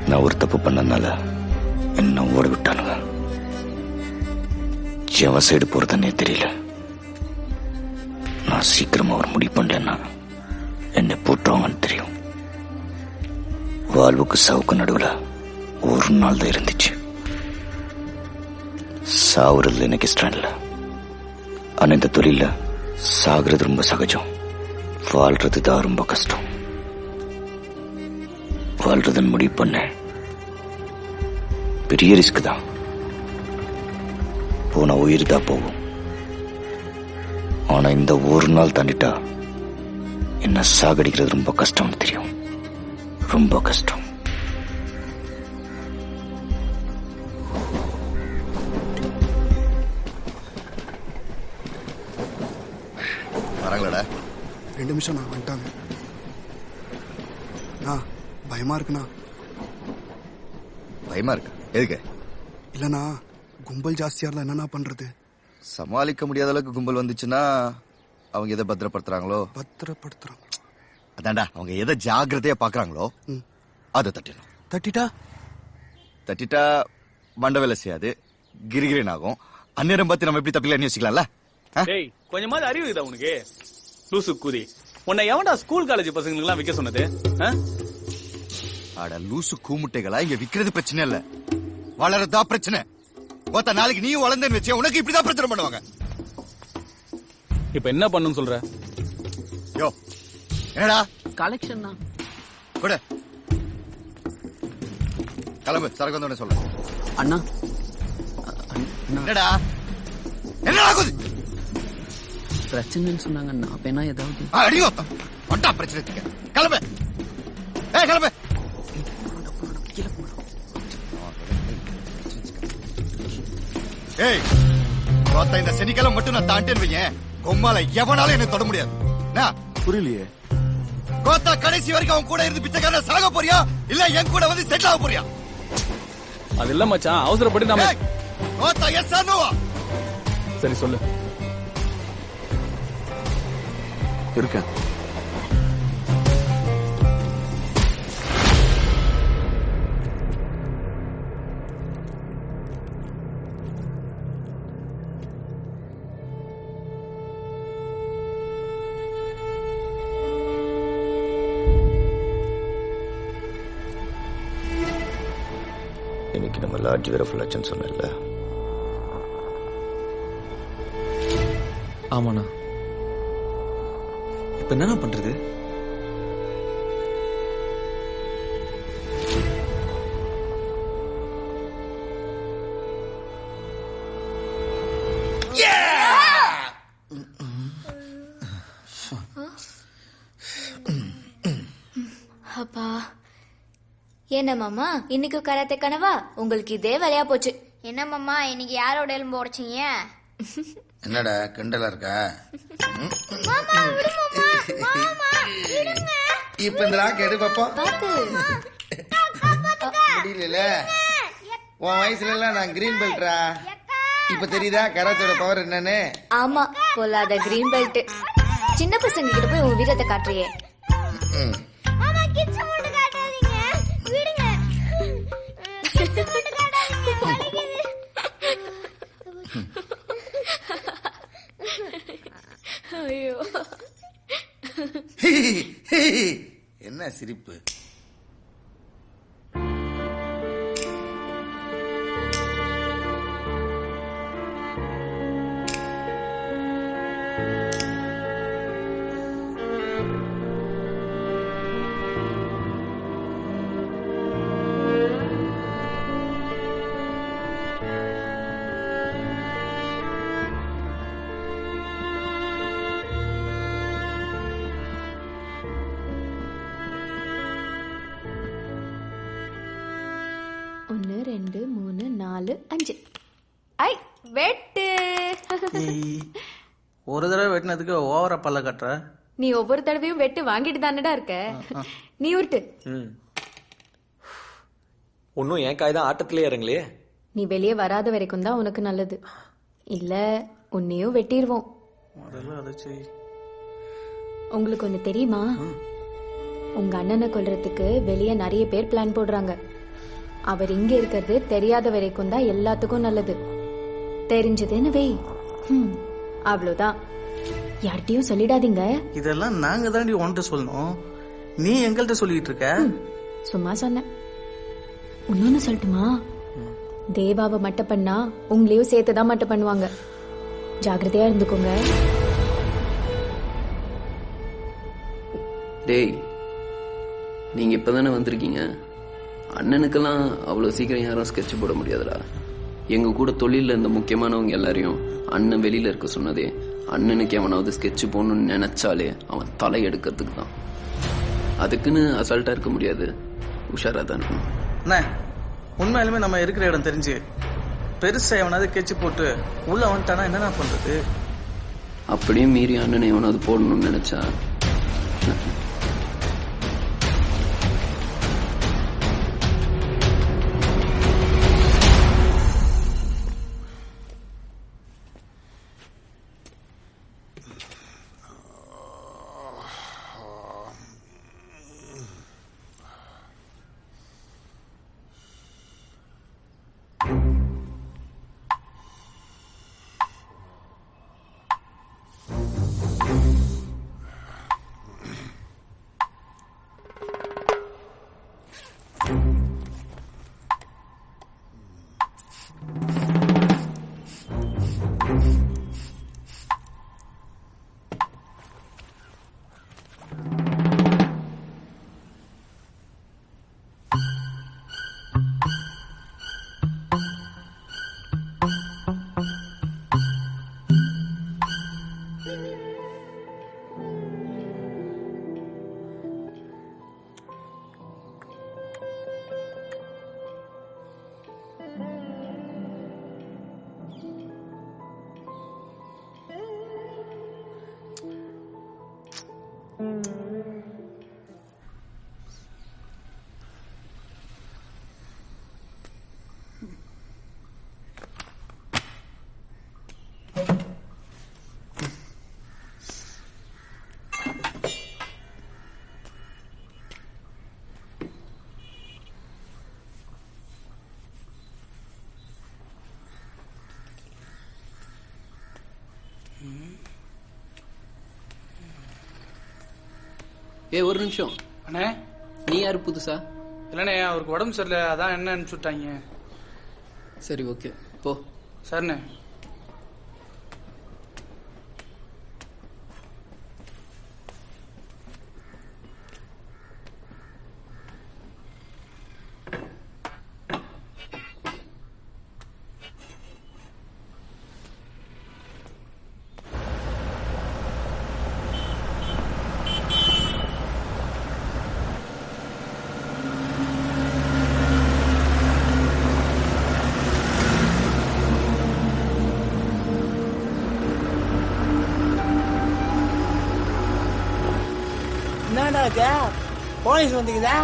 நான் ஒரு தப்பு பண்ணனால என்ன ஓட விட்டானுங்க. எவன் சைடு போறதுன்னே தெரியல. நான் சீக்கிரமா ஒரு முடிவு பண்ணலன்னா என்னை போட்டுருவாங்கன்னு தெரியும். வாழ்வுக்கு சாவுக்கு நடுவுல ஒரு நாள் தான் இருந்துச்சு. சாவுறதுல எனக்கு இஷ்டம் இல்லை. ஆனா இந்த தொழில சாகுறது ரொம்ப சகஜம். வாழ்றது தான் ரொம்ப கஷ்டம். வாழ்றதுன்னு முடிவு பண்ண பெரிய ரிஸ்க் தான். போன உயிர் தான் போகும். ஆனா இந்த ஒரு நாள் தாண்டிட்டா என்ன சாகடிக்கிறது ரொம்ப கஷ்டம்னு தெரியும். ரொம்ப கஷ்டம். வராங்களா? 2 நிமிஷம் நான் வந்துட்டாங்க. பயமா இருக்குண்ணா. பயமா இருக்கு? எதுக்கு? இல்லண்ணா, கும்பல் ஜாஸ்தியா இருந்தா என்னண்ணா பண்றது? சமாளிக்க முடியாத அளவுக்கு கும்பல் வந்துச்சுன்னா அவங்க எதை பத்திரப்படுத்துறாங்களோ பத்திரப்படுத்துறாங்க. அதான்டா, அவங்க எதை ஜாக்கிரதையா பாக்குறாங்களோ அதை தட்டிடணும். தட்டிட்டா மண்ட வேலை செய்யாது, கிரிகிரன் ஆகும். அந்நேரம் பார்த்து நம்ம எப்படி தப்பிக்கலாம்னு யோசிக்கலாம்ல. டேய் கொஞ்சமாவது அறிவு இருக்குதா உனக்கு? லூசு கூதி, உன்னை எவன்டா ஸ்கூல் காலேஜ் பசங்களுக்கு எல்லாம் விற்க சொன்னது? அட லூசு கூமுட்டைகளா, இங்க விக்கிறது பிரச்சனை இல்ல, வளரதா பிரச்சனை. ஒத்த நாளைக்கு நீயும் வளர்ந்தேன்னு வச்சே உனக்கு இப்படிதான் பிரச்சனை பண்ணுவாங்க. இப்ப என்ன பண்ணும் சொல்ற? யோ என்னடா கலெக்ஷன் தான் கூட கிளம்பு, சரக்கு வந்தோடனே சொல்ல. அண்ணா என்னடா என்னடா குதி பிரச்சனைன்னு சொன்னாங்க அண்ணா. அப்ப என்ன ஏதாவது அடியோ வண்டா பிரச்சனை கிளம்பு. கிளம்பு. ஏய் இந்த சனிக்கிழமை மட்டும் நான் தாண்டேன்னு வையேன், கொம்மால எவனாலும் என்ன தொட முடியாது. புரியலையே. கோத்தா கடைசி வரைக்கும் அவன் கூட இருந்து பிச்சைக்காரன் சாக போறியா இல்ல என் கூட வந்து செட்டில் ஆக போறியா? அது இல்ல மச்சான், அவசரப்பட்டு நாம. கோத்தா எஸ் ஆர் நோவா? சரி சொல்லு. இருக்கேன். இன்னைக்கு நம்ம லாட்ஜ் வேற ஃபுல்லாச்சுன்னு சொன்னல. ஆமாண்ணா. இப்ப என்ன பண்றது? அப்பா என்ன மாமா இன்னைக்கு கராத்தே கனவா? உங்களுக்கு இதே வேலையா போச்சு. என்ன மாமா இன்னைக்கு யாரோட எலும்பு உடைச்சீங்க? என்னடா கிண்டலா இருக்கா? இப்ப இந்த லாக் எடு பாப்பா. முடியல, உன் வயசுல எல்லாம் நான் கிரீன் பெல்ட்ரா. இப்ப தெரியுதா கராத்தோட பவர் என்னன்னு? ஆமா, பொல்லாத கிரீன் பெல்ட். சின்ன பசங்க கிட்ட போய் உன் வீரத்தை காட்டுறியே. ஐயோ என்ன சிரிப்பு? ஒன்னு 2 3 4 5. ஐ வெட்டு. ஒரு தடவை வெட்டினதுக்கு ஓவரா பல்ல கட்டுற. நீ ஒவ்வொரு தடவையும் வெட்டு வாங்கிட்டு தானடா இருக்க. நீ உருட்டு. ஒன்னும் என் காய் தான் ஆட்டத்திலே இறங்கலையே. நீ வெளியே வராத வரைக்கும் தான் உனக்கு நல்லது. இல்ல உன்னையும் வெட்டிடுவோம். உங்களுக்கு ஒண்ணு தெரியுமா? உங்க அண்ணனை கொல்றதுக்கு வெளியே நிறைய பேர் பிளான் போடுறாங்க. அவர் இங்க இருக்கிறது தெரியாத வரைக்கும் தான் எல்லாத்துக்கும் நல்லது. தெரிஞ்சதுன்னு வை, அவ்வளவுதான். யார்கிட்டயும் சொல்லிடாதீங்க. இதெல்லாம் நாங்க தாண்டி உன்கிட்ட சொல்லணும், நீ எங்கள்கிட்ட சொல்லிட்டு இருக்க. சும்மா சொன்ன. இன்னொன்னு சொல்லட்டுமா? தேவாவை மட்டும் பண்ணா உங்களையும் சேர்த்துதான் மட்டும் பண்ணுவாங்க. ஜாக்கிரதையா இருந்துக்கோங்க. டேய், நீங்க இப்பதானே வந்திருக்கீங்க. அண்ணனுக்கெல்லாம் அவ்வளவு சீக்கிரம் யாரும் ஸ்கெட்ச் போட முடியாதுடா. எங்க கூட தொழில இருந்த முக்கியமானவங்க எல்லாரையும் அண்ணன் வெளியில இருக்க சொன்னதே அண்ணனுக்கு எவனாவது ஸ்கெட்ச் போடணும்னு நினைச்சாலே அவன் தலை எடுக்கிறதுக்கு தான். அதுக்குன்னு அசால்ட்டா இருக்க முடியாது, உஷாரா தான் இருக்கணும். உண்மையிலுமே நம்ம இருக்கிற இடம் தெரிஞ்சு பெருசா எவனாவது கெச்சு போட்டு உள்ள வந்துட்டானா என்ன பண்றது? அப்படியே மீறி அண்ணனை எவனாவது போடணும்னு நினைச்சா ஒரு நிமிஷம் அண்ணே. நீ யாரு புதுசா? இல்லண்ணே, அவருக்கு உடம்பு சரியில்லை, அதான் என்ன அனுப்பிச்சுட்டாங்க. சரி, ஓகே, போ. சரிண்ணே. என்னடா போலீஸ் வந்துக்குதா?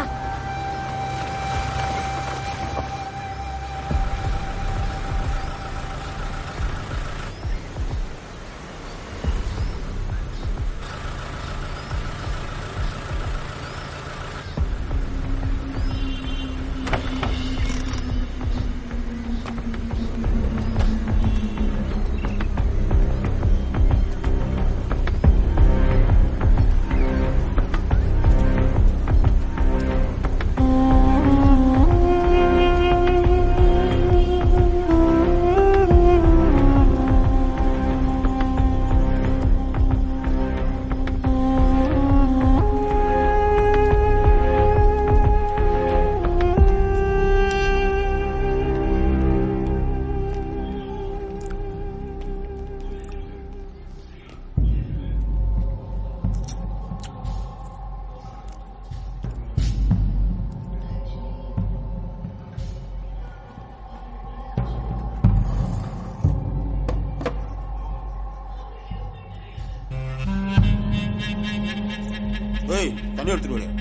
தண்ணி எடுத்துட்டு வர.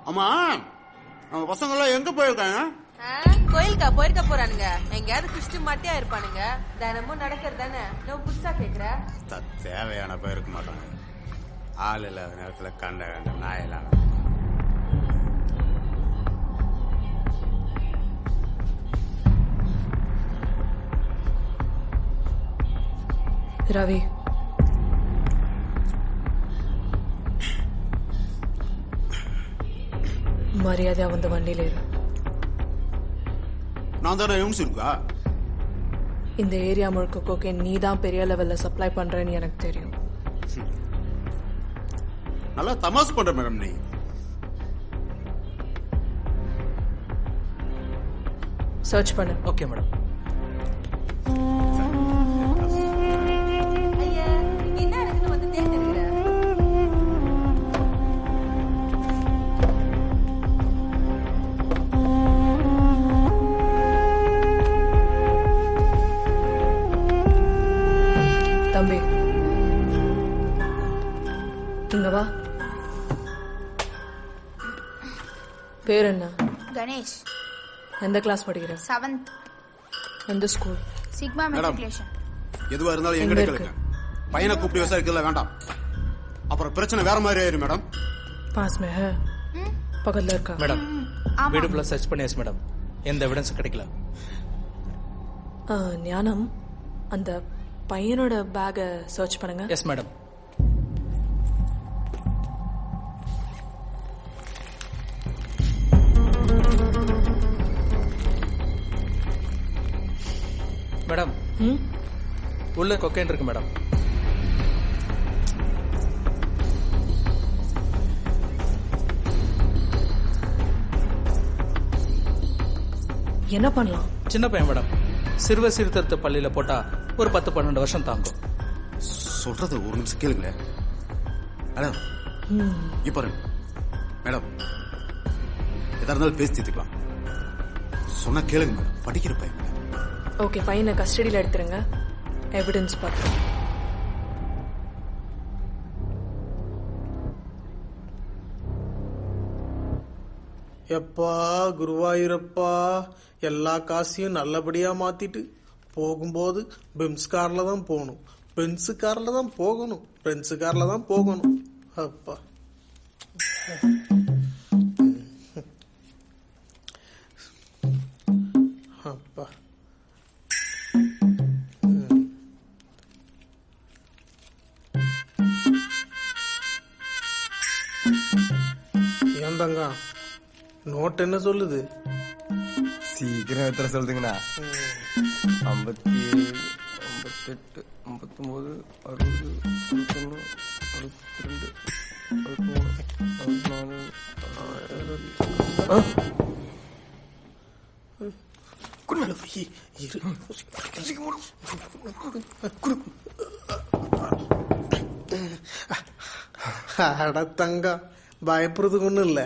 ஆமா, நம்ம பசங்க எல்லாம் எங்க போயிருக்காங்க? கோயிலுக்கா போயிருக்க போறானுங்க. எங்கயாவது குஷ்டு மாட்டியா இருப்பானுங்க. தினமும் நடக்கிறது தானே. நான் புதுசா கேக்குற. தேவையான பேர் இருக்க மாட்டாங்க. ஆள் இல்லாத நேரத்துல கண்ட நாயெல்லாம். ரவி, மரியாதையா வந்து வண்டியில ஏறு. நான் தானே இருக்கா? இந்த ஏரியா முழுக்க கோகேன் நீ தான் பெரிய லெவல்ல சப்ளை பண்றேன்னு எனக்கு தெரியும். நல்லா தமாஸ் பண்ற மேடம் நீ. சர்ச் பண்ணு. Okay madam. தம்பி, இங்க வா. பேர் என்ன? கணேஷ். எந்த கிளாஸ் படிக்கிற? 7th. எந்த ஸ்கூல்? Sigma matriculation. எதுவா இருந்தாலும் எங்க கேளுங்க. பையனை கூப்பிட்டு விசாரிக்கல வேண்டாம். அப்புறம் பிரச்சனை வேற மாதிரி ஆயிரும் மேடம். பாஸ் மே ஹை. பக்கத்துல இருக்கா? மேடம், வீடு ஃபுல்லா சர்ச் பண்ணியாச்சு மேடம். எந்த எவிடன்ஸ் கிடைக்கல. ஞானம், அந்த பையனோட பேக சர்ச் பண்ணுங்க. Yes madam. மேடம், உள்ள கொக்கைன் இருக்கு மேடம். என்ன பண்ணலாம்? சின்ன பையன் மேடம். சிறுவ சீர்திருத்த பள்ளியில போட்டா ஒரு 10-12 வருஷம் தாங்கும். சொல்றது ஒரு நிமிஷம் கேளுங்க மேடம். இப்ப மேடம், எதா இருந்தாலும் பேசி தீர்த்துக்கலாம். சொன்னா கேளுங்க மேடம். படிக்கிற பையன். ஓகே, பையனை கஸ்டடியில் எடுத்துருங்க. எவிடன்ஸ் பார்த்து. எப்பா குருவாயூரப்பா, எல்லா காசையும் நல்லபடியா மாத்திட்டு போகும்போது பெம்ஸ் கார்ல தான் போகணும், பென்ஸ் கார்ல தான் போகணும், பென்ஸ் கார்ல தான் போகணும். அப்பா அப்பா ஏன் தங்க நோட் என்ன சொல்லுது? சீக்கிரம் எத்தனை சொல்லுதுங்கண்ணா? 57, 58, 59, 60, 61, 62, 63, 64. தங்க பயப்படுறதுக்கு ஒண்ணும் இல்ல,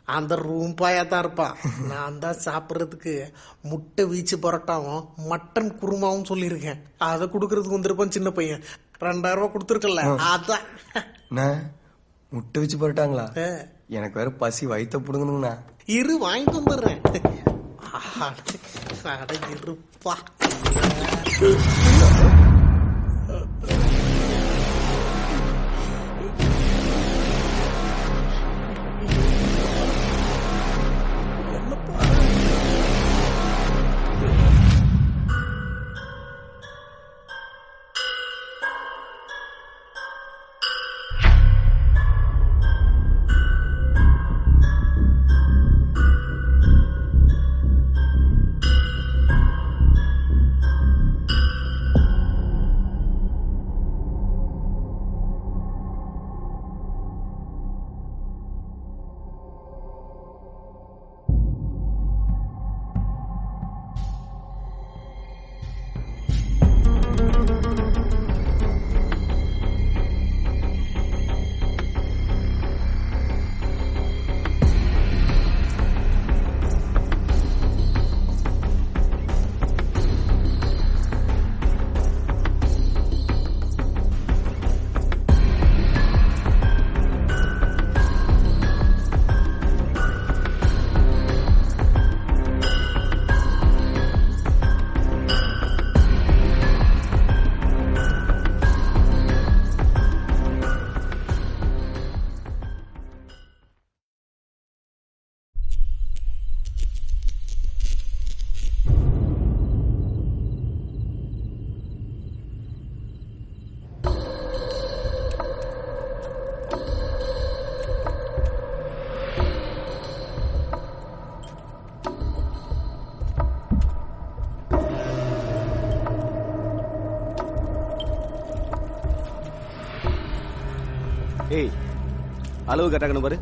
அந்த ரூம் பாயாதான் இருப்பான். நான் தான் சாப்பிட்றதுக்கு முட்டை வீச்சு பரோட்டாவும் மட்டன் குருமாவும் சொல்லியிருக்கேன். அதை கொடுக்கறதுக்கு வந்திருப்பான் சின்ன பையன். 2000 ரூபாய் கொடுத்துருக்கல, அதான். முட்டை வச்சு போட்டாங்களா? எனக்கு வேற பசி வயித்த புடுங்கணுங்கண்ணா. இரு வாங்கிட்டு வந்துடுறேன். இருப்பா ஏய், அளவு கரெக்டாக பாரு.